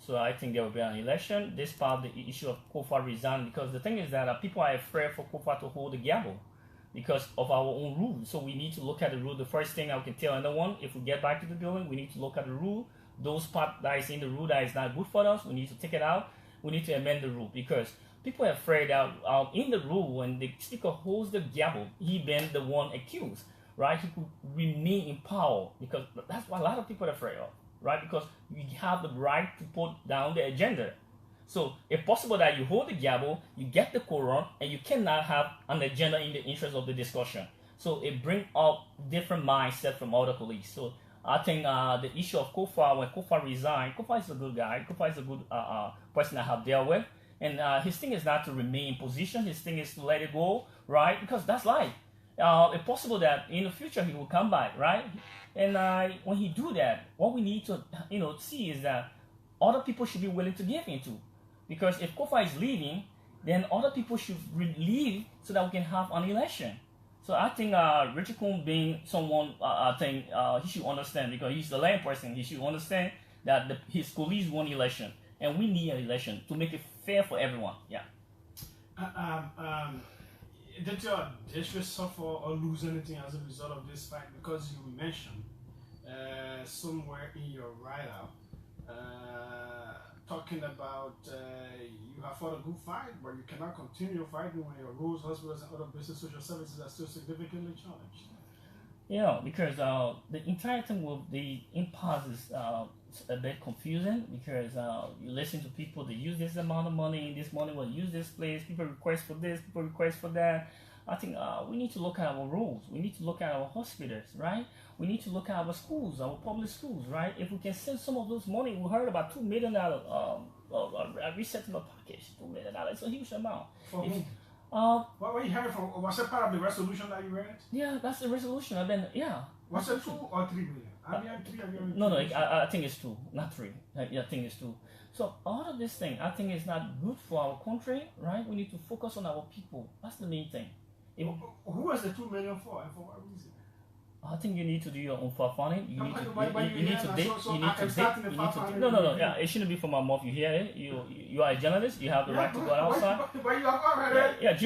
So I think there will be an election. This part of the issue of Kofa resign, because the thing is that people are afraid for Kofa to hold the gavel because of our own rules. So we need to look at the rule. The first thing I can tell anyone, if we get back to the building, we need to look at the rule. Those parts that is in the rule that is not good for us, we need to take it out. We need to amend the rule because people are afraid that in the rule, when the speaker holds the gavel, he been the one accused, right? He could remain in power because that's what a lot of people are afraid of, right? Because we have the right to put down the agenda. So it's possible that you hold the gavel, you get the quorum, and you cannot have an agenda in the interest of the discussion. So it brings up different mindset from other police. So I think the issue of Kofa, when Kofa resigned, Kofa is a good guy. Kofa is a good person I have dealt with. And his thing is not to remain in position. His thing is to let it go, right? Because that's life. It's possible that in the future he will come back, right? And when he do that, what we need to see is that other people should be willing to give into. Because if Kofa is leaving, then other people should leave so that we can have an election. So I think Richard Kuhn being someone, I think he should understand because he's the land person. He should understand that his colleagues won election, and we need an election to make it fair for everyone. Yeah. Did your district suffer or lose anything as a result of this fight? Because you mentioned somewhere in your write-up talking about you have fought a good fight, but you cannot continue fighting when your roads, hospitals, and other basic social services are still significantly challenged. Yeah, because the entire thing with the impasse is a bit confusing because you listen to people, they use this amount of money, this money will use this place, people request for this, people request for that. I think we need to look at our rules. We need to look at our hospitals, right? We need to look at our schools, our public schools, right? If we can send some of those money, we heard about $2 million resettlement package. $2 million, it's a huge amount. For whom? What were you hearing from? Was it part of the resolution that you read? Yeah, that's the resolution. Was it 2 or 3 million? No, I think it's 2, not 3. I think it's 2. So all of this thing, I think is not good for our country, right? We need to focus on our people. That's the main thing. Who was the 2 million for, and for what reason? I think you need to do your own funding. You need to date. No. Yeah, it shouldn't be from my mouth. You hear it. You are a journalist. You have the right to go outside. But you have already.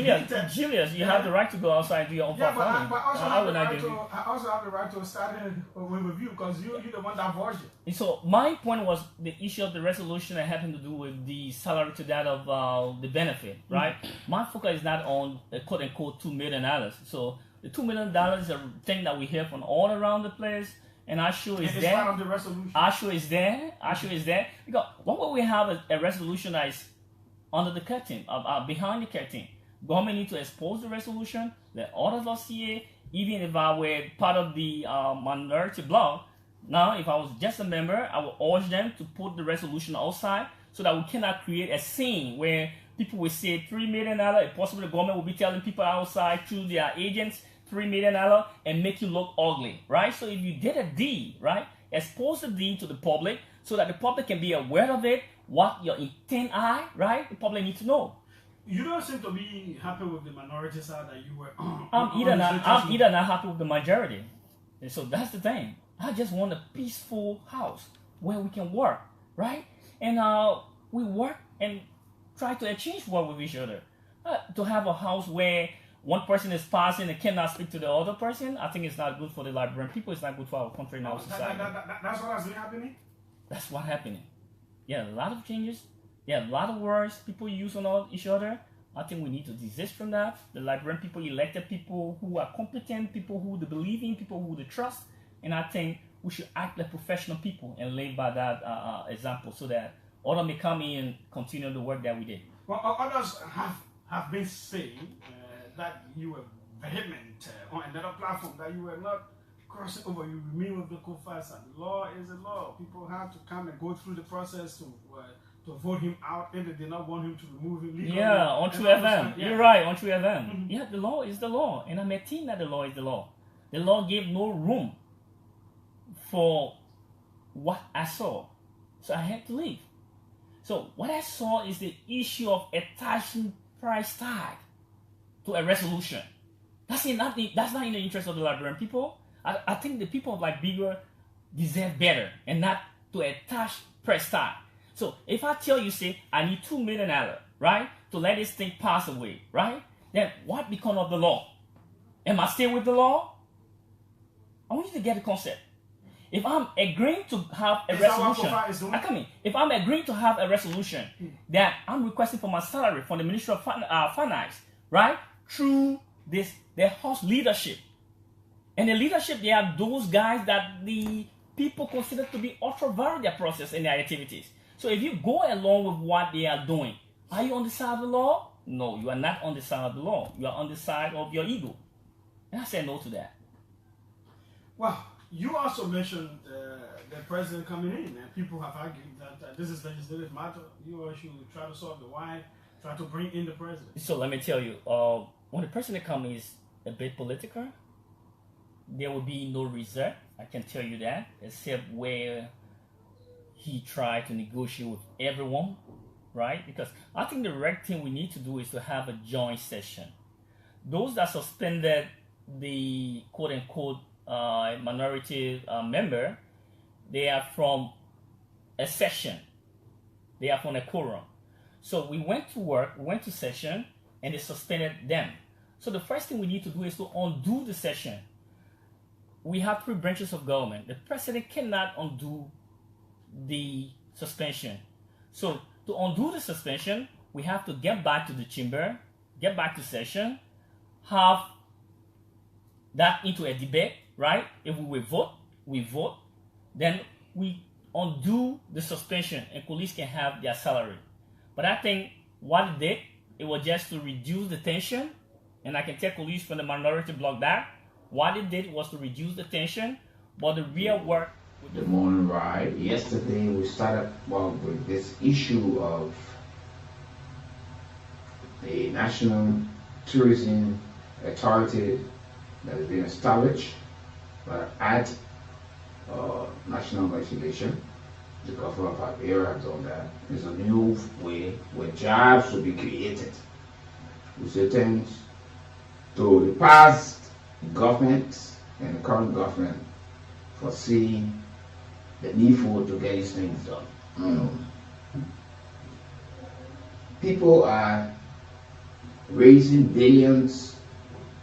Julius, you have the right to go outside and do your own funding. But I also have the right to start with review because you're the one that voiced it. So my point was the issue of the resolution that having to do with the salary to that of the benefit, right? My focus is not on the quote unquote $2 million. So the $2 million is a thing that we hear from all around the place, and I sure is there. Part of the resolution. I sure is there. Because what will we have a resolution that is under the curtain, behind the curtain? Government need to expose the resolution, let all of us see it. Even if I were part of the minority bloc, now if I was just a member, I would urge them to put the resolution outside so that we cannot create a scene where people will say $3 million, if possible the government will be telling people outside through their agents $3 million and make you look ugly, right? So if you did a deed, right, expose the deed to the public so that the public can be aware of it, what your intent are, right? The public need to know. You don't seem to be happy with the minority side that you were I'm either not happy with the majority. And so that's the thing. I just want a peaceful house where we can work, right? And we work and try to exchange work with each other. To have a house where one person is passing and cannot speak to the other person, I think it's not good for the Liberian people. It's not good for our country and our society. That's what has been happening? That's what happening. Yeah, a lot of changes. Yeah, a lot of words people use on each other. I think we need to desist from that. The Liberian people elected people who are competent, people who they believe in, people who they trust. And I think we should act like professional people and live by that example so that others may come in and continue the work that we did. Well, others have been saying that you were vehement on another platform, that you were not crossing over, you remain with the COFAS, and the law is the law. People have to come and go through the process to to vote him out, and they did not want him to remove him legally. Yeah, on True FM. Yeah. You're right, on True FM. Yeah, the law is the law, and I'm a team that the law is the law. The law gave no room for what I saw, so I had to leave. So what I saw is the issue of attaching price tag to a resolution. That's not in the interest of the Liberian people. I think the people of Liberia deserve better and not to attach price tag. So if I tell you, say, I need $2 million, right, to let this thing pass away, right, then what become of the law? Am I still with the law? I want you to get the concept. If I'm agreeing to have a resolution, if I'm agreeing to have a resolution that I'm requesting for my salary from the Ministry of Finance, right, through their house leadership, and the leadership, they are those guys that the people consider to be ultra vary their process and their activities. So if you go along with what they are doing, are you on the side of the law? No, you are not on the side of the law. You are on the side of your ego. And I say no to that. Well, you also mentioned the president coming in, and people have argued that this is legislative matter. You should try to solve the why, try to bring in the president. So let me tell you, when the president comes is a bit political, there will be no result. I can tell you that, except where he tried to negotiate with everyone, right? Because I think the right thing we need to do is to have a joint session. Those that suspended the quote-unquote minority member, they are from a session. They are from a quorum. So we went to work, we went to session, and they suspended them. So the first thing we need to do is to undo the session. We have 3 branches of government. The president cannot undo the suspension. So to undo the suspension, we have to get back to the chamber, get back to session, have that into a debate, right? If we will vote, we vote. Then we undo the suspension and police can have their salary. But I think what it did, it was just to reduce the tension. And I can tell police from the minority block that what it did was to reduce the tension, but the real work with the morning ride. Yesterday we started with this issue of the National Tourism Authority that has been established at national legislation. The government of Liberia has done that. It's a new way where jobs will be created. We say thanks to the past government and the current government for seeing the need for to get these things done. You know, people are raising billions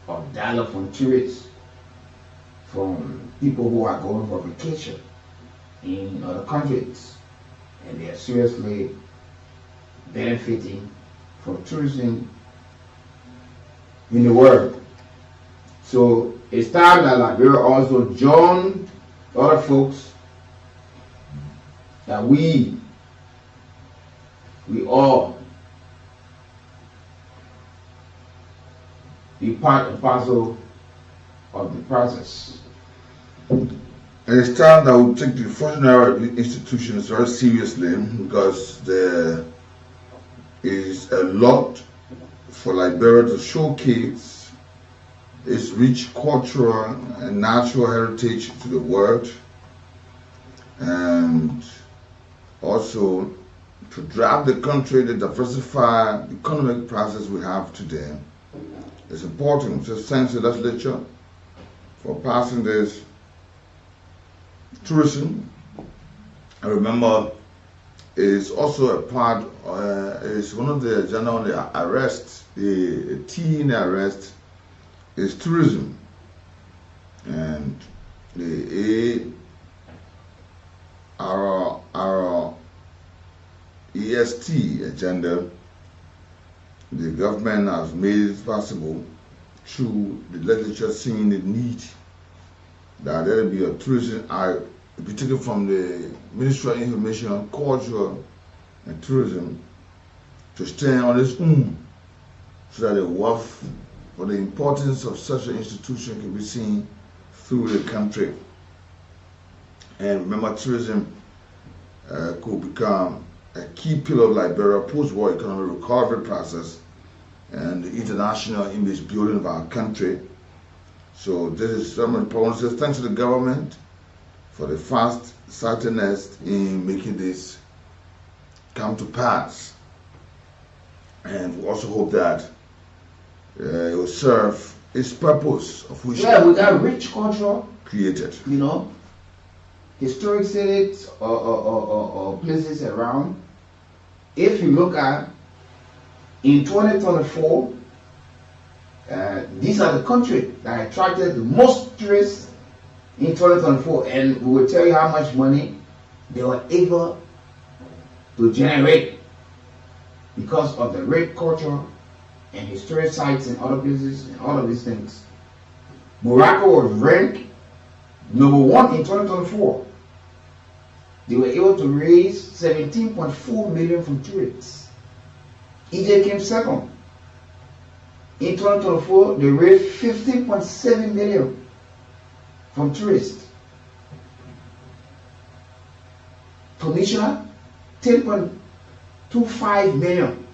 of dollars from tourists, from people who are going for vacation in other countries, and they are seriously benefiting from tourism in the world. So it's time that Liberia also join other folks that we all be part and parcel of the process. And it's time that we take the functionary institutions very seriously, because there is a lot for Liberia to showcase its rich cultural and natural heritage to the world, and also to drive the country, the diversified economic process we have today. It's important to thank the legislature for passing this tourism. I remember it is also a part, it's one of the agenda on the arrest, the teen arrest is tourism, and the our EST agenda, the government has made it possible through the legislature seeing the need that there will be a tourism act be taken from the Ministry of Information, Culture and Tourism to stand on its own, so that the worth or the importance of such an institution can be seen through the country. And remember, tourism could become a key pillar of Liberia post-war economic recovery process and the international image building of our country. So this is some important. So thanks to the government for the fast sightedness in making this come to pass. And we also hope that it will serve its purpose of which we got rich culture created. You know, historic cities or places around. If you look at in 2024, these are the countries that attracted the most tourists in 2024, and we will tell you how much money they were able to generate because of the rich culture and historic sites and other places and all of these things. Morocco was ranked #1 in 2024. They were able to raise 17.4 million from tourists. Egypt came second. In 2024, they raised 15.7 million from tourists. Tunisia, 10.25 million.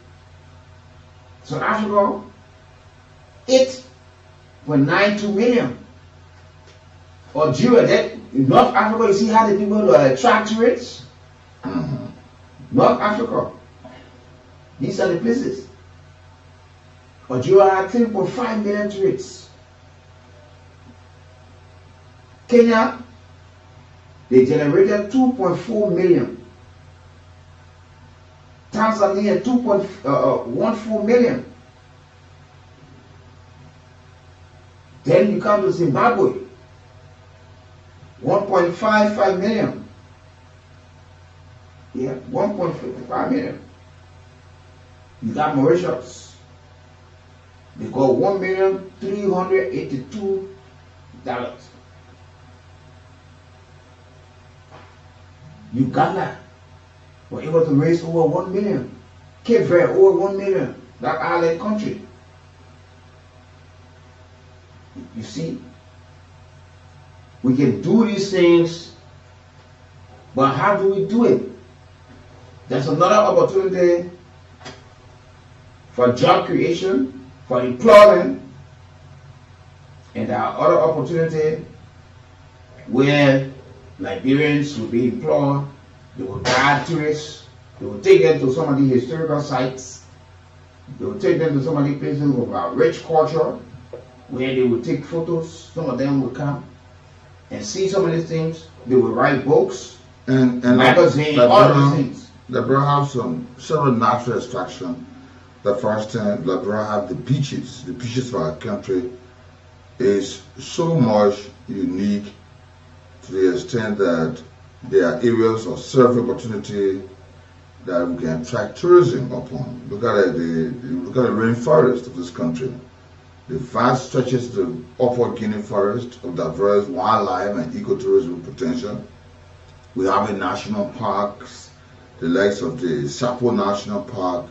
South Africa, 8.92 million. Algeria, North Africa, you see how the people attract tourists? North Africa, these are the places. Algeria had 10.5 million tourists. Kenya, they generated 2.4 million. Tanzania, 2.14 million. Then you come to Zimbabwe, 1.55 million. Yeah, 1.55 million. You got Mauritius. They got $1,382,000. Uganda were able to raise over 1 million. Cape Verde over 1 million. That island country. You see, we can do these things, but how do we do it? There's another opportunity for job creation, for employment, and there are other opportunities where Liberians will be employed. They will guide tourists. They will take them to some of the historical sites. They will take them to some of the places with our rich culture, where they will take photos. Some of them will come and see some of these things. They will write books and magazines, all these things. Liberia have several natural attractions. The first thing, Liberia have the beaches. The beaches for our country is so much unique to the extent that there are areas of surf opportunity that we can attract tourism upon. Look at the rainforest of this country. The vast stretches of the Upper Guinea forest of diverse wildlife and ecotourism potential. We have in national parks, the likes of the Sapo National Park,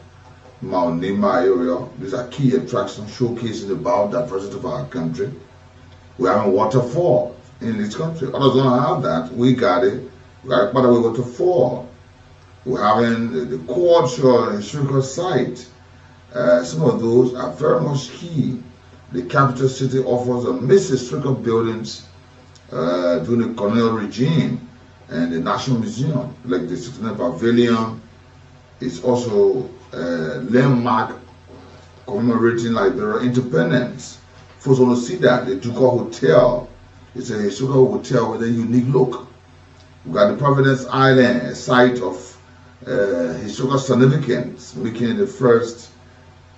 Mount Nema area. These are key attractions showcasing the biodiversity of our country. We have a waterfall in this country. Others don't have that. We got it. We got a Padaway waterfall. We're having the cultural and historical site. Some of those are very much key. The capital city offers a mixed historical buildings during the colonial regime, and the National Museum, like the 69th Pavilion, is also a landmark commemorating Liberia independence. Folks want to see that. The Ducal Hotel is a historical hotel with a unique look. We got the Providence Island, a site of historical significance, making it the first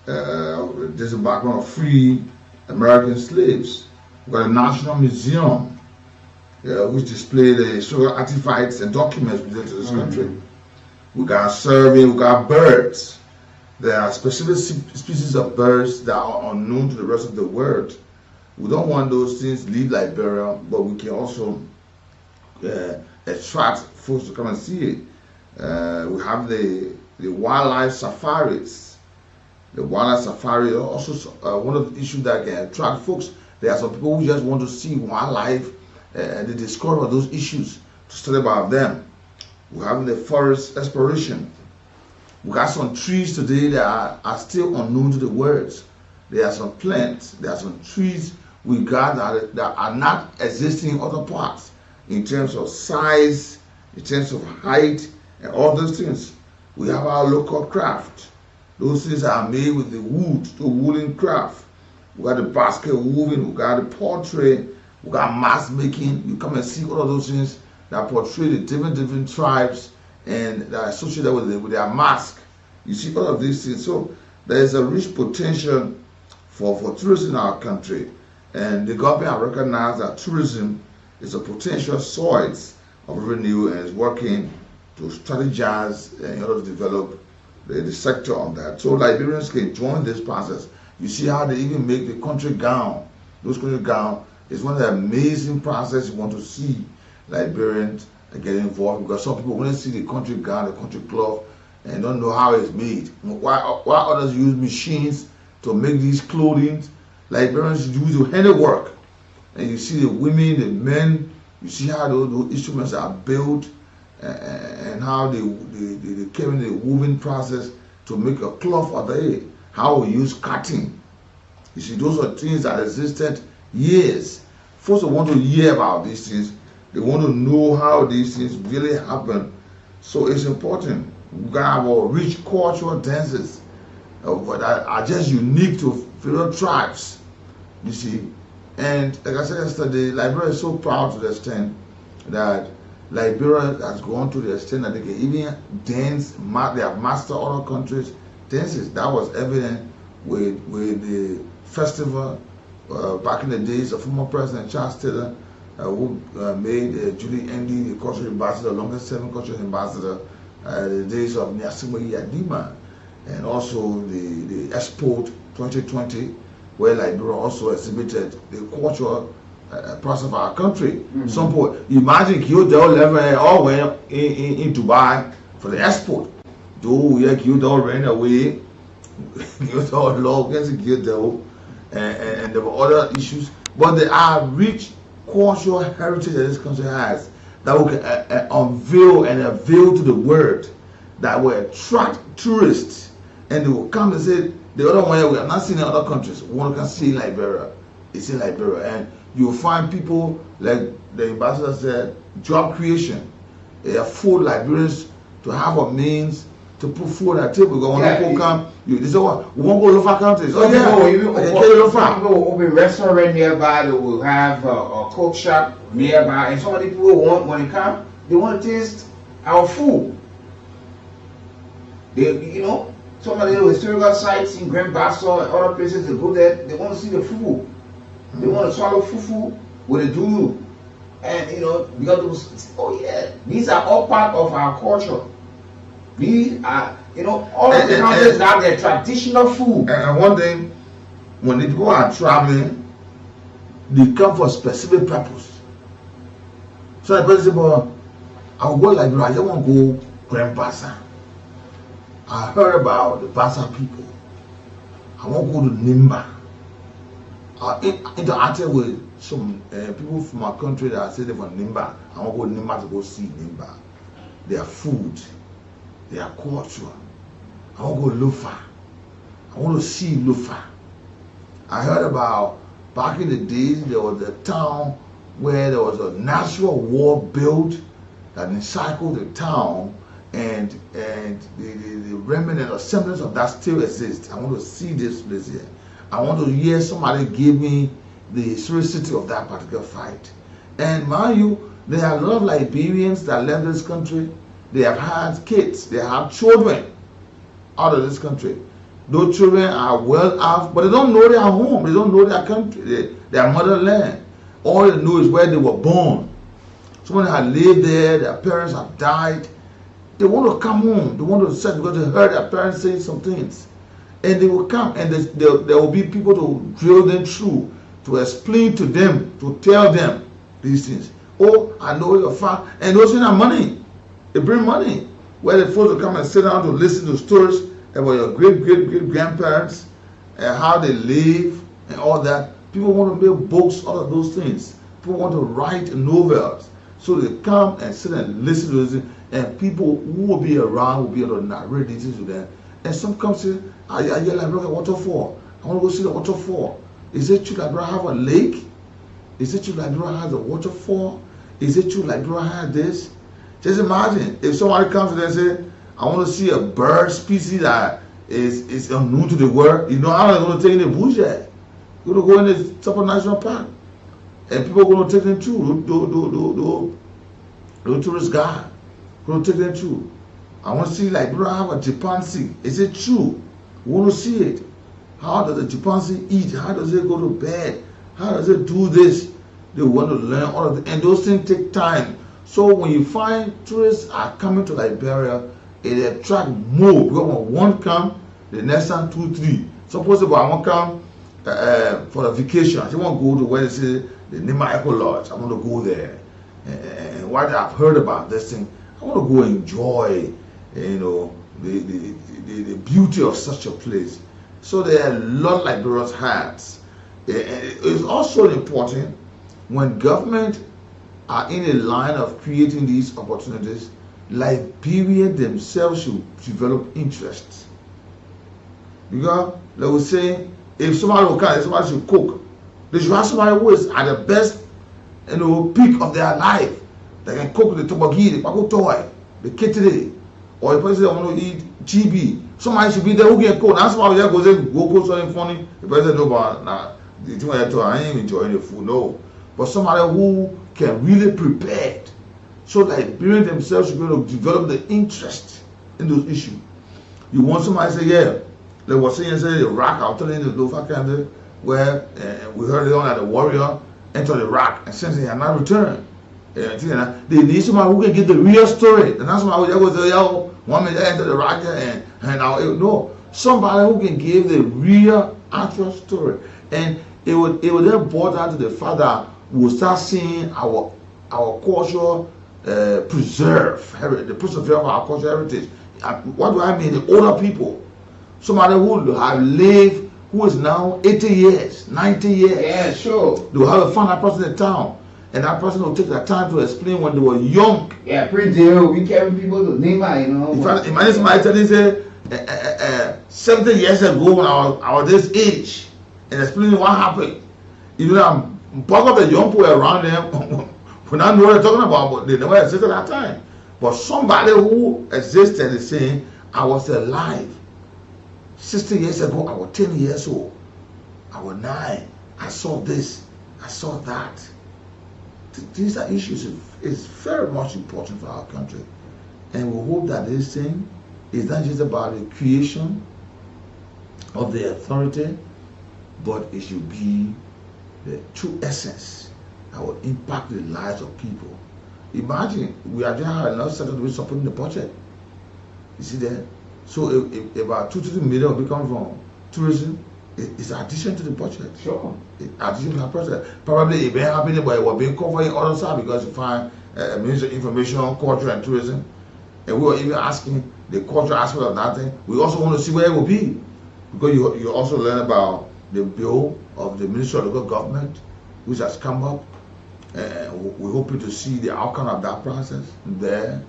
disembarkment of free American slaves. We got a National Museum, which display the historical artifacts and documents related to this country. We got surveying, we got birds. There are specific species of birds that are unknown to the rest of the world. We don't want those things to leave Liberia, but we can also attract folks to come and see it. We have the wildlife safaris. The wildlife safari is also one of the issues that can attract folks. There are some people who just want to see wildlife and they discover those issues to study about them. We have the forest exploration. We got some trees today that are still unknown to the words. There are some plants, there are some trees we got that are not existing in other parts in terms of size, in terms of height, and all those things. We have our local craft. Those things are made with the wood, the woolen craft. We got the basket woven, we got the pottery, we got mask making. You come and see all of those things that portray the different tribes and that are associated with their mask. You see all of these things. So there is a rich potential for tourism in our country. And the government has recognized that tourism is a potential source of revenue and is working to strategize in order to develop the sector on that. So Liberians can join this process. You see how they even make the country gown. Those country gown is one of the amazing processes you want to see Liberians get involved, because some people, when they see the country gown, the country cloth, and don't know how it's made. Why others use machines to make these clothing? Liberians use the handiwork. And you see the women, the men, you see how those instruments are built, and how they came in the woven process to make a cloth of the how we use cotton. You see, those are things that existed years. First, they want to hear about these things. They want to know how these things really happen. So it's important. We have our rich cultural dances that are just unique to various tribes. You see, and like I said yesterday, Liberia is so proud to the extent that Liberia has gone to the extent that they can even dance. They have mastered other countries' dances. That was evident with the festival back in the days of former President Charles Taylor, who made Julie Andy the cultural ambassador, longest serving cultural ambassador, the days of Nyasimoyi Adima, and also the Expo 2020, where Liberia also exhibited the cultural parts of our country. Mm-hmm. Some people, imagine Kyoto level all went in Dubai for the Expo. Though Kyoto ran away, Kyoto law against Kyoto, and there were other issues, but there are rich cultural heritage that this country has that we can unveil and avail to the world, that will attract tourists, and they will come and say, the other one we have not seen in other countries, one can see in Liberia, it's in Liberia. And you'll find people, like the ambassador said, job creation. They are full Liberians to have a means to put food at the table. Because when people come, they say, what? We won't go to local countries. Oh, yeah. People will open a restaurant nearby, they will have a cook shop nearby, and some of the people want, when they come, they want to taste our food. They, you know, some of the historical sites in Grand Basso and other places, they go there, they want to see the fufu. They want to swallow fufu with a dulu. And, you know, because it was, oh yeah, these are all part of our culture. These are, you know, all of the countries have their traditional food. And one thing, when they go out traveling, they come for a specific purpose. So the person says, well, I'll go like I just want to go Grand Bassa. I heard about the Bassa people. I want to go to Nimba. I interacted with some people from our country that are saying from Nimba. I want to go to Nimba to go see Nimba. Their food, their culture. I want to go to Lufa. I want to see Lufa. I heard about back in the days there was a town where there was a natural wall built that encircled the town, and the remnant or semblance of that still exists. I want to see this place here. I want to hear somebody give me the historicity of that particular fight. And mind you, there are a lot of Liberians that left this country. They have had kids, they have children out of this country. Those children are well off, but they don't know their home, they don't know their country, their motherland. All they know is where they were born. Someone had lived there, their parents have died. They want to come home, they want to set because they heard their parents say some things. And they will come, and there will be people to drill them through, to explain to them, to tell them these things. Oh, I know your father. And those things are money. They bring money. Where the folks will come and sit down to listen to stories about your great-great-great-grandparents and how they live and all that. People want to make books out of those things. People want to write novels. So they come and sit and listen to this, and people who will be around will be able to narrate these things to them. And some come say, I yell like brother waterfall. I want to go see the waterfall. Is it true that brother have a lake? Is it true that brother has a waterfall? Is it true like brother has this? Just imagine if somebody comes to them and say, I want to see a bird species that is unknown to the world. You know how they're going to take in the bush yet? You're going to go in the Tupper National Park. And people are going to take them through. The tourist guide going to take them through. I want to see like brother have a chimpanzee. Is it true? We want to see it. How does a chimpanzee eat? How does it go to bed? How does it do this? They want to learn all of it. And those things take time. So when you find tourists are coming to Liberia, it attracts more. Because when one come, the next time 2, 3. Suppose if I want to come for a vacation, I want to go to where they say the Nima Echo Lodge. I want to go there. And what I've heard about this thing, I want to go enjoy, you know, the beauty of such a place. So there are a lot like Liberians has. It's also important when government are in a line of creating these opportunities, Liberians themselves should develop interest. Because they will say, if somebody will come, if somebody should cook, they should have somebody who is at the best, you know, peak of their life. They can cook the toboggi, the paco toy, the kitty, or if person want to eat GB. Somebody should be there who can cook. That's why we just go say go cook something funny. The person know about nah, the thing I ain't enjoying the food, no. But somebody who can really prepare it. So Liberians themselves should be able to develop the interest in those issues. You want somebody to say, yeah, they were saying say Iraq, I was telling you the Lofa country where we heard it on that the warrior entered Iraq and since he had not returned. They need somebody who can get the real story. And that's why we go say, yo, one minute entered Iraq and now no. Somebody who can give the real actual story. And it would then boil down to the fact that we'll start seeing our culture preserve, the preservation of our cultural heritage. What do I mean? The older people. Somebody who have lived, who is now 80 years, 90 years. Yeah, sure. They will have a find that person in town. And that person will take the time to explain when they were young. Yeah, pretty deal. We carry people to Nima, you know. Imagine somebody telling say 70 years ago when I was this age and explaining what happened. You know, part of the young people around them we not know what they're talking about, but they never existed at that time. But somebody who existed is saying, I was alive 60 years ago, I was 10 years old, I was 9, I saw this, I saw that. These are issues is very much important for our country. And we hope that this thing is not just about the creation of the authority, but it should be the true essence that will impact the lives of people. Imagine, we are just enough settled with supporting the budget. You see that? So if about 2 to 3 million will become from tourism, it's addition to the budget. Sure. Addition to the budget. Probably it may happen, but it will be covered in other side because you find Ministry of Information, Culture and Tourism. And we were even asking the cultural aspect of that thing. We also want to see where it will be. Because you also learn about the bill of the Ministry of Local Government, which has come up. We're hoping to see the outcome of that process there.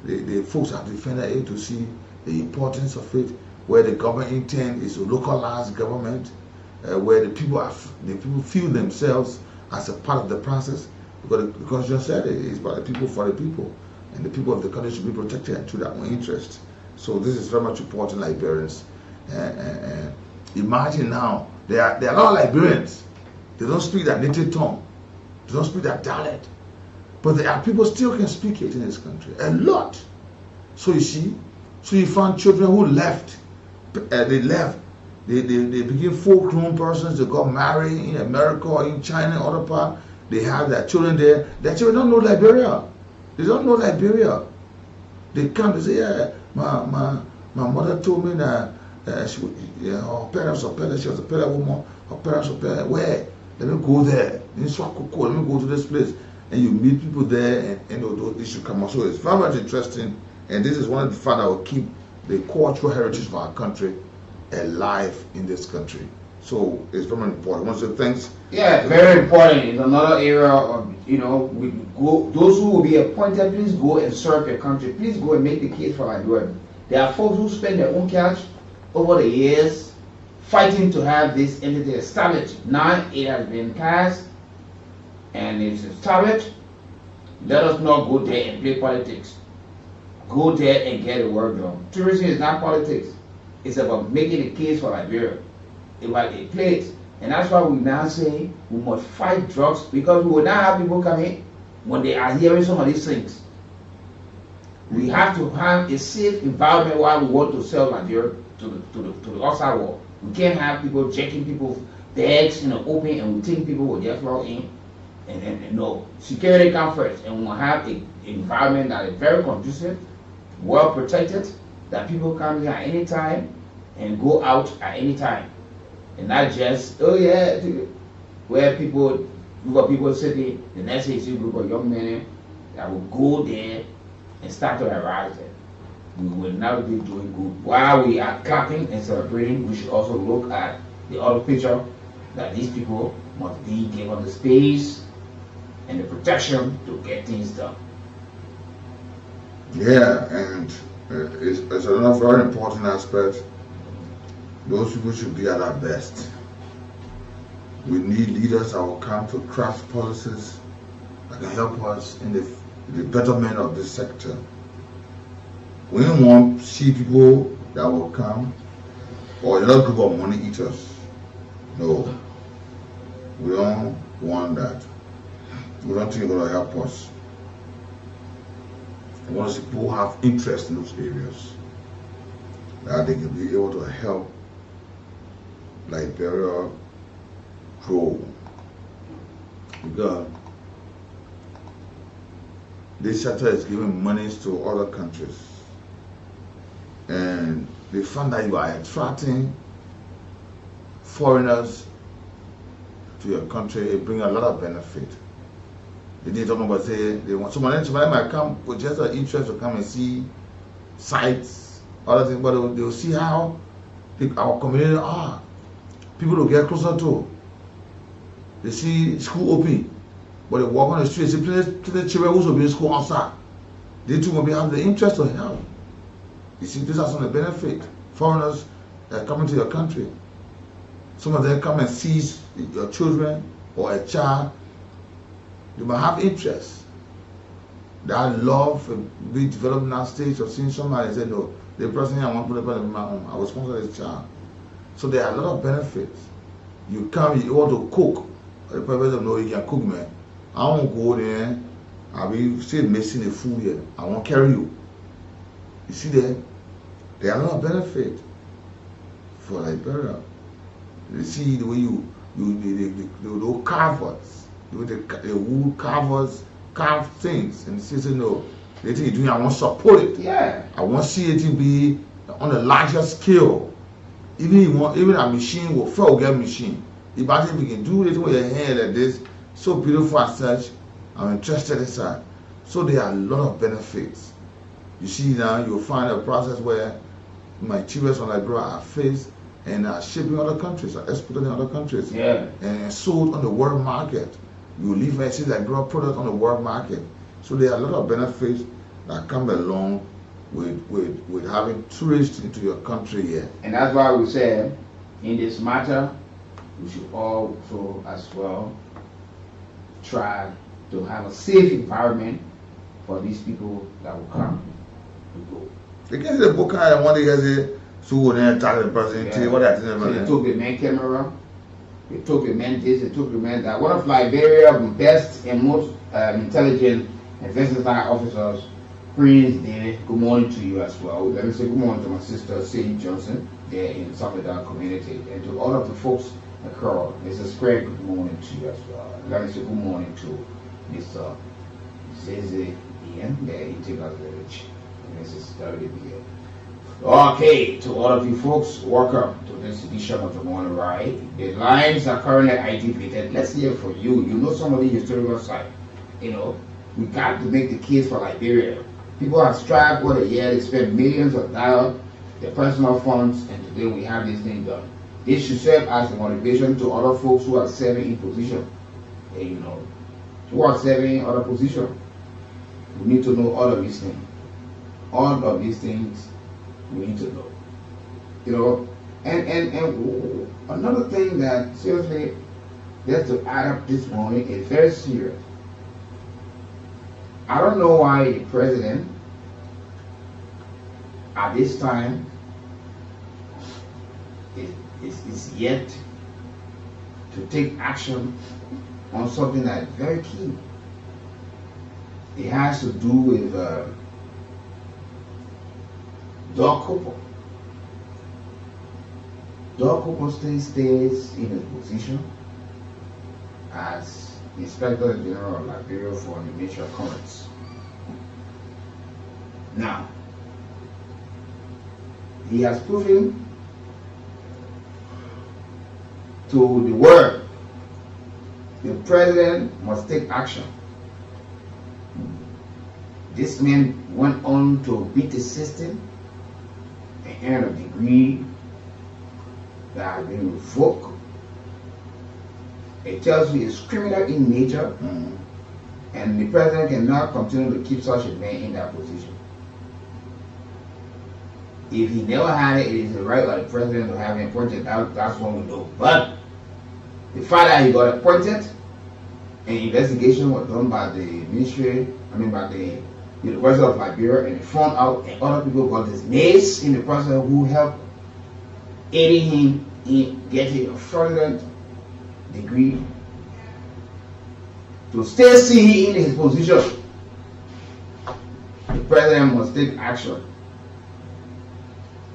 The folks have defended it to see the importance of it, where the government intent is to localize government, where the people feel themselves as a part of the process, because the Constitution said it is by the people for the people, and the people of the country should be protected to their own interest. So this is very much important, Liberians. Imagine now, there are a lot of Liberians, they don't speak their native tongue, they don't speak their dialect, but there are people still can speak it in this country, a lot. So you see, so you find children who left, they became full-grown persons, they got married in America or in China, other part, they have their children there. Their children don't know Liberia. They don't know Liberia. They come, they say, yeah, my mother told me that her parents were parents, she was a parent woman, her parents were parents, where? Let me go there. Let me go to this place. And you meet people there and those issues come up. So it's very much interesting. And this is one of the facts that will keep the cultural heritage of our country alive in this country. So it's very important. One of the things. Yeah, very important. It's another area of, we go. Those who will be appointed, please go and serve your country. Please go and make the case for Liberia. There are folks who spend their own cash over the years fighting to have this entity established. Now it has been passed and it's established. Let us not go there and play politics. Go there and get the work done. Tourism is not politics. It's about making a case for Liberia. About a place. And that's why we now say we must fight drugs, because we will not have people come in when they are hearing some of these things. We have to have a safe environment while we want to sell Liberia to the outside world. We can't have people checking people's bags in the open and we think people will just walk in. And no, security comes first, and we'll have an environment that is very conducive, well protected, that people come here at any time and go out at any time. And not just, where people sitting, the next day you see a group of young men that will go there and start to harass them. We will not be doing good. While we are clapping and celebrating, we should also look at the other picture, that these people must be given the space and the protection to get things done. Yeah, and it's another very important aspect. Those people should be at our best. We need leaders that will come to craft policies that can help us in the betterment of this sector. We don't want to see people that will come or another group of money eaters. No, we don't want that. We don't think it's going to help us. We want to see people who have interest in those areas, that they can be able to help Liberia grow. Because this sector is giving monies to other countries, and they find that you are attracting foreigners to your country. It brings a lot of benefit. They did talk about say they want somebody might come with just an interest to come and see sites, other things, but they will see how our community are. People will get closer to. They see school open, but they walk on the street, see plenty children who will be in school outside. They too will have the interest to help. You see, these are some of the benefit. Foreigners that are coming to your country. Some of them come and see your children or a child. They might have interest. That love be developed in that stage of seeing somebody and say, no, the person here I want to put in my home. I will sponsor this child. So there are a lot of benefits. You come, you want to cook. The person know you can cook, man. I won't go there. I'll be still missing the food here. I won't carry you. You see there are a lot of benefit for Liberia. You see the way the carvers, the wood carvers carve things, and they say no, they think you're doing, I want to support it. Yeah. I want to see it be on a larger scale. Even a machine will fail get machine. Imagine we can do it with your hand like this, so beautiful as such. I'm interested in that. So there are a lot of benefits. You see now, you'll find a process where my children from Liberia are faced and are shipping other countries, are exported in other countries, and sold on the world market. You leave and see Liberia product on the world market. So there are a lot of benefits that come along with having tourists into your country here. And that's why we said, in this matter, we should also as well try to have a safe environment for these people that will come to go. They can see the book and one day say, so when they attack the person, what that so they took the main camera, they took the man this, they took the man that. One of Liberia's best and most intelligent investigative officers, Prince David, good morning to you as well. Let me say good morning to my sister, Sadie Johnson, there in the Southern community, and to all of the folks across. Mrs. Craig, good morning to you as well. Let me say good morning to Mr. Zeze Ian, there in Tigers Village, Mrs. W. Okay, to all of you folks, welcome to this edition of the Morning Ride. The lines are currently activated. Let's hear from you. You know some of the historical side. You know, we got to make the case for Liberia. People have strived for a year, they spent millions of dollars, their personal funds, and today we have this thing done. This should serve as a motivation to other folks who are serving in position. And, you know, who are serving in other position. We need to know all of these things. All of these things we need to know. You know, and another thing that seriously just to add up this morning is very serious. I don't know why the president at this time is yet to take action on something that is very key. It has to do with Doug Cooper. Doug Cooper still stays in his position as Inspector General of Liberia for the Ministry of Commerce. Now, he has proven to the world the president must take action. This man went on to beat the system and earn a degree that has been revoked. It tells you it's criminal in nature, and the president cannot continue to keep such a man in that position. If he never had it, it is the right of the president to have him appointed. That's what we know. But the fact that he got appointed, an investigation was done by the ministry, by the University of Liberia, and they found out, and other people got dismissed in the process who helped aiding him in getting a fraudulent degree to stay see in his position. The president must take action.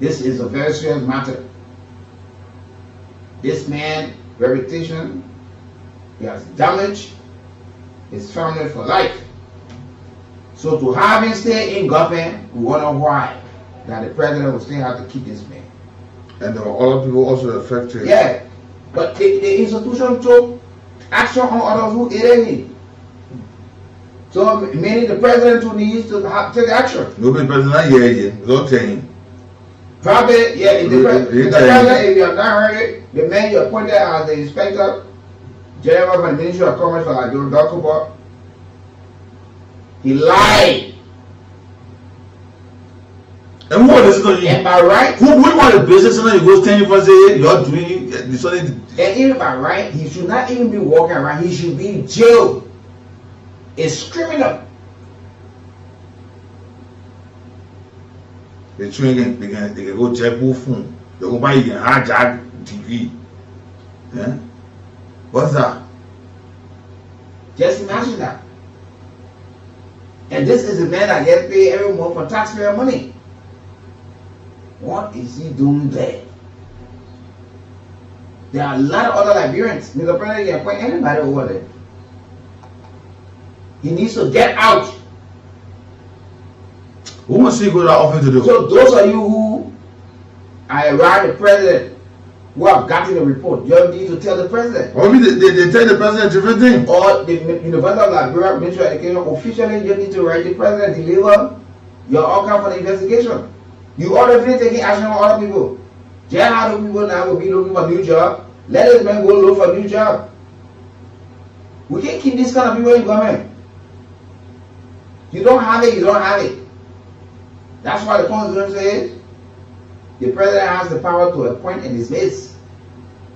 This is a very serious matter. This man's reputation, he has damaged his family for life. So to have him stay in government, we wonder why that the president will still have to keep this man. And there were other people also affected. Yeah, but the institution took action on others who aided him. So meaning the president who needs to take action. Nobody president here, without saying. Probably, yeah, if the president, if you have not heard it, the man you appointed as the Inspector General of the Ministry of Commerce for like Doug Cooper, he lied. And what is it? And by right, who want a business and you go stand for say you're doing something? And even by right, he should not even be walking around. He should be in jail. It's criminal. They can go jail phone. They go buy a hijack TV. Yeah? What's that? Just imagine that. And this is a man that gets paid every month for taxpayer money. What is he doing there? There are a lot of other Liberians. Mr. President can appoint anybody over there. He needs to get out. Who must he go to the office to do? So those of you who are around the president, who have gotten the report, you need to tell the president. Or maybe they tell the president different thing. Or the University of Liberia Ministry of Education officially, you need to write the president, deliver your outcome for the investigation. You already taking action on other people. Just how the people now will be looking for a new job. Let this man go look for a new job. We can't keep this kind of people in government. You don't have it, you don't have it. That's why the Constitution says the president has the power to appoint and dismiss.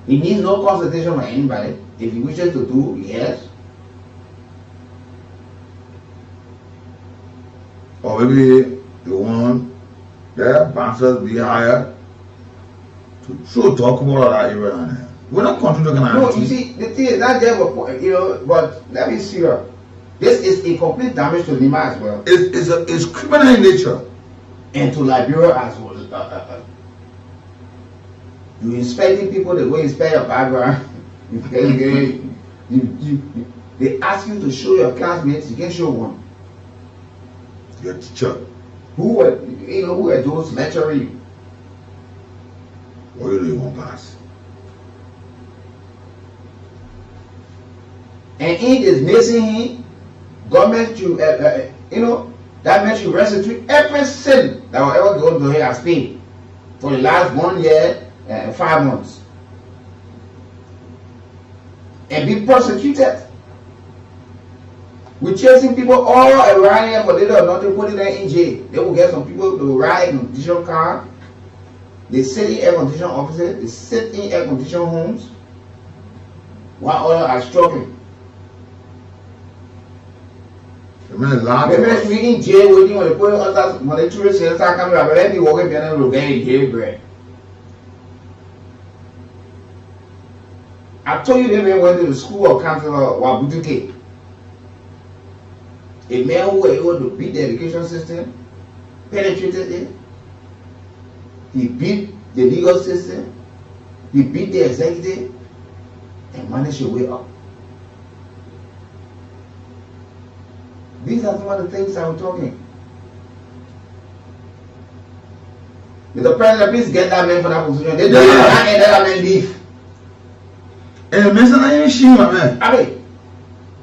He needs no consultation from anybody. If he wishes to do, yes. Or maybe the one that bouncers be hired to talk about that area. We're not controlling the No, you see, the thing is that there were, but let me see here. This is a complete damage to Lima as well. It's criminal in nature. And to Liberia as well. You inspecting people, they go inspect your background. They ask you to show your classmates, you can't show one. Your teacher. Who were those lecturing you? What you won't pass. And in this missing him, government should, that man should restitute every sin that will ever go to him as paid for the last 1 year and 5 months. and be persecuted. We're chasing people all around here, but they don't know they put it in jail. They will get some people to ride in conditioned car. They sit in air conditioned offices. They sit in air conditioned homes while others are struggling. Maybe we in jail waiting when they put others when they tourists start coming up, but let me walk in there and get in jail bread. I told you they man went to the school of council of Wabuduke. A man who was able to beat the education system, penetrated it. He beat the legal system. He beat the executive and managed a way up. These are some of the things I'm talking. Did the president please get that man for that position? They don't let that man leave. I mean,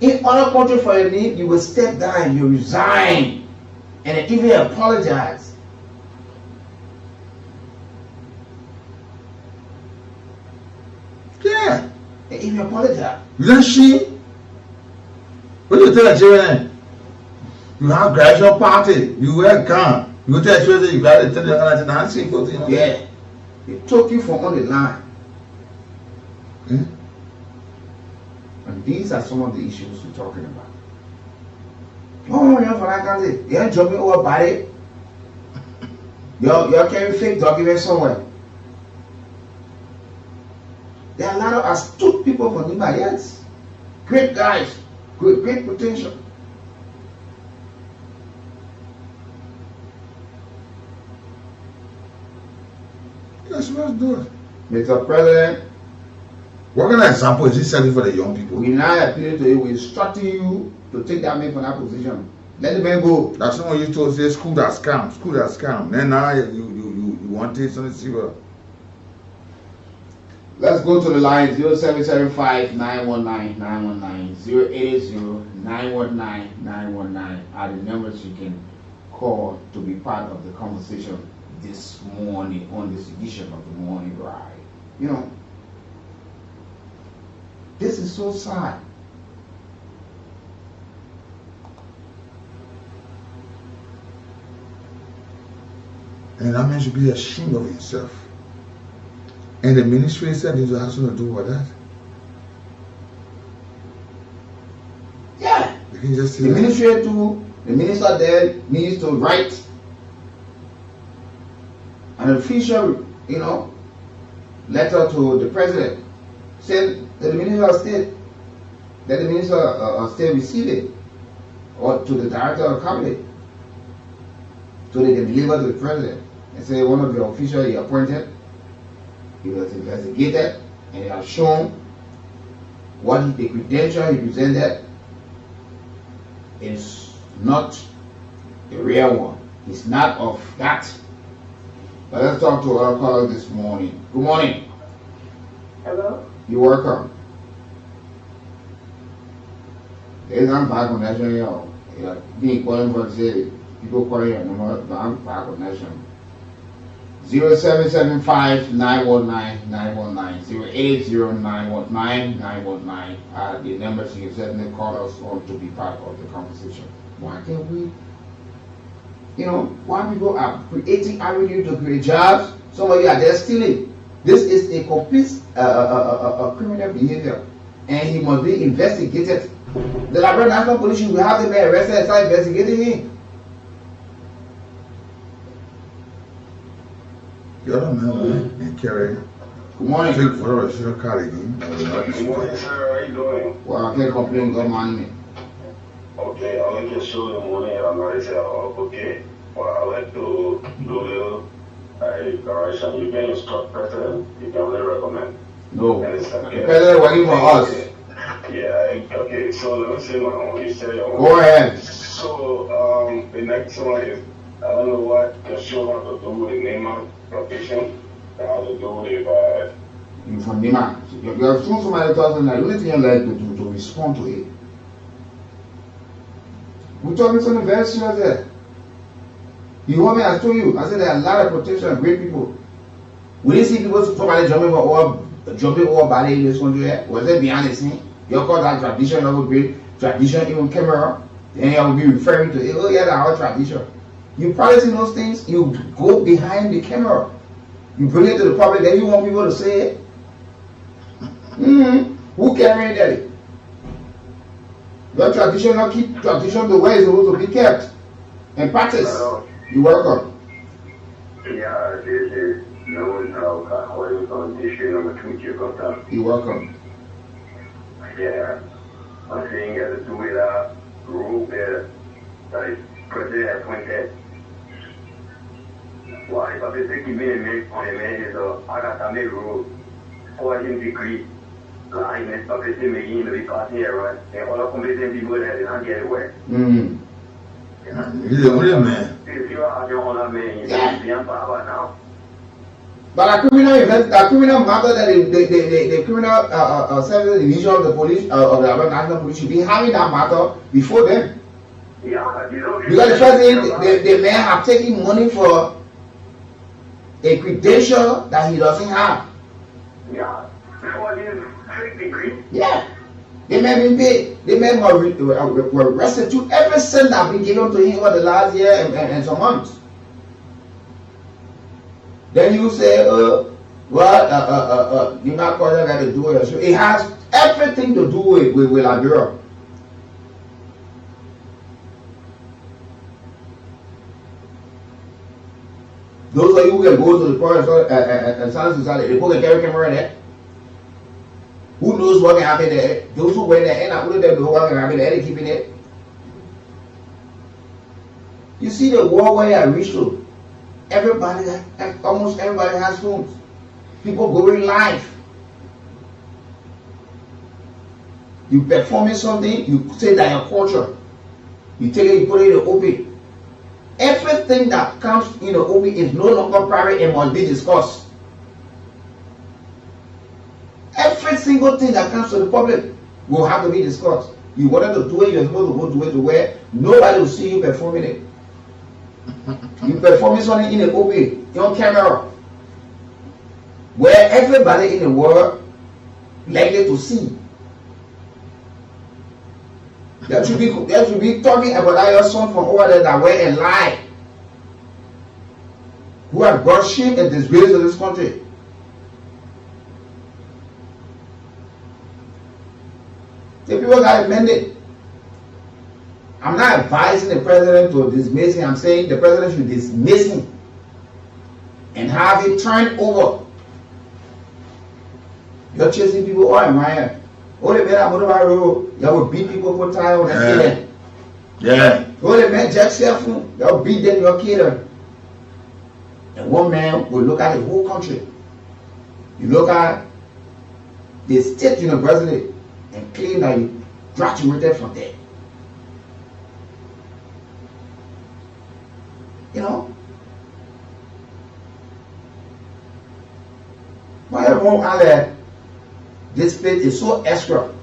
in other countries for a leave, you will step down, you resign, and then even apologize. Yeah. And even apologize. You see? What do you tell a children? You have graduate party, you wear gun, you tell children you got to tell them dancing for things. Yeah. They took you from on the line. And these are some of the issues we're talking about. Oh, you're from that country. You're jumping over body. You're carrying fake documents somewhere. There are a lot of astute people from Nima, yes. Great guys, great potential. That's what's good. Mr. President, what kind of example is he setting for the young people? We now appeal to you, we're instructing you to take that man from that position. Let the man go. That's not what you told say school that scam. Then now you want it on the silver. Let's go to the line 0775 919 919 080 919 919 are the numbers you can call to be part of the conversation this morning on this edition of the Morning Ride. You know, this is so sad. And that man should be ashamed of himself. And the ministry said it has nothing to do with that. Yeah. You can just see the that. ministry too, the minister there needs to write an official, letter to the president. Saying that the Minister of State, let the Minister of State receive it, or to the Director of Cabinet, so they can deliver to the President and say one of the officials he appointed, he was investigated, and he has shown what the credential he presented is not the real one. It's not of that. But let's talk to our caller this morning. Good morning. Hello? You're welcome. There's an back connection here. Being calling for the city. People calling your number, back connection. 0775 919 919 080 919 919 are the numbers you can certainly call us on to be part of the conversation. Why can't we? Why people are creating avenues to create jobs, some of you are there stealing. This is a complete criminal behavior, and he must be investigated. The Liberia National Police will have the man arrested and start investigating him. The other man in Kerry. Good morning. Take for a short car again. Good morning, sir. How you doing? Well, I can't complain. Good morning. Okay, I like your show in the morning, and I say, okay. Well, I like to do a declaration. You can instruct president, you can only recommend. No. And it's the president working for us. Yeah, okay, so let me say my own. You say your own. Go ahead. So, the next one is, I don't know what the show has to do with the Neymar petition. It has to do with you from Neymar. You have shown somebody thousand. The only thing you like to do to respond to it. We're talking something very serious there. You want me? I told you. I said there are a lot of potential great people. We didn't see people somebody jumping over body in this country. Was it behind the scene? You call that tradition of a great tradition, even camera. Then you will be referring to it. Oh yeah, that's our tradition. You practicing those things. You go behind the camera. You bring it to the public. Then you want people to say it. Who carrying that? Your tradition, not keep tradition the way it's supposed to be kept and practice. You're welcome. Yeah, this is known as condition number 2 Jakarta. You're welcome. Yeah, I'm saying you have to do with a rule there that is president appointed. Why? But they say give me a minute on a man is a Agatame rule for him degree. Like, but they say making the passing here, and all the competent people that did not get away. He's the only man. If you are the only man, you're now. But a criminal event, a criminal matter that the criminal service division of the police of the national police should be having that matter before them. Yeah, because the first thing the man have taken money for a credential that he doesn't have. Yeah, before his fake degree. Yeah, the man been paid. The man were restitute every cent that been given to him over the last year and some months. Then you say, you're not going to do it. So it has everything to do with Liberia. Those of you who can go to the forest and Science Society, they put a carry camera there. Who knows what can happen there? Those who went there and I wouldn't know what can happen there, they keeping it. You see the world where I reached to. Almost everybody has phones. People going live. You performing something, you say that your culture. You take it, you put it in the open. Everything that comes in the open is no longer private and must be discussed. Every single thing that comes to the public will have to be discussed. You wanted to do it, you're supposed to go do it to where nobody will see you performing it. You performing something in the open, on camera, where everybody in the world likely to see. There should be talking about that your son from over there that went and lied, who have brought shame and disgrace to this country. The people got amended. I'm not advising the president to dismiss him. I'm saying the president should dismiss him and have it turned over. You're chasing people all in my head. All the men are on the road, you will beat people for time on the killing. Yeah. All the men just cell phone, you will beat them, you're killing. And one man will look at the whole country. You look at the state university and claim that you graduated from there. You know? But everyone out there, this place is so extra.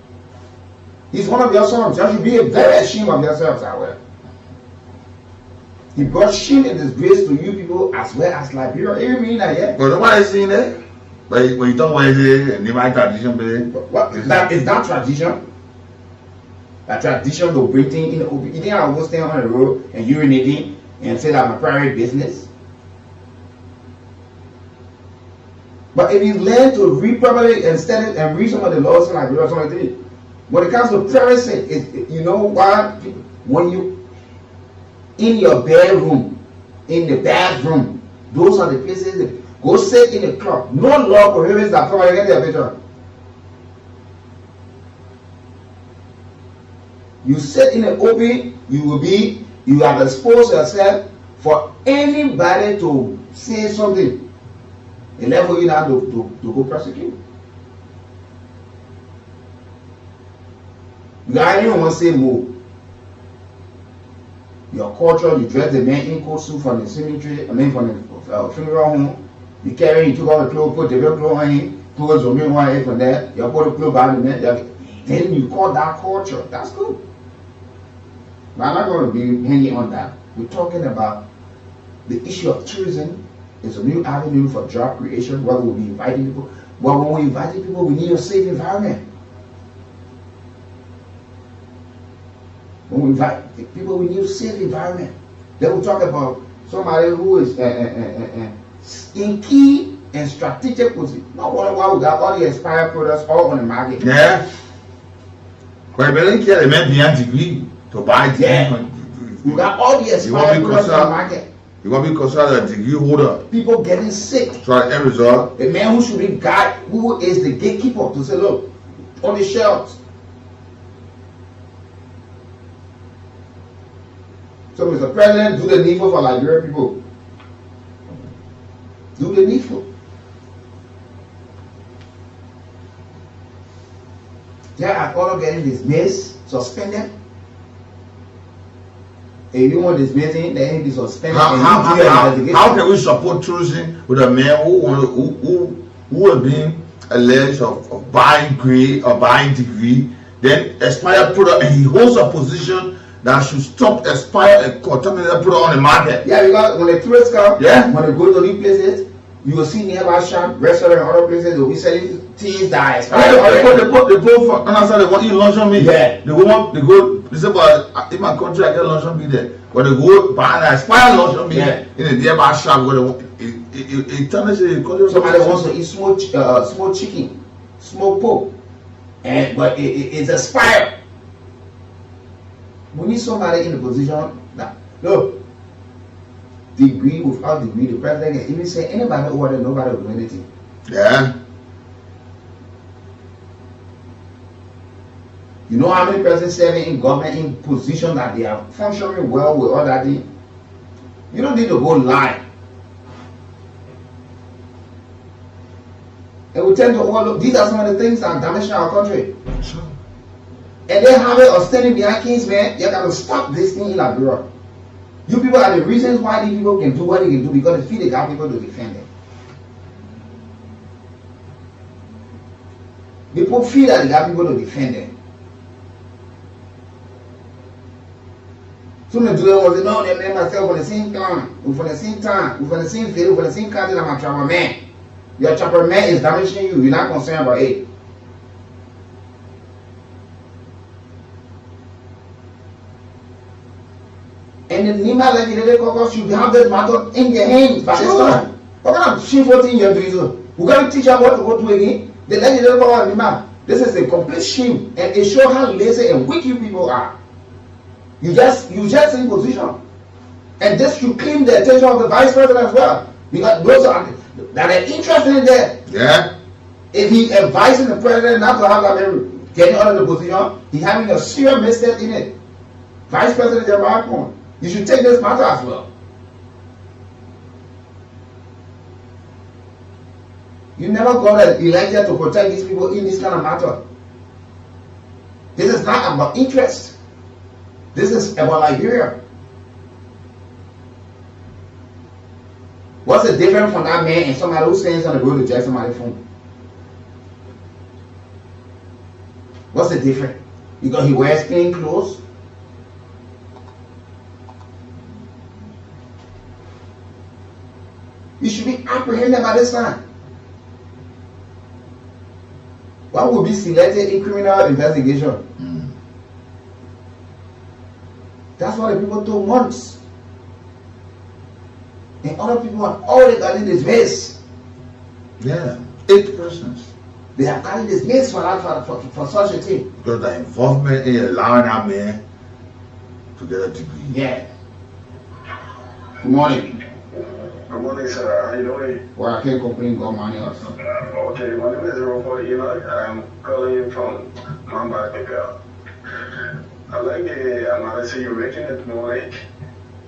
He's one of your sons. You should be very ashamed of yourselves out there. He brought shame and disgrace to you people as well as Liberia. You mean that, yeah? But nobody seen that. But when you talk about it, and my tradition, what is that? Is that tradition? A tradition to bring things in the open. You think I will stay on the road and urinating and say that my private business? But if you learn to read properly and study it and read some of the laws like we some of the things, when it comes to privacy, you know why? When you in your bedroom, in the bathroom, those are the places that go sit in the club. No law prohibits that. Somebody get their picture. You sit in the open, you have exposed yourself for anybody to say something. A level you now to go prosecute. You don't even want to say more. Your culture, you dress the man in coat suit from the cemetery, from the funeral home. You carry, you took all the clothes, put the real clothes on him, clothes on me one from there, you put the clothes behind the man. Then you call that culture. That's good. But I'm not going to be hanging on that. We're talking about the issue of tourism. It's a new avenue for job creation. Where we'll be inviting people. Well, when we're inviting people, we need a safe environment. People will need safe environment. They will talk about somebody who is in key and strategic position. Not why we got all the expired products all on the market. Yeah. Quite really care the man beyond degree to buy degree. Yeah. We got all the expired products on the market. You want to be considered a degree holder. People getting sick. So at end result, the man who should be guide, who is the gatekeeper to say, look, on the shelves. So Mr. President, do the needful for Liberian people. Do the needful. They are all getting dismissed, suspended. If you want dismissing, then he be suspended. How can we support tourism with a man who has been alleged of buying grade or buying degree, then expired product, and he holds a position that should stop expired and contaminated product on the market? Yeah, because when the tourists come, when they go to these places, you will see nearby shop, restaurant, and other places, they'll be selling things that expired. They put for understand they want you luncheon meat. Yeah. They go. They say, but in my country I get luncheon meat there. But they go buy an expired luncheon meat in a nearby shop where it turns into somebody wants to eat smoked chicken, smoked pork, but it's expired. We need somebody in the position that look. Degree without degree, the president can even say anybody over there, nobody will do anything. Yeah. You know how many persons serving in government in position that they are functioning well with all that thing? You don't need to go lie. And we tend to overlook. These are some of the things that are damaging our country. Sure. And they have it of standing behind kings, man. You got to stop this thing in Liberia. You people are the reasons why these people can do what they can do, because they feel they got people to defend them. People feel that they got people to defend them. Some of them was no, they name myself for the same time, we for the same time, we for the same field, we for the same country. I'm a trapper man. Your trapper man is damaging you. You're not concerned about it. And the Nima legislative caucus should have this matter in their hands by this time. What kind of shameful thing you're doing? We're going to teach them what to go do again. The legislative caucus, Nima, this is a complete shame, and it shows how lazy and weak you people are. You just in position, and this should claim the attention of the vice president as well, because those that are interested in that. Yeah. If he advising the president not to have that getting out of the position, he's having a serious mistake in it. Vice President Jeremiah, you should take this matter as well. You never got elected to protect these people in this kind of matter. This is not about interest. This is about Liberia. What's the difference from that man and somebody who stands on the road to jack somebody's phone? What's the difference? Because he wears clean clothes? You should be apprehended by this time. What would be selected in criminal investigation? That's what the people told once. And other people have already gotten dismissed. Yeah, 8 persons. They have gotten dismissed for such a thing. Because the involvement in allowing that man to get a degree. Yeah. Good morning. Good morning, sir. How you doing? Well, I can't complain. God money also. Okay, my name is Robert Enoch. I'm calling you from Mamba Africa. I like the analysis you're making this morning.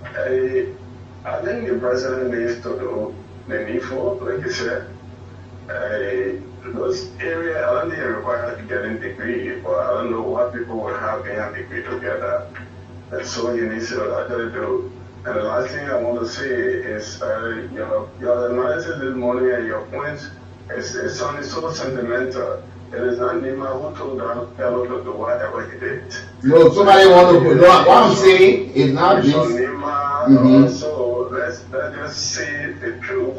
I think the president needs to do the needful, like you said. Those areas, I don't think are required to get a degree, but I don't know what people will have in a degree together. And so you need to actually do. And the last thing I want to say is, your analysis this morning and your points is sounding so sentimental. It is not Nima who told that fellow to do whatever he did. No, somebody want to put. No, what I'm saying is not this. So Nima, so let's just say the truth.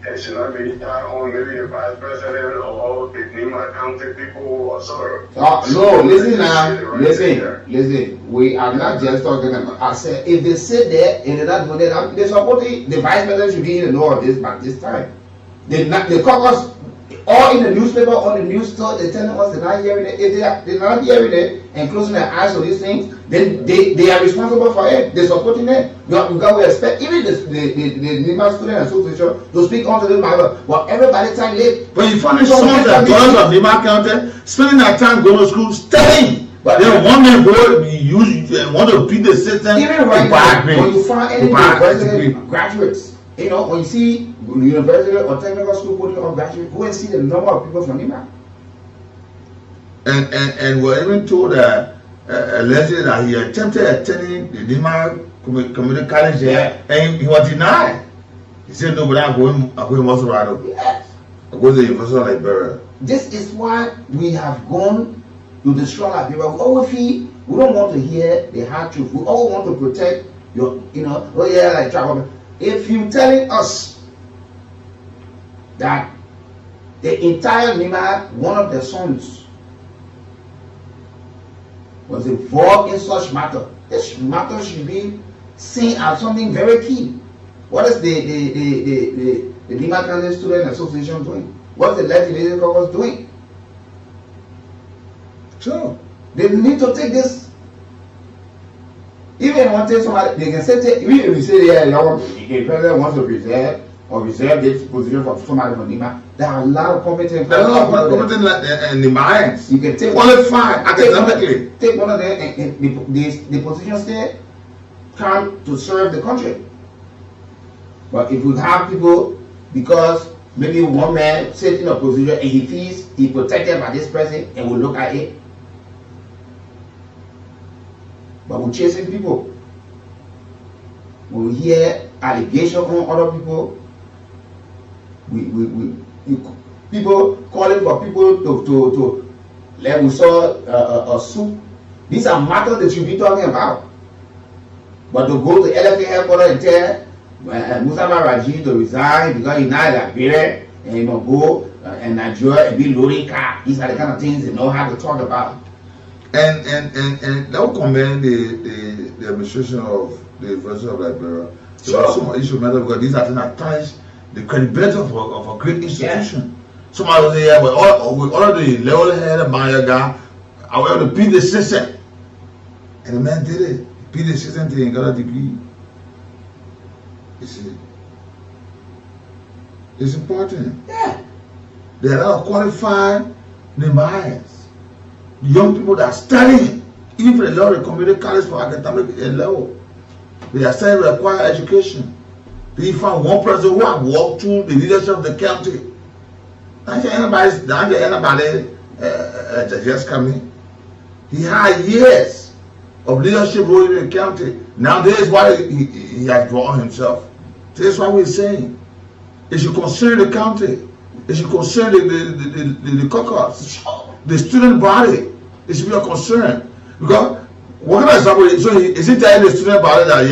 it should not be tied on maybe the vice president or the Nima County people or so. No, listen now. Listen. We are not just talking about. I said, if they sit there and they're not doing that, they're supporting the vice president should be in the know of this by this time. The caucus, all in the newspaper, on the news store, they're telling us they're not hearing it. If they're not hearing it and closing their eyes on these things, then they are responsible for it. They're supporting it. Because we expect even the Nima Student Association to speak onto this matter. But everybody time late. But you find some of the daughters of Nima County spending their time going to school studying. But they want to go, want to beat the system. Even right now, when you find any university graduates, you know, when you see university or technical school putting on graduates, go and see the number of people from Nima. And we're even told that allegedly that he attempted attending the Nima Community College here, and he was denied. He said, no, but I'm going Maserado. Yes. I go to the University of Liberia. This is why we have gone to destroy our people. We don't want to hear the hard truth. We all want to protect your, like travel. If you telling us that the entire Nima, one of their sons, was involved in such matter, this matter should be seen as something very key. What is the Nima County Student Association doing? What is the legislative caucus doing? Sure. They need to take this. Even one thing somebody, they can say, even if you say, yeah, the president wants to reserve this position for somebody from Nima, there are a lot of competent. There are a lot of competent Nimaans. You can take qualified academically. Take one of them, and the positions there come to serve the country. But if we have people, because maybe one man sits in a position and he feels he's protected by this person and will look at it. But we're chasing people. When we hear allegations on other people, people calling for people to like we saw a soup. These are matters that you be talking about. But to go to LFA headquarters and tell Mustafa Raji to resign because he's not Liberia and go and Nigeria and be loading car. These are the kind of things they know how to talk about. And that will commend the administration of the University of Liberia. There are some issue matter because these are things that tarnish the credibility of a great institution. Yeah. Somebody was here with all of the level head Maya guy, I was able to beat the system. And the man did it. He beat the system till he got a degree. You see. It's important. Yeah. There are a lot of qualified Nehemiahs. Young people that are studying, even for the level of community college for academic level. They are studying required education. They found one person who had walked through the leadership of the county. Not anybody just coming. He had years of leadership role in the county. Now this is why he has drawn himself. This is what we're saying. It should concern the county. It should concern the caucus, the student body. It should be a concern. Because what kind of example? So is he telling the student body that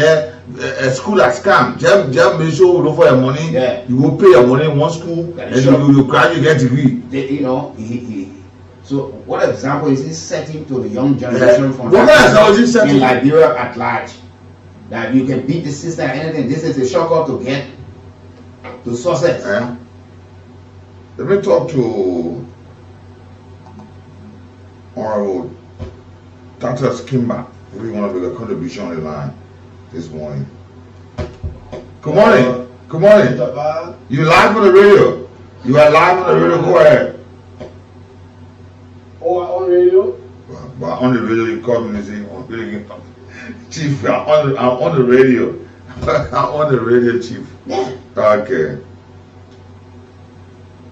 a school has come? Just make sure you look for your money. Yeah. You go pay your money in one school and you gradually get a degree. So what example is he setting to the young generation from in Liberia at large? That you can beat the system and anything. This is a shortcut to get to success. Let me talk to Honorable Dr. Skimba. If you want to make a contribution on the line this morning. Good morning. Good morning. You live on the radio. You are live on the radio. Go ahead. Oh, on radio? Well, on the radio, you call me and say, Chief, I'm on the radio. I'm on the radio, Chief. Yeah. Okay.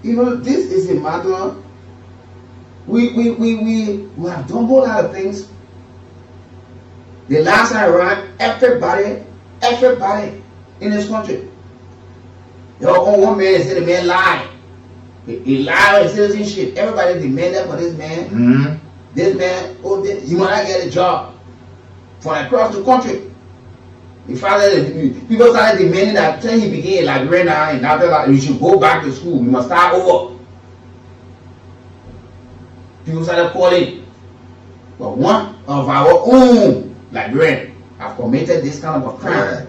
You know, this is a matter. We have done a whole lot of things. The last time around, everybody in this country. One man said the man lied. He lied on his citizenship. Everybody demanded for this man. Mm-hmm. This man, you might not get a job from across the country. People started demanding that till he became a Liberian and after that you should go back to school. You must start over. People started calling. But one of our own Liberians have committed this kind of a crime.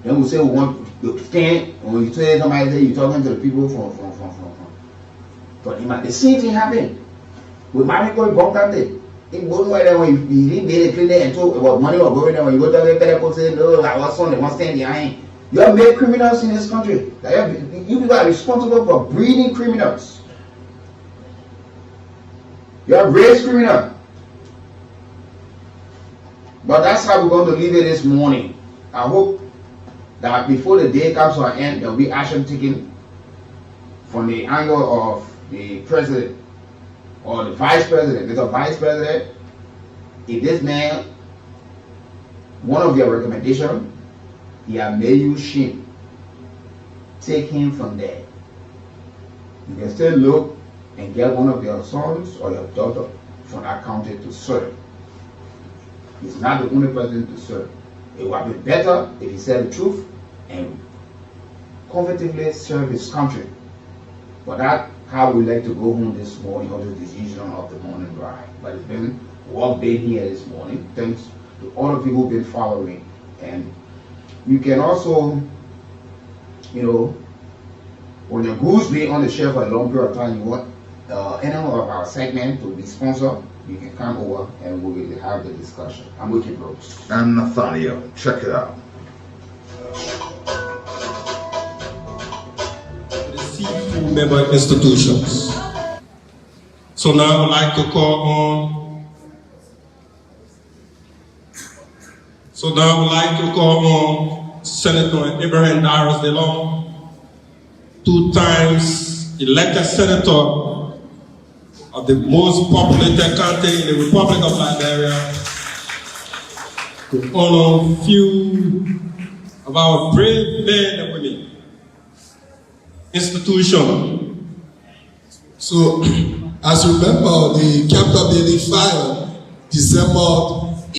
Then we say we want to stand. When you tell somebody that you're talking to the people from. But the same thing happened. With Marico Bomb that day. In one way that when you didn't get a clean and talk about money or going there, when you go to the people say, no, I was on the one stand behind. You have made criminals in this country. You people are responsible for breeding criminals. You have raised criminals. But that's how we're going to leave it this morning. I hope that before the day comes to an end, there will be action taken from the angle of the president or the vice president. There's a vice president. If this man, one of your recommendations, he has made you shame, take him from there. You can still look and get one of your sons or your daughter from that county to serve. He's not the only person to serve. It would have been better if he said the truth and comfortably serve his country. But that's how we like to go home this morning, on the decision of the morning ride. But it's been work day here this morning. Thanks to all of you who've been following. And you can also, when your goods be on the shelf for a long period of time, you want any of our segment to be sponsored, you can come over and we will have the discussion. I'm Weekie Brooks. I'm Nathaniel. Check it out. Member institutions. So now I would like to call on Senator Abraham Darius DeLong, 2 times elected senator of the most populated county in the Republic of Liberia, to honor a few of our brave men and women. Institution. So, as you remember, the Capitol building fire, December